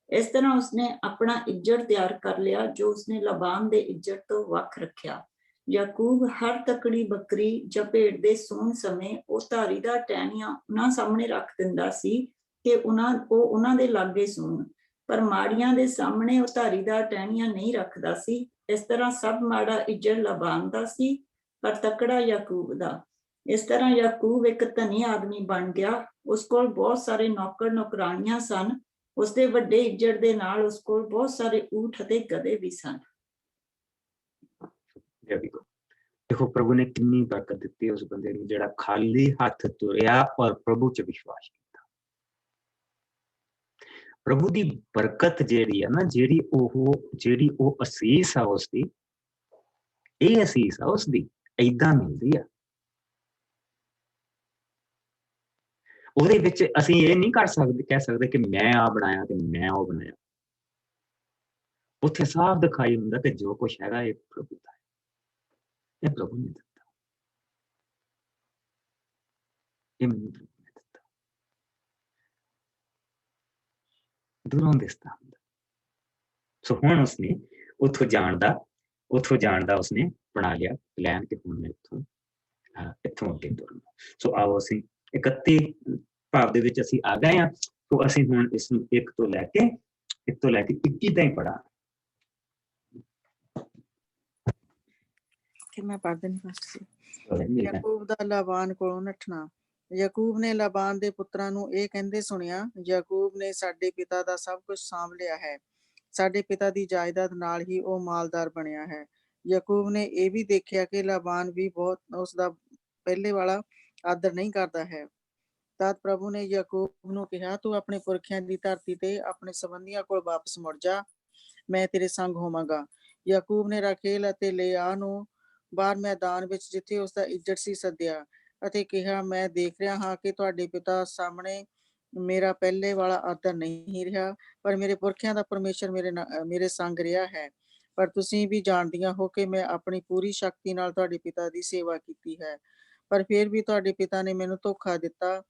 ਇਸ ਤਰ੍ਹਾਂ ਉਸਨੇ ਆਪਣਾ ਇੱਜੜ ਤਿਆਰ ਕਰ ਲਿਆ ਜੋ ਉਸਨੇ ਲਬਾਨ ਦੇ ਇੱਜੜ ਤੋਂ ਵੱਖ ਰੱਖਿਆ। ਯਾਕੂਬ ਹਰ ਤਕੜੀ ਬੱਕਰੀ ਜਾਂ ਭੇਡ ਦੇ ਸੂਣ ਸਮੇਂ ਉਹ ਧਾਰੀ ਦਾ ਟਹਿਣੀਆਂ ਉਹਨਾਂ ਸਾਹਮਣੇ ਰੱਖ ਦਿੰਦਾ ਸੀ ਕਿ ਉਹਨਾਂ ਦੇ ਲਾਗੇ ਸੂਣ, ਪਰ ਮਾੜੀਆਂ ਦੇ ਸਾਹਮਣੇ ਉਹ ਧਾਰੀ ਦਾ ਟਹਿਣੀਆਂ ਨਹੀਂ ਰੱਖਦਾ ਸੀ। ਇਸ ਤਰ੍ਹਾਂ ਸਭ ਮਾੜਾ ਇੱਜੜ ਲਬਾਨ ਦਾ ਸੀ ਪਰ ਤਕੜਾ ਯਾਕੂਬ ਦਾ। ਇਸ ਤਰ੍ਹਾਂ ਯਾਕੂਬ ਇੱਕ ਧਨੀ ਆਦਮੀ ਬਣ ਗਿਆ। ਉਸ ਕੋਲ ਬਹੁਤ ਸਾਰੇ ਨੌਕਰ ਨੌਕਰਾਣੀਆਂ ਸਨ। ਉਸਦੇ ਵੱਡੇ ਇੱਜੜ ਦੇ ਨਾਲ ਉਸ ਕੋਲ ਬਹੁਤ ਸਾਰੇ ਊਠ ਅਤੇ ਗਧੇ ਵੀ ਸਨ। ਦੇਖੋ ਪ੍ਰਭੂ ਨੇ ਕਿੰਨੀ ਬਰਕਤ ਦਿੱਤੀ ਉਸ ਬੰਦੇ ਨੂੰ, ਜਿਹੜਾ ਖਾਲੀ ਹੱਥ ਤੁਰਿਆ ਔਰ ਪ੍ਰਭੂ ਚ ਵਿਸ਼ਵਾਸ ਕੀਤਾ। ਪ੍ਰਭੂ ਦੀ ਬਰਕਤ ਜਿਹੜੀ ਆ ਨਾ, ਜਿਹੜੀ ਉਹ ਅਸੀਸ ਆ ਉਸਦੀ, ਇਹ ਅਸੀਸ ਆ ਉਸਦੀ, ਏਦਾਂ ਮਿਲਦੀ ਆ। ਉਹਦੇ ਵਿੱਚ ਅਸੀਂ ਇਹ ਨਹੀਂ ਕਹਿ ਸਕਦੇ ਕਿ ਮੈਂ ਆ ਬਣਾਇਆ ਤੇ ਮੈਂ ਉਹ ਬਣਾਇਆ। ਉੱਥੇ ਸਾਫ਼ ਦਿਖਾਈ ਹੁੰਦਾ ਕਿ ਜੋ ਕੁਛ ਹੈਗਾ ਇਹ ਪ੍ਰਭੂ ਦਾ ਹੈ, ਇਹ ਪ੍ਰਭੂ ਨੇ ਦਿੱਤਾ, ਇਹ ਮੈਨੂੰ ਪ੍ਰਭੂ ਨੇ ਦਿੱਤਾ। ਦੂਰੋਂ ਦਿਸਦਾ ਹੁੰਦਾ। ਸੋ ਹੁਣ ਉਸਨੇ ਉੱਥੋਂ ਜਾਣ ਦਾ ਉਸਨੇ ਬਣਾ ਲਿਆ ਪਲਾਨ ਕਿ ਹੁਣ ਮੈਂ ਇੱਥੋਂ ਅੱਗੇ ਤੁਰਨਾ। ਸੋ ਆਓ ਅਸੀਂ 31 ਭਾਵ ਦੇ ਵਿੱਚ ਅਸੀਂ ਆ ਗਏ ਹਾਂ। ਸੋ ਅਸੀਂ ਹੁਣ ਇਸ ਨੂੰ 1 ਤੋਂ ਲੈ ਕੇ 21 ਤਾਈਂ ਪੜ੍ਹਾ। ਮੈਂ ਪੜ੍ਹ ਦਿੰਦੀ ਹਾਂ। ਯਾਕੂਬ ਦਾ ਲਾਬਾਨ ਕੋਲੋਂ ਨੱਠਣਾ। ਯਾਕੂਬ ਨੇ ਲਾਬਾਨ ਦੇ ਪੁੱਤਰਾਂ ਨੂੰ ਇਹ ਕਹਿੰਦੇ ਸੁਣਿਆ, ਯਾਕੂਬ ਨੇ ਸਾਡੇ ਪਿਤਾ ਦਾ ਸਭ ਕੁਝ ਸਾਂਭ ਲਿਆ ਹੈ। ਸਾਡੇ ਪਿਤਾ ਦੀ ਜਾਇਦਾਦ ਨਾਲ ਹੀ ਉਹ ਮਾਲਦਾਰ ਬਣਿਆ ਹੈ। ਯਾਕੂਬ ਨੇ ਇਹ ਵੀ ਦੇਖਿਆ ਕਿ ਲਾਬਾਨ ਵੀ ਬਹੁਤ ਉਸਦਾ ਪਹਿਲੇ ਵਾਲਾ ਆਦਰ ਨਹੀਂ ਕਰਦਾ ਹੈ। ਤਦ ਪ੍ਰਭੂ ਨੇ ਯਾਕੂਬ ਨੂੰ ਕਿਹਾ, ਤੂੰ ਆਪਣੇ ਪੁਰਖਿਆਂ ਦੀ ਧਰਤੀ ਤੇ ਆਪਣੇ ਸੰਬੰਧੀਆਂ ਕੋਲ ਵਾਪਸ ਮੁੜ ਜਾ, ਮੈਂ ਤੇਰੇ ਸੰਗ ਹੋਵਾਂਗਾ। ਯਾਕੂਬ ਨੇ ਰਾਖੇਲ ਅਤੇ ਲਿਆ ਨੂੰ ਬਾਹਰ ਮੈਦਾਨ ਵਿੱਚ, ਜਿੱਥੇ ਉਸਦਾ ਇੱਜੜ ਸੀ, ਸੱਦਿਆ ਅਤੇ ਕਿਹਾ, ਮੈਂ ਦੇਖ ਰਿਹਾ ਹਾਂ ਕਿ ਤੁਹਾਡੇ ਪਿਤਾ ਸਾਹਮਣੇ ਮੇਰਾ ਪਹਿਲੇ ਵਾਲਾ ਆਦਰ ਨਹੀਂ ਰਿਹਾ, ਪਰ ਮੇਰੇ ਪੁਰਖਿਆਂ ਦਾ ਪਰਮੇਸ਼ਰ ਮੇਰੇ ਸੰਗ ਰਿਹਾ ਹੈ। ਪਰ ਤੁਸੀਂ ਵੀ ਜਾਣਦੀਆਂ ਹੋ ਕਿ ਮੈਂ ਆਪਣੀ ਪੂਰੀ ਸ਼ਕਤੀ ਨਾਲ ਤੁਹਾਡੇ ਪਿਤਾ ਦੀ ਸੇਵਾ ਕੀਤੀ ਹੈ, ਪਰ ਫਿਰ ਵੀ ਤੁਹਾਡੇ ਪਿਤਾ ਨੇ ਮੈਨੂੰ ਧੋਖਾ ਦਿੱਤਾ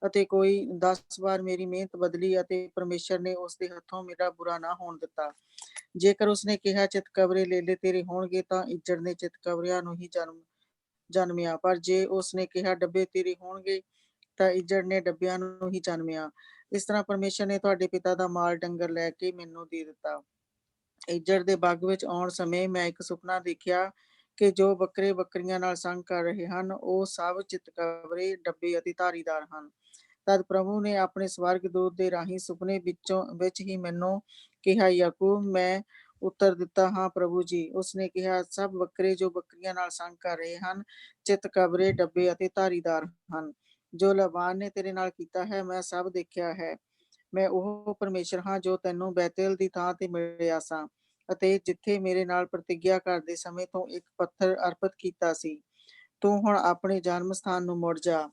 ਅਤੇ ਕੋਈ 10 ਵਾਰ ਮੇਰੀ ਮਿਹਨਤ ਬਦਲੀ ਅਤੇ ਪਰਮੇਸ਼ਰ ਨੇ ਉਸਦੇ ਹੱਥੋਂ ਮੇਰਾ ਬੁਰਾ ਨਾ ਹੋਣ ਦਿੱਤਾ। ਜੇਕਰ ਉਸਨੇ ਕਿਹਾ ਚਿਤਕਬਰੇ ਲੇਲੇ ਤੇਰੇ ਹੋਣਗੇ, ਤਾਂ ਇੱਜੜ ਨੇ ਚਿਤਕਬਰਿਆਂ ਨੂੰ ਹੀ ਜਨਮਿਆ, ਪਰ ਜੇ ਉਸਨੇ ਕਿਹਾ ਡੱਬੇ ਤੇਰੇ ਹੋਣਗੇ, ਤਾਂ ਇੱਜੜ ਨੇ ਡੱਬਿਆਂ ਨੂੰ ਹੀ ਜਨਮਿਆ। ਇਸ ਤਰ੍ਹਾਂ ਪਰਮੇਸ਼ਰ ਨੇ ਤੁਹਾਡੇ ਪਿਤਾ ਦਾ ਮਾਲ ਡੰਗਰ ਲੈ ਕੇ ਮੈਨੂੰ ਦੇ ਦਿੱਤਾ। ਇੱਜੜ ਦੇ ਬਾਗ ਵਿੱਚ ਆਉਣ ਸਮੇਂ ਮੈਂ ਇੱਕ ਸੁਪਨਾ ਦੇਖਿਆ ਕਿ ਜੋ ਬੱਕਰੇ ਬੱਕਰੀਆਂ ਨਾਲ ਸੰਗ ਕਰ ਰਹੇ ਹਨ, ਉਹ ਸਭ ਚਿਤਕਬਰੇ, ਡੱਬੇ ਅਤੇ ਧਾਰੀਦਾਰ ਹਨ। ਤਦ ਪ੍ਰਭੂ ਨੇ ਆਪਣੇ ਸਵਰਗ ਦੂਤ ਦੇ ਰਾਹੀਂ ਸੁਪਨੇ ਵਿੱਚ ਹੀ ਮੈਨੂੰ ਕਿਹਾ, ਯਾਕੂਬ। ਮੈਂ ਉੱਤਰ ਦਿੱਤਾ, ਹਾਂ ਪ੍ਰਭੂ ਜੀ। ਉਸਨੇ ਕਿਹਾ, ਸਭ ਬੱਕਰੇ ਜੋ ਬੱਕਰੀਆਂ ਨਾਲ ਸੰਗ ਕਰ ਰਹੇ ਹਨ, ਚਿਤਕਬਰੇ, ਡੱਬੇ ਅਤੇ ਧਾਰੀਦਾਰ ਹਨ। ਜੋ ਲਾਬਾਨ ਨੇ ਤੇਰੇ ਨਾਲ ਕੀਤਾ ਹੈ, ਮੈਂ ਸਭ ਦੇਖਿਆ ਹੈ। ਮੈਂ ਉਹ ਪਰਮੇਸ਼ਰ ਹਾਂ ਜੋ ਤੈਨੂੰ ਬੈਤੇਲ ਦੀ ਥਾਂ ਤੇ ਮਿਲਿਆ ਸਾਂ ਅਤੇ ਜਿੱਥੇ ਮੇਰੇ ਨਾਲ ਪ੍ਰਤਿਗਿਆ ਕਰਦੇ ਸਮੇਂ ਤੋਂ ਇੱਕ ਪੱਥਰ ਅਰਪਿਤ ਕੀਤਾ ਸੀ। ਤੂੰ ਹੁਣ ਆਪਣੇ ਜਨਮ ਸਥਾਨ ਨੂੰ ਮੁੜ ਜਾ।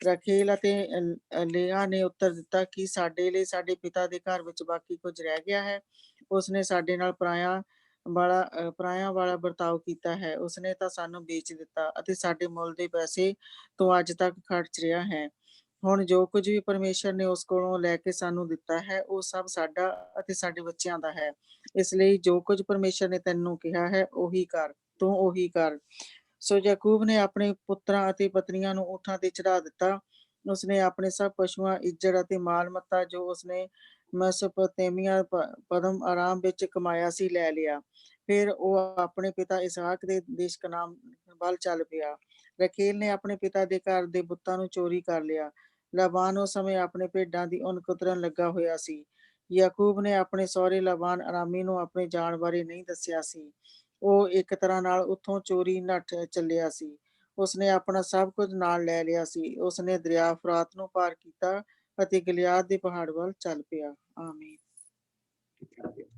ਰਾਖੇਲ ਅਤੇ ਲਿਆ ਨੇ ਉੱਤਰ ਦਿੱਤਾ ਕਿ ਸਾਡੇ ਲਈ ਸਾਡੇ ਪਿਤਾ ਦੇ ਘਰ ਵਿੱਚ ਬਾਕੀ ਕੁਝ ਰਹਿ ਗਿਆ ਹੈ। ਉਸਨੇ ਸਾਡੇ ਨਾਲ ਪਰਾਇਆਂ ਵਾਲਾ ਵਰਤਾਓ ਕੀਤਾ ਹੈ। ਉਸਨੇ ਤਾਂ ਸਾਨੂੰ ਵੇਚ ਦਿੱਤਾ ਅਤੇ ਸਾਡੇ ਮੁੱਲ ਦੇ ਪੈਸੇ ਤੋਂ ਅੱਜ ਤੱਕ ਖਰਚ ਰਿਹਾ ਹੈ। ਹੁਣ ਜੋ ਕੁਝ ਵੀ ਪਰਮੇਸ਼ਰ ਨੇ ਉਸ ਕੋਲੋਂ ਲੈ ਕੇ ਸਾਨੂੰ ਦਿੱਤਾ ਹੈ, ਉਹ ਸਭ ਸਾਡਾ ਅਤੇ ਸਾਡੇ ਬੱਚਿਆਂ ਦਾ ਹੈ। ਇਸ ਲਈ ਜੋ ਕੁਝ ਪਰਮੇਸ਼ਰ ਨੇ ਤੈਨੂੰ ਕਿਹਾ ਹੈ, ਤੂੰ ਉਹੀ ਕਰ। ਸੋ ਯਾਕੂਬ ਨੇ ਆਪਣੇ ਪੁੱਤਰਾਂ ਅਤੇ ਪਤਨੀਆਂ ਨੂੰ ਊਠਾਂ ਤੇ ਚੜਾ ਦਿੱਤਾ। ਉਸਨੇ ਆਪਣੇ ਸਭ ਪਸ਼ੂਆਂ, ਇੱਜੜ ਅਤੇ ਮਾਲ ਮੱਤਾ ਜੋ ਉਸਨੇ ਮੈਸੋਪੋਟੇਮੀਆ, ਪਦਮ ਆਰਾਮ ਵਿੱਚ ਕਮਾਇਆ ਸੀ, ਲੈ ਲਿਆ। ਫਿਰ ਉਹ ਆਪਣੇ ਪਿਤਾ ਇਸਹਾਕ ਦੇ ਦੇਸ਼ ਕਨਾਨ ਵੱਲ ਚੱਲ ਪਿਆ। ਰਾਖੇਲ ਨੇ ਆਪਣੇ ਪਿਤਾ ਦੇ ਘਰ ਦੇ ਬੁੱਤਾਂ ਨੂੰ ਚੋਰੀ ਕਰ ਲਿਆ। ਲਾਬਾਨ ਉਸ ਸਮੇਂ ਆਪਣੇ ਭੇਡਾਂ ਦੀ ਉੱਨ ਕੁਤਰਨ ਲੱਗਾ ਹੋਇਆ ਸੀ। ਯਾਕੂਬ ਨੇ ਆਪਣੇ ਸਹੁਰੇ ਲਾਬਾਨ ਅਰਾਮੀ ਨੂੰ ਆਪਣੇ ਜਾਣ ਬਾਰੇ ਨਹੀਂ ਦੱਸਿਆ ਸੀ। ਉਹ ਇੱਕ ਤਰ੍ਹਾਂ ਨਾਲ ਉੱਥੋਂ ਚੋਰੀ ਨੱਠ ਚੱਲਿਆ ਸੀ। ਉਸਨੇ ਆਪਣਾ ਸਭ ਕੁਝ ਨਾਲ ਲੈ ਲਿਆ ਸੀ। ਉਸਨੇ ਦਰਿਆ ਫਰਾਤ ਨੂੰ ਪਾਰ ਕੀਤਾ ਅਤੇ ਗਿਲਿਆਦ ਦੇ ਪਹਾੜ ਵੱਲ ਚੱਲ ਪਿਆ। ਆਮੀਨ।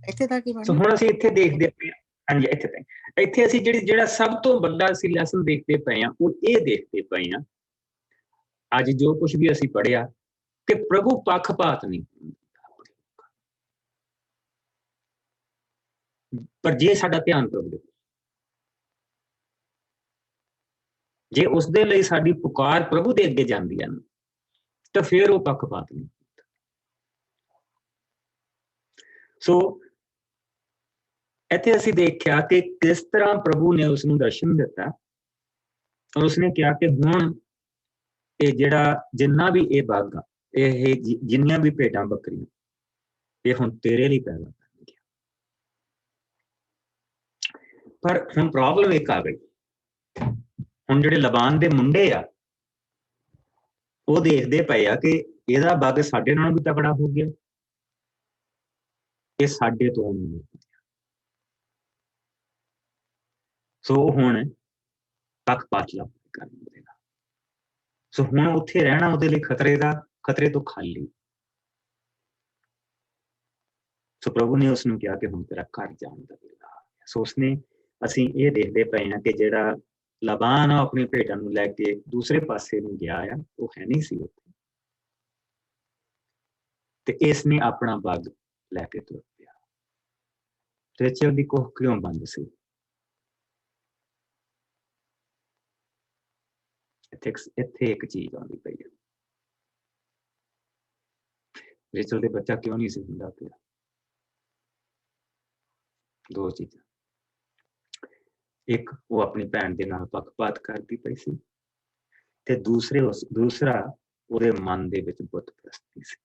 ਇੱਥੇ ਤੱਕ ਹੀ ਸੋ ਹੁਣ ਅਸੀਂ ਇੱਥੇ ਦੇਖਦੇ ਪਏ ਹਾਂ, ਹਾਂਜੀ ਇੱਥੇ ਤੱਕ। ਇੱਥੇ ਅਸੀਂ ਜਿਹੜਾ ਸਭ ਤੋਂ ਵੱਡਾ ਅਸੀਂ ਲੈਸਨ ਦੇਖਦੇ ਪਏ ਹਾਂ, ਉਹ ਇਹ ਦੇਖਦੇ ਪਏ ਹਾਂ ਅੱਜ ਜੋ ਕੁਝ ਵੀ ਅਸੀਂ ਪੜ੍ਹਿਆ ਕਿ ਪ੍ਰਭੂ ਪੱਖਪਾਤ ਨਹੀਂ, ਪਰ ਜੇ ਸਾਡਾ ਧਿਆਨ ਪ੍ਰਭੂ ਦੇ, ਜੇ ਉਸਦੇ ਲਈ ਸਾਡੀ ਪੁਕਾਰ ਪ੍ਰਭੂ ਦੇ ਅੱਗੇ ਜਾਂਦੀ ਹੈ, ਤਾਂ ਫਿਰ ਉਹ ਪੱਖਪਾਤ ਨਹੀਂ। ਸੋ ਇੱਥੇ ਅਸੀਂ ਦੇਖਿਆ ਕਿ ਕਿਸ ਤਰ੍ਹਾਂ ਪ੍ਰਭੂ ਨੇ ਉਸਨੂੰ ਦਰਸ਼ਨ ਦਿੱਤਾ ਔਰ ਉਸਨੇ ਕਿਹਾ ਕਿ ਹੁਣ ਇਹ ਜਿਹੜਾ ਜਿੰਨਾ ਵੀ ਇਹ ਬਾਗ, ਇਹ ਜਿੰਨੀਆਂ ਵੀ ਭੇਡਾਂ ਬੱਕਰੀਆਂ, ਇਹ ਹੁਣ ਤੇਰੇ ਲਈ ਪੈਦਾ ਕਰਨਗੀਆਂ। ਪਰ ਹੁਣ ਪ੍ਰੋਬਲਮ ਇੱਕ ਆ ਗਈ ਹੁਣ ਜਿਹੜੇ ਲਬਾਨ ਦੇ ਮੁੰਡੇ ਆ ਉਹ ਦੇਖਦੇ ਪਏ ਆ ਕਿ ਇਹਦਾ ਬਾਗ ਸਾਡੇ ਨਾਲੋਂ ਵੀ ਤਕੜਾ ਹੋ ਗਿਆ, ਇਹ ਸਾਡੇ ਤੋਂ ਨਹੀਂ। ਸੋ ਹੁਣ ਪੱਖਪਾਤ ਲੱਭ ਕਰਨਾ ਪਏਗਾ। ਸੋ ਹੁਣ ਉੱਥੇ ਰਹਿਣਾ ਉਹਦੇ ਲਈ ਖਤਰੇ ਤੋਂ ਖਾਲੀ। ਸੋ ਪ੍ਰਭੂ ਨੇ ਉਸਨੂੰ ਕਿਹਾ ਕਿ ਹੁਣ ਤੇਰਾ ਘਰ ਜਾਣ ਦਾ ਵੇਲਾ ਆ ਗਿਆ। ਸੋ ਉਸਨੇ, ਅਸੀਂ ਇਹ ਦੇਖਦੇ ਪਏ ਹਾਂ ਕਿ ਜਿਹੜਾ ਲਬਾਨ ਆ ਆਪਣੀ ਭੇਡਾਂ ਨੂੰ ਲੈ ਕੇ ਦੂਸਰੇ ਪਾਸੇ ਨੂੰ ਗਿਆ ਆ, ਉਹ ਹੈ ਨਹੀਂ ਸੀ ਉੱਥੇ, ਤੇ ਇਸ ਨੇ ਆਪਣਾ ਬਾਗ ਲੈ ਕੇ ਤੁਰ ਪਿਆ। ਰੇਚਲ ਦੀ ਕੋਖ ਕਿਉਂ ਬੰਦ ਸੀ? ਇੱਥੇ ਇੱਕ ਚੀਜ਼ ਆਉਂਦੀ ਪਈ ਹੈ, ਰੇਚਲ ਦੇ ਬੱਚਾ ਕਿਉਂ ਨਹੀਂ ਸੀ ਹੁੰਦਾ ਪਿਆ? ਦੋ ਚੀਜ਼ਾਂ, ਇੱਕ ਉਹ ਆਪਣੀ ਭੈਣ ਦੇ ਨਾਲ ਪੱਖਪਾਤ ਕਰਦੀ ਪਈ ਸੀ, ਤੇ ਦੂਸਰਾ ਉਹਦੇ ਮਨ ਦੇ ਵਿੱਚ ਬੁੱਤ ਪ੍ਰਸਤੀ ਸੀ।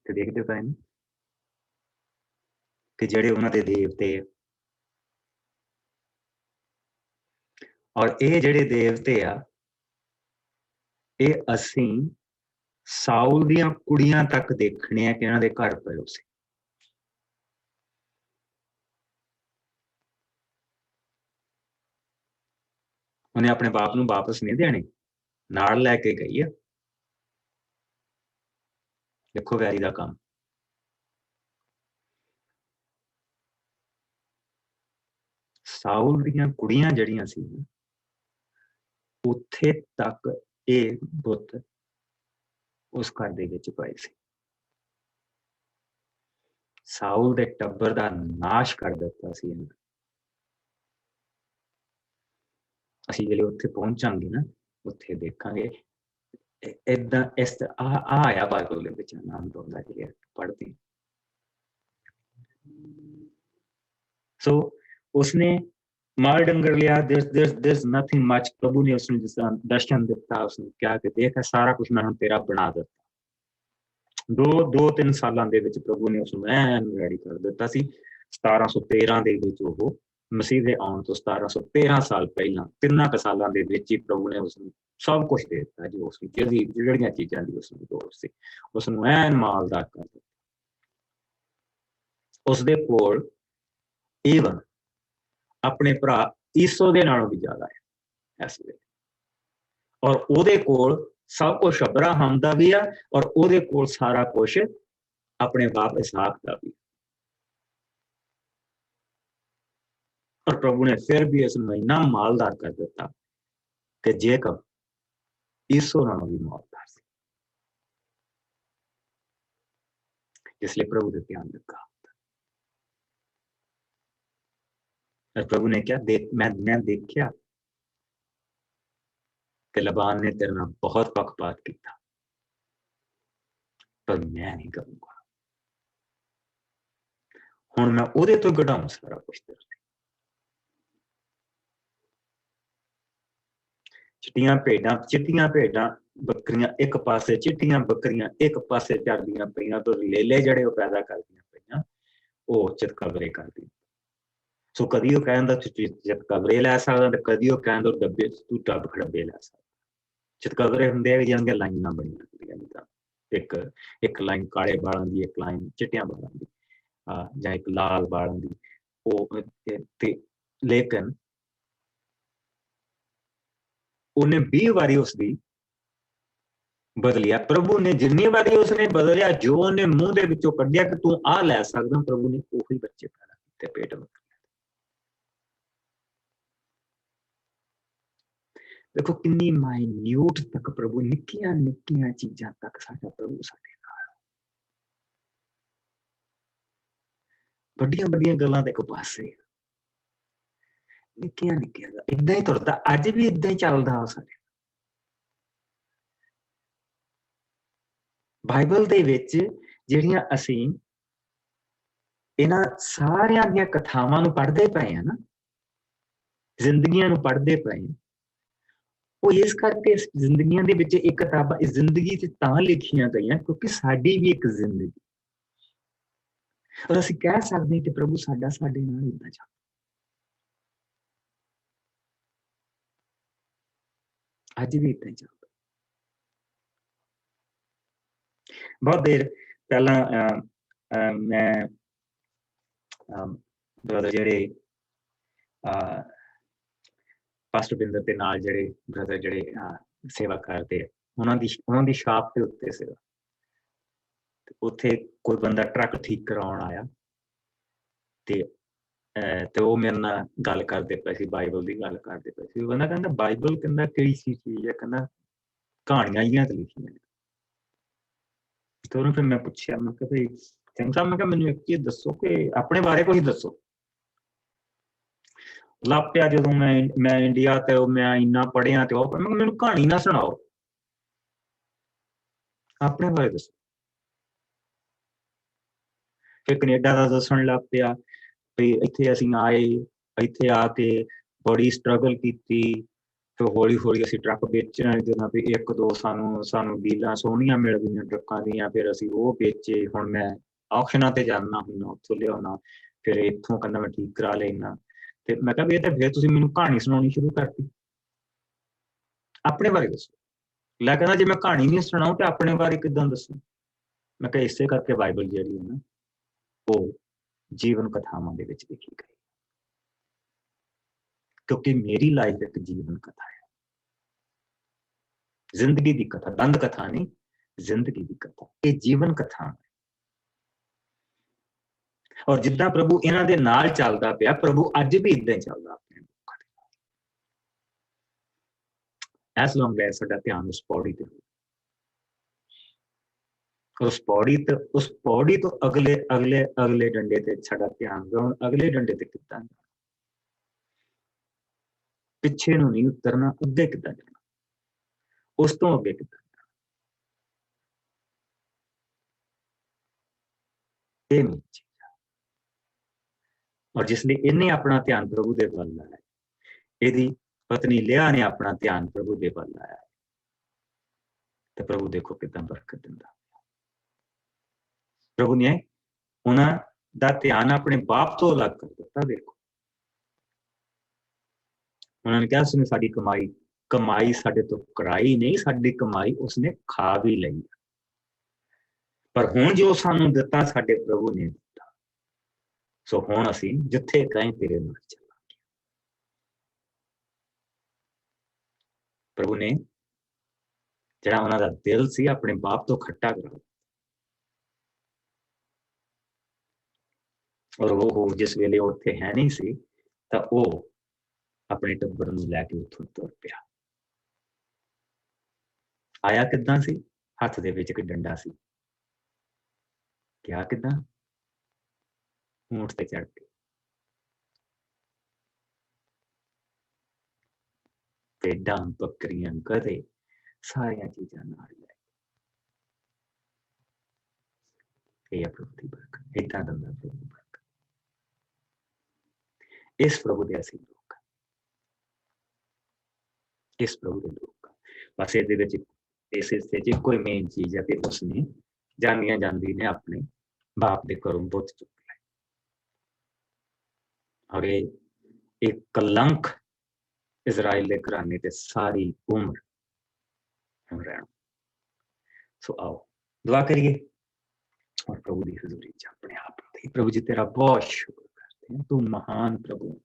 ਤੇ ਦੇਖਦੇ ਪਏ ਨੇ ਕਿ ਜਿਹੜੇ ਉਹਨਾਂ ਦੇ ਦੇਵਤੇ, ਔਰ ਇਹ ਜਿਹੜੇ ਦੇਵਤੇ ਆ, ਇਹ ਅਸੀਂ ਸਾਊਲ ਦੀਆਂ ਕੁੜੀਆਂ ਤੱਕ ਦੇਖਣੇ ਆ ਕਿ ਇਹਨਾਂ ਦੇ ਘਰ ਪਏ ਸੀ। ਉਹਨੇ ਆਪਣੇ ਬਾਪ ਨੂੰ ਵਾਪਸ ਨਹੀਂ ਦੇਣੇ, ਨਾਲ ਲੈ ਕੇ ਗਈ ਆ। ਦੇਖੋ ਵੈਰੀ ਦਾ ਕੰਮ। ਸਾਊਲ ਦੀਆਂ ਕੁੜੀਆਂ ਜਿਹੜੀਆਂ ਸੀ, ਉੱਥੇ ਤੱਕ ਇਹ ਬੁੱਤ ਉਸ ਘਰ ਦੇ ਵਿੱਚ ਪਏ ਸੀ। ਸਾਊਲ ਦੇ ਟੱਬਰ ਦਾ ਨਾਸ਼ ਕਰ ਦਿੱਤਾ ਸੀ ਇਹਨਾਂ। ਅਸੀਂ ਜਿਹੜੇ ਉੱਥੇ ਪਹੁੰਚਾਂਗੇ ਨਾ, ਉੱਥੇ ਦੇਖਾਂਗੇ ਏਦਾਂ ਆਇਆ ਬਾਈਬਲ ਦੇ ਵਿੱਚ ਨਾਮ ਦੋਂਦਾ ਜਿਹੜੇ ਪੜ੍ਹਦੇ। ਸੋ ਉਸਨੇ ਮਾਲ ਡੰਗਰ ਲਿਆ, there's nothing much। ਪ੍ਰਭੂ ਨੇ ਉਸਨੂੰ ਜਿਸ ਤਰ੍ਹਾਂ ਦਰਸ਼ਨ ਦਿੱਤਾ, ਉਸਨੂੰ ਕਿਹਾ ਕਿ ਦੇਖ ਸਾਰਾ ਕੁਛ ਮੈਂ ਹੁਣ ਤੇਰਾ ਬਣਾ ਦਿੱਤਾ। 2-3 ਸਾਲਾਂ ਦੇ ਵਿੱਚ ਪ੍ਰਭੂ ਨੇ ਉਸਨੂੰ ਐਨ ਰੈਡੀ ਕਰ ਦਿੱਤਾ ਸੀ। 1713 ਦੇ ਵਿੱਚ ਉਹ ਮਸੀਹ ਦੇ ਆਉਣ ਤੋਂ 1713 ਸਾਲ ਪਹਿਲਾਂ 3 ਸਾਲਾਂ ਦੇ ਵਿੱਚ ਹੀ ਪ੍ਰਭੂ ਨੇ ਉਸਨੂੰ ਸਭ ਕੁਛ ਦੇ ਦਿੱਤਾ ਜੀ। ਉਸ ਜਿਹੜੀਆਂ ਚੀਜ਼ਾਂ ਦੀ ਉਸਨੂੰ ਲੋੜ ਸੀ, ਉਸਨੂੰ ਐਨ ਮਾਲਦਾਰ ਕਰ ਦਿੱਤਾ। ਉਸਦੇ ਕੋਲ ਈਵਨ ਆਪਣੇ ਭਰਾ ਈਸੋ ਦੇ ਨਾਲੋਂ ਵੀ ਜ਼ਿਆਦਾ ਹੈ ਇਸ ਵੇਲੇ, ਔਰ ਉਹਦੇ ਕੋਲ ਸਭ ਕੁਛ ਅਬਰਾਹਮ ਦਾ ਵੀ ਆ, ਔਰ ਉਹਦੇ ਕੋਲ ਸਾਰਾ ਕੁਛ ਆਪਣੇ ਬਾਪ ਇਸਹਾਕ ਦਾ ਵੀ। ਔਰ ਪ੍ਰਭੂ ਨੇ ਫਿਰ ਵੀ ਇਸ ਨੂੰ ਇੰਨਾ ਮਾਲਦਾਰ ਕਰ ਦਿੱਤਾ ਕਿ ਜੇਕਬ ਈਸੋ ਨਾਲੋਂ ਵੀ ਮਾਲਦਾਰ ਸੀ। ਇਸ ਲਈ ਪ੍ਰਭੂ ਦੇ ਧਿਆਨ ਲੱਗਾ। ਪ੍ਰਭੂ ਨੇ ਕਿਹਾ, ਦੇਖ ਮੈਂ ਦੇਖਿਆ ਕਿ ਲਬਾਨ ਨੇ ਤੇਰੇ ਨਾਲ ਬਹੁਤ ਪੱਖਪਾਤ ਕੀਤਾ, ਪਰ ਮੈਂ ਨਹੀਂ ਕਰੂੰਗਾ। ਹੁਣ ਮੈਂ ਉਹਦੇ ਤੋਂ ਕਢਾਉਂ ਸਾਰਾ ਕੁਛ। ਚਿੱਟੀਆਂ ਭੇਡਾਂ ਬੱਕਰੀਆਂ ਇੱਕ ਪਾਸੇ, ਚਿੱਟੀਆਂ ਬੱਕਰੀਆਂ ਇੱਕ ਪਾਸੇ ਚਰਦੀਆਂ ਪਈਆਂ, ਤੋਂ ਲੇਲੇ ਜਿਹੜੇ ਉਹ ਪੈਦਾ ਕਰਦੀਆਂ ਪਈਆਂ, ਉਹ ਚਿਤਕਬਰੇ ਕਰਦੀਆਂ। ਸੋ ਕਦੀ ਉਹ ਕਹਿੰਦਾ ਚਿਤਕਬਰੇ ਲੈ ਸਕਦਾ, ਤੇ ਕਦੀ ਉਹ ਕਹਿੰਦਾ ਡੱਬੇ ਤੂੰ ਟੱਬ ਖੜੱਬੇ ਲੈ ਸਕਦਾ। ਚਿਤਕਬਰੇ ਹੁੰਦੇ ਆ ਜਿਹੜੀਆਂ ਲਾਈਨਾਂ ਬਣੀਆਂ ਹੁੰਦੀਆਂ, ਜਿੱਦਾਂ ਇੱਕ ਲਾਈਨ ਕਾਲੇ ਬਾਲਾਂ ਦੀ, ਇੱਕ ਲਾਈਨ ਚਿੱਟਿਆਂ ਬਾਲਾਂ ਦੀ, ਜਾਂ ਇੱਕ ਲਾਲ ਬਾਲਾਂ ਦੀ। ਉਹ ਤੇ ਲੇਕਿਨ ਉਹਨੇ 20 ਵਾਰੀ ਉਸਦੀ ਬਦਲਿਆ। ਪ੍ਰਭੂ ਨੇ ਜਿੰਨੀ ਵਾਰੀ ਉਸਨੇ ਬਦਲਿਆ, ਜੋ ਉਹਨੇ ਮੂੰਹ ਦੇ ਵਿੱਚੋਂ ਕੱਢਿਆ ਕਿ ਤੂੰ ਆਹ ਲੈ ਸਕਦਾ, ਪ੍ਰਭੂ ਨੇ ਉਹੀ ਬੱਚੇ ਪੈਦਾ ਕੀਤੇ ਪੇਟ ਵਿੱਚ। ਦੇਖੋ ਕਿੰਨੀ ਮਾਈਨਿਊਟ ਤੱਕ ਪ੍ਰਭੂ, ਨਿੱਕੀਆਂ ਨਿੱਕੀਆਂ ਚੀਜ਼ਾਂ ਤੱਕ ਸਾਡਾ ਪ੍ਰਭੂ ਸਾਡੇ ਨਾਲ। ਵੱਡੀਆਂ ਵੱਡੀਆਂ ਗੱਲਾਂ ਦੇ ਇੱਕ ਪਾਸੇ, ਨਿੱਕੀਆਂ ਨਿੱਕੀਆਂ ਏਦਾਂ ਹੀ ਤੁਰਦਾ। ਅੱਜ ਵੀ ਏਦਾਂ ਹੀ ਚੱਲਦਾ ਸਾਡੇ। ਬਾਈਬਲ ਦੇ ਵਿੱਚ ਜਿਹੜੀਆਂ ਅਸੀਂ ਇਹਨਾਂ ਸਾਰਿਆਂ ਦੀਆਂ ਕਥਾਵਾਂ ਨੂੰ ਪੜ੍ਹਦੇ ਪਏ ਆ ਨਾ, ਜ਼ਿੰਦਗੀਆਂ ਨੂੰ ਪੜ੍ਹਦੇ ਪਏ, ਉਹ ਇਸ ਕਰਕੇ ਇਸ ਜ਼ਿੰਦਗੀਆਂ ਦੇ ਵਿੱਚ ਇਹ ਕਿਤਾਬਾਂ ਇਸ ਜ਼ਿੰਦਗੀ 'ਚ ਤਾਂ ਲਿਖੀਆਂ ਗਈਆਂ ਕਿਉਂਕਿ ਸਾਡੀ ਵੀ ਇੱਕ ਜ਼ਿੰਦਗੀ, ਔਰ ਅਸੀਂ ਕਹਿ ਸਕਦੇ ਕਿ ਪ੍ਰਭੂ ਸਾਡਾ ਸਾਡੇ ਨਾਲ ਇਦਾਂ ਚੱਲ। ਅੱਜ ਵੀ ਇਦਾਂ ਚੱਲਦਾ। ਬਹੁਤ ਦੇਰ ਪਹਿਲਾਂ ਮੈਂ ਬ੍ਰਦਰ ਜਿਹੜੇ ਪਾਸਟਰ ਬਿੰਦਰ ਦੇ ਨਾਲ ਜਿਹੜੇ ਬ੍ਰਦਰ ਜਿਹੜੇ ਸੇਵਾ ਕਰਦੇ ਆ, ਉਹਨਾਂ ਦੀ ਸ਼ਾਪ ਦੇ ਉੱਤੇ ਸੀਗਾ। ਉੱਥੇ ਕੋਈ ਬੰਦਾ ਟਰੱਕ ਠੀਕ ਕਰਾਉਣ ਆਇਆ ਤੇ ਉਹ ਮੇਰੇ ਨਾਲ ਗੱਲ ਕਰਦੇ ਪਏ ਸੀ, ਬਾਈਬਲ ਦੀ ਗੱਲ ਕਰਦੇ ਪਏ ਸੀ। ਉਹ ਬੰਦਾ ਕਹਿੰਦਾ ਬਾਈਬਲ ਕਹਿੰਦਾ ਕਿਹੜੀ ਚੀਜ਼ ਹੈ, ਕਹਿੰਦਾ ਕਹਾਣੀਆਂ ਜਿਹੀਆਂ ਤੇ ਲਿਖੀਆਂ ਨੇ। ਤੇ ਉਹਨੂੰ ਫਿਰ ਮੈਂ ਪੁੱਛਿਆ, ਮੈਂ ਕਿਹਾ ਭਾਈ ਸਿੰਘ ਸਾਹਿਬ, ਮੈਂ ਕਿਹਾ ਮੈਨੂੰ ਇੱਕ ਚੀਜ਼ ਦੱਸੋ ਕਿ ਆਪਣੇ ਬਾਰੇ ਕੁਝ ਦੱਸੋ। ਲੱਭ ਪਿਆ ਜਦੋਂ ਮੈਂ ਇੰਡੀਆ ਤੇ ਮੈਂ ਇੰਨਾ ਪੜ੍ਹਿਆ ਤੇ ਉਹ ਮੈਨੂੰ ਕਹਾਣੀ ਨਾ ਸੁਣਾਓ, ਆਪਣੇ ਬਾਰੇ ਦੱਸੋ। ਫਿਰ ਕੈਨੇਡਾ ਦਾ ਦੱਸਣ ਲੱਗ ਪਿਆ ਵੀ ਇੱਥੇ ਅਸੀਂ ਆਏ, ਇੱਥੇ ਆ ਕੇ ਬੜੀ ਸਟਰਗਲ ਕੀਤੀ, ਫਿਰ ਹੌਲੀ ਹੌਲੀ ਅਸੀਂ ਟਰੱਕ ਵੇਚਣ ਜਦੋਂ ਵੀ 1-2 ਸਾਨੂੰ ਡੀਲਾਂ ਸੋਹਣੀਆਂ ਮਿਲ ਗਈਆਂ ਟਰੱਕਾਂ ਦੀਆਂ, ਫਿਰ ਅਸੀਂ ਉਹ ਵੇਚੇ। ਹੁਣ ਮੈਂ ਆਕਸ਼ਨਾਂ ਤੇ ਜਾਂਦਾ ਹੁੰਦਾ, ਉੱਥੋਂ ਲਿਆਉਣਾ, ਫਿਰ ਇੱਥੋਂ ਕਹਿੰਦਾ ਮੈਂ ਠੀਕ ਕਰਾ ਲੈਣਾ। ਤੇ ਮੈਂ ਕਿਹਾ ਵੀ ਇਹ ਤਾਂ ਫਿਰ ਤੁਸੀਂ ਮੈਨੂੰ ਕਹਾਣੀ ਸੁਣਾਉਣੀ ਸ਼ੁਰੂ ਕਰਤੀ, ਆਪਣੇ ਬਾਰੇ ਦੱਸੋ। ਲੈ ਕਹਿੰਦਾ ਜੇ ਮੈਂ ਕਹਾਣੀ ਨਹੀਂ ਸੁਣਾਉ ਤੇ ਆਪਣੇ ਬਾਰੇ ਕਿੱਦਾਂ ਦੱਸੂ। ਮੈਂ ਕਿਹਾ ਇਸੇ ਕਰਕੇ ਬਾਈਬਲ ਜਿਹੜੀ ਹੈ ਨਾ ਉਹ ਜੀਵਨ ਕਥਾਵਾਂ ਦੇ ਵਿੱਚ ਲਿਖੀ ਗਈ, ਕਿਉਂਕਿ ਮੇਰੀ ਲਾਈਫ ਇੱਕ ਜੀਵਨ ਕਥਾ ਹੈ, ਜ਼ਿੰਦਗੀ ਦੀ ਕਥਾ, ਦੰਦ ਕਥਾ ਨਹੀਂ, ਜ਼ਿੰਦਗੀ ਦੀ ਕਥਾ। ਇਹ ਜੀਵਨ ਕਥਾ। ਔਰ ਜਿੱਦਾਂ ਪ੍ਰਭੂ ਇਹਨਾਂ ਦੇ ਨਾਲ ਚੱਲਦਾ ਪਿਆ, ਪ੍ਰਭੂ ਅੱਜ ਵੀ ਇਦਾਂ ਹੀ ਚੱਲਦਾ ਆਪਣੇ ਲੋਕਾਂ ਦੇ ਨਾਲ। ਐਸ ਲੌਂਗ ਐਸ ਸਾਡਾ ਧਿਆਨ ਉਸ ਪੌੜੀ ਤੇ ਹੋ, ਉਸ ਪੌੜੀ ਤੋਂ ਅਗਲੇ ਡੰਡੇ ਤੇ ਸਾਡਾ ਧਿਆਨ ਹੁਣ ਅਗਲੇ ਡੰਡੇ ਤੇ ਕਿੱਦਾਂ, ਪਿੱਛੇ ਨੂੰ ਨਹੀਂ ਉਤਰਨਾ, ਅੱਗੇ ਕਿੱਦਾਂ ਜਾਣਾ, ਉਸ ਤੋਂ ਅੱਗੇ ਕਿੱਦਾਂ ਜਾਣਾ, ਇਹ ਨਹੀਂ ਚੀਜ਼। ਔਰ ਜਿਸ ਲਈ ਇਹਨੇ ਆਪਣਾ ਧਿਆਨ ਪ੍ਰਭੂ ਦੇ ਵੱਲ ਲਾਇਆ, ਇਹਦੀ ਪਤਨੀ ਲਿਆ ਨੇ ਆਪਣਾ ਧਿਆਨ ਪ੍ਰਭੂ ਦੇ ਵੱਲ ਲਾਇਆ, ਤੇ ਪ੍ਰਭੂ ਦੇਖੋ ਕਿੱਦਾਂ ਬਰਕਤ ਦਿੰਦਾ। ਪ੍ਰਭੂ ਨੇ ਉਹਨਾਂ ਦਾ ਧਿਆਨ ਆਪਣੇ ਬਾਪ ਤੋਂ ਅਲੱਗ ਕਰ ਦਿੱਤਾ। ਦੇਖੋ ਉਹਨਾਂ ਨੇ ਕਿਹਾ ਉਸਨੇ ਸਾਡੀ ਕਮਾਈ ਸਾਡੇ ਤੋਂ ਕਰਾਈ ਨਹੀਂ, ਸਾਡੀ ਕਮਾਈ ਉਸਨੇ ਖਾ ਵੀ ਲਈ, ਪਰ ਹੁਣ ਜੋ ਸਾਨੂੰ ਦਿੱਤਾ ਸਾਡੇ ਪ੍ਰਭੂ ਨੇ ਦਿੱਤਾ। ਸੋ ਹੁਣ ਅਸੀਂ ਜਿੱਥੇ ਕਹੀਂ ਤੇਰੇ ਨਾਲ ਚੱਲਾਂਗੇ। ਪ੍ਰਭੂ ਨੇ ਜਿਹੜਾ ਉਹਨਾਂ ਦਾ ਦਿਲ ਸੀ ਆਪਣੇ ਬਾਪ ਤੋਂ ਖੱਟਾ ਕਰਾ, ਔਰ ਉਹ ਜਿਸ ਵੇਲੇ ਉੱਥੇ ਹੈ ਨਹੀਂ ਸੀ ਤਾਂ ਉਹ ਆਪਣੇ ਟੱਬਰ ਨੂੰ ਲੈ ਕੇ ਉੱਥੋਂ ਤੁਰ ਪਿਆ। ਆਇਆ ਕਿੱਦਾਂ ਸੀ? ਹੱਥ ਦੇ ਵਿੱਚ ਇੱਕ ਡੰਡਾ ਸੀ। ਕਿਹਾ ਕਿੱਦਾਂ? ਊਂਠ ਤੇ ਚੜ੍ਹ ਕੇ। ਭੇਡਾਂ, ਬੱਕਰੀਆਂ, ਗਧੇ, ਸਾਰੀਆਂ ਚੀਜ਼ਾਂ ਨਾਲ ਲੈ ਕੇ। ਇਹ ਪ੍ਰਭੂ ਦੀ ਬਰਕਤ, ਏਦਾਂ ਦਿੰਦਾ ਪ੍ਰਭੂ ਬਰਕਤ। ਇਸ ਪ੍ਰਭੂ ਦੇ ਅਸੀਂ ਲੋਕ, ਇਸ ਪ੍ਰਭੂ ਦੇ ਲੋਕ। ਬਸ ਇਹਦੇ ਵਿੱਚ ਇਸ ਹਿੱਸੇ 'ਚ ਕੋਈ ਮੇਨ ਚੀਜ਼ ਹੈ ਕਿ ਉਸਨੇ ਜਾਂਦੀਆਂ ਜਾਂਦੀ ਨੇ ਆਪਣੇ ਬਾਪ ਦੇ ਘਰੋਂ ਬੁੱਤ ਚੁੱਕ ਲਿਆ, ਔਰ ਇਹ ਕਲੰਕ ਇਜ਼ਰਾਈਲ ਦੇ ਘਰਾਣੇ ਤੇ ਸਾਰੀ ਉਮਰ ਰਹਿਣਾ। ਸੋ ਆਓ ਦੁਆ ਕਰੀਏ ਔਰ ਪ੍ਰਭੂ ਦੀ ਹਜ਼ੂਰੀ 'ਚ ਆਪਣੇ ਆਪ ਨੂੰ। ਪ੍ਰਭੂ ਜੀ ਤੇਰਾ ਬਹੁਤ ਸ਼ੁਕਰ ਕਰਦੇ ਹਾਂ, ਤੂੰ ਮਹਾਨ ਪ੍ਰਭੂ।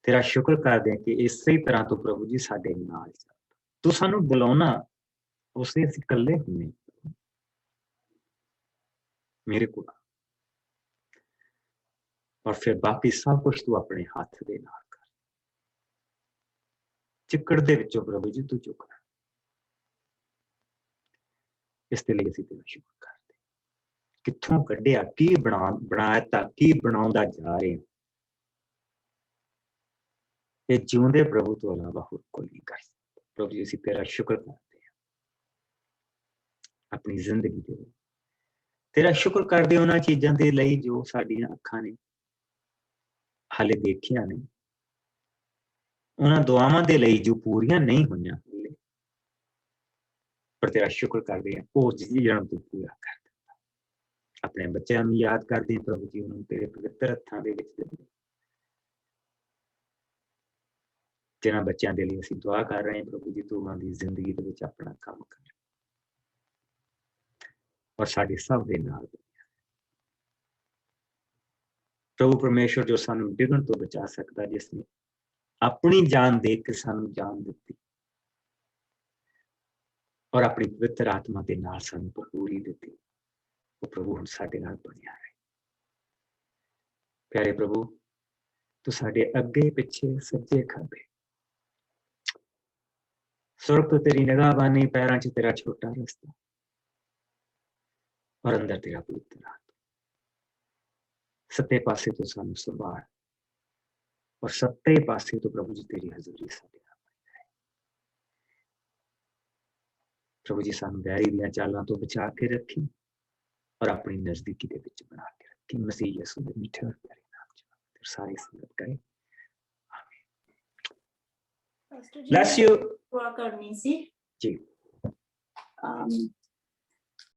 ਤੇਰਾ ਸ਼ੁਕਰ ਕਰਦੇ ਹਾਂ ਕਿ ਇਸੇ ਤਰ੍ਹਾਂ ਤੂੰ ਪ੍ਰਭੂ ਜੀ ਸਾਡੇ ਨਾਲ ਚੱਲ, ਤੂੰ ਸਾਨੂੰ ਬੁਲਾਉਣਾ, ਉਸੇ ਅਸੀਂ ਇਕੱਲੇ ਹੁੰਦੇ ਮੇਰੇ ਕੋਲ, ਔਰ ਫਿਰ ਬਾਕੀ ਸਭ ਕੁਝ ਤੂੰ ਆਪਣੇ ਹੱਥ ਦੇ ਨਾਲ ਕਰ। ਚਿੱਕੜ ਦੇ ਵਿੱਚੋਂ ਪ੍ਰਭੂ ਜੀ ਤੂੰ ਚੁੱਕਣਾ, ਇਸ ਦੇ ਲਈ ਅਸੀਂ ਤੇਰਾ ਸ਼ੁਕਰ ਕਰਦੇ। ਕਿੱਥੋਂ ਕੱਢਿਆ, ਕੀ ਬਣਾਇਆ ਤਾਂ ਕੀ ਬਣਾਉਂਦਾ ਜਾ ਰਹੇ। ਇਹ ਜਿਉਂਦੇ ਪ੍ਰਭੂ ਤੋਂ ਇਲਾਵਾ ਹੋਰ ਕੋਈ ਨਹੀਂ ਕਰ ਸਕਦਾ। ਪ੍ਰਭੂ ਜੀ ਅਸੀਂ ਤੇਰਾ ਸ਼ੁਕਰ ਕਰਦੇ ਹਾਂ ਆਪਣੀ ਜ਼ਿੰਦਗੀ ਦੇ ਵਿੱਚ। ਤੇਰਾ ਸ਼ੁਕਰ ਕਰਦੇ ਉਹਨਾਂ ਚੀਜ਼ਾਂ ਦੇ ਲਈ ਜੋ ਸਾਡੀਆਂ ਅੱਖਾਂ ਨੇ ਹਾਲੇ ਦੇਖੀਆਂ ਨੇ, ਉਹਨਾਂ ਦੁਆਵਾਂ ਦੇ ਲਈ ਜੋ ਪੂਰੀਆਂ ਨਹੀਂ ਹੋਈਆਂ ਹਾਲੇ, ਪਰ ਤੇਰਾ ਸ਼ੁਕਰ ਕਰਦੇ ਹਾਂ ਉਹ ਜੀਵਨ ਤੂੰ ਪੂਰਾ ਕਰ ਦਿੱਤਾ। ਆਪਣੇ ਬੱਚਿਆਂ ਨੂੰ ਯਾਦ ਕਰਦੇ ਹਾਂ ਪ੍ਰਭੂ ਜੀ, ਉਹਨਾਂ ਨੂੰ ਤੇਰੇ ਪਵਿੱਤਰ ਹੱਥਾਂ ਦੇ ਵਿੱਚ ਦਿੰਦੇ। ਜਿਨ੍ਹਾਂ ਬੱਚਿਆਂ ਦੇ ਲਈ ਅਸੀਂ ਦੁਆ ਕਰ ਰਹੇ ਹਾਂ ਪ੍ਰਭੂ ਜੀ, ਤੂੰ ਉਹਨਾਂ ਦੀ ਜ਼ਿੰਦਗੀ ਦੇ ਵਿੱਚ ਆਪਣਾ ਕੰਮ ਕਰ ਔਰ ਸਾਡੇ ਸਭ ਦੇ ਨਾਲ। ਪ੍ਰਭੂ ਪਰਮੇਸ਼ਵਰ ਜੋ ਸਾਨੂੰ ਡਿੱਗਣ ਤੋਂ ਬਚਾ ਸਕਦਾ, ਜਿਸ ਨੇ ਆਪਣੀ ਜਾਨ ਦੇ ਕੇ ਸਾਨੂੰ ਜਾਨ ਦਿੱਤੀ ਔਰ ਆਪਣੀ ਪਵਿੱਤਰ ਆਤਮਾ ਦੇ ਨਾਲ ਸਾਨੂੰ ਭਰਪੂਰੀ ਦਿੱਤੀ, ਉਹ ਪ੍ਰਭੂ ਹੁਣ ਸਾਡੇ ਨਾਲ ਬਣਿਆ ਹੈ। ਪਿਆਰੇ ਪ੍ਰਭੂ, ਤੂੰ ਸਾਡੇ ਅੱਗੇ ਪਿੱਛੇ ਸੱਜੇ ਖੱਬੇ ਸੁਰਗ ਤੋਂ ਤੇਰੀ ਨਿਗਾਹਬਾਨੀ, ਪੈਰਾਂ 'ਚ ਤੇਰਾ ਛੋਟਾ ਰਸਤਾ ਔਰ ਅੰਦਰ ਤੇਰਾ ਪਵਿੱਤਰ ਆਤਮਾ, ਸੱਤੇ ਪਾਸੇ ਤੋਂ ਸਾਨੂੰ ਸੰਭਾਲ ਔਰ ਸੱਤੇ ਪਾਸੇ ਤੋਂ ਪ੍ਰਭੂ ਜੀ ਤੇਰੀ ਹਜ਼ੂਰੀ ਸਾਡੇ ਨਾਲ ਬਣੀ ਰਹੇ। ਪ੍ਰਭੂ ਜੀ ਸਾਨੂੰ ਵੈਰੀ ਦੀਆਂ ਚਾਲਾਂ ਤੋਂ ਬਚਾ ਕੇ ਰੱਖੀ ਔਰ ਆਪਣੀ ਨਜ਼ਦੀਕੀ ਦੇ ਵਿੱਚ ਬਣਾ ਕੇ ਰੱਖੀ। ਮਸੀਹ ਯਿਸੂ ਦੇ ਮਿੱਠੇ ਔਰ ਪਿਆਰੇ ਨਾਮ 'ਚ ਸਾਰੀ ਸੰਗਤ ਕਰੇ ਪਾਸਟਰ ਜੀ, Bless you. ਦੁਆ ਕਰਨੀ ਸੀ ਜੀ।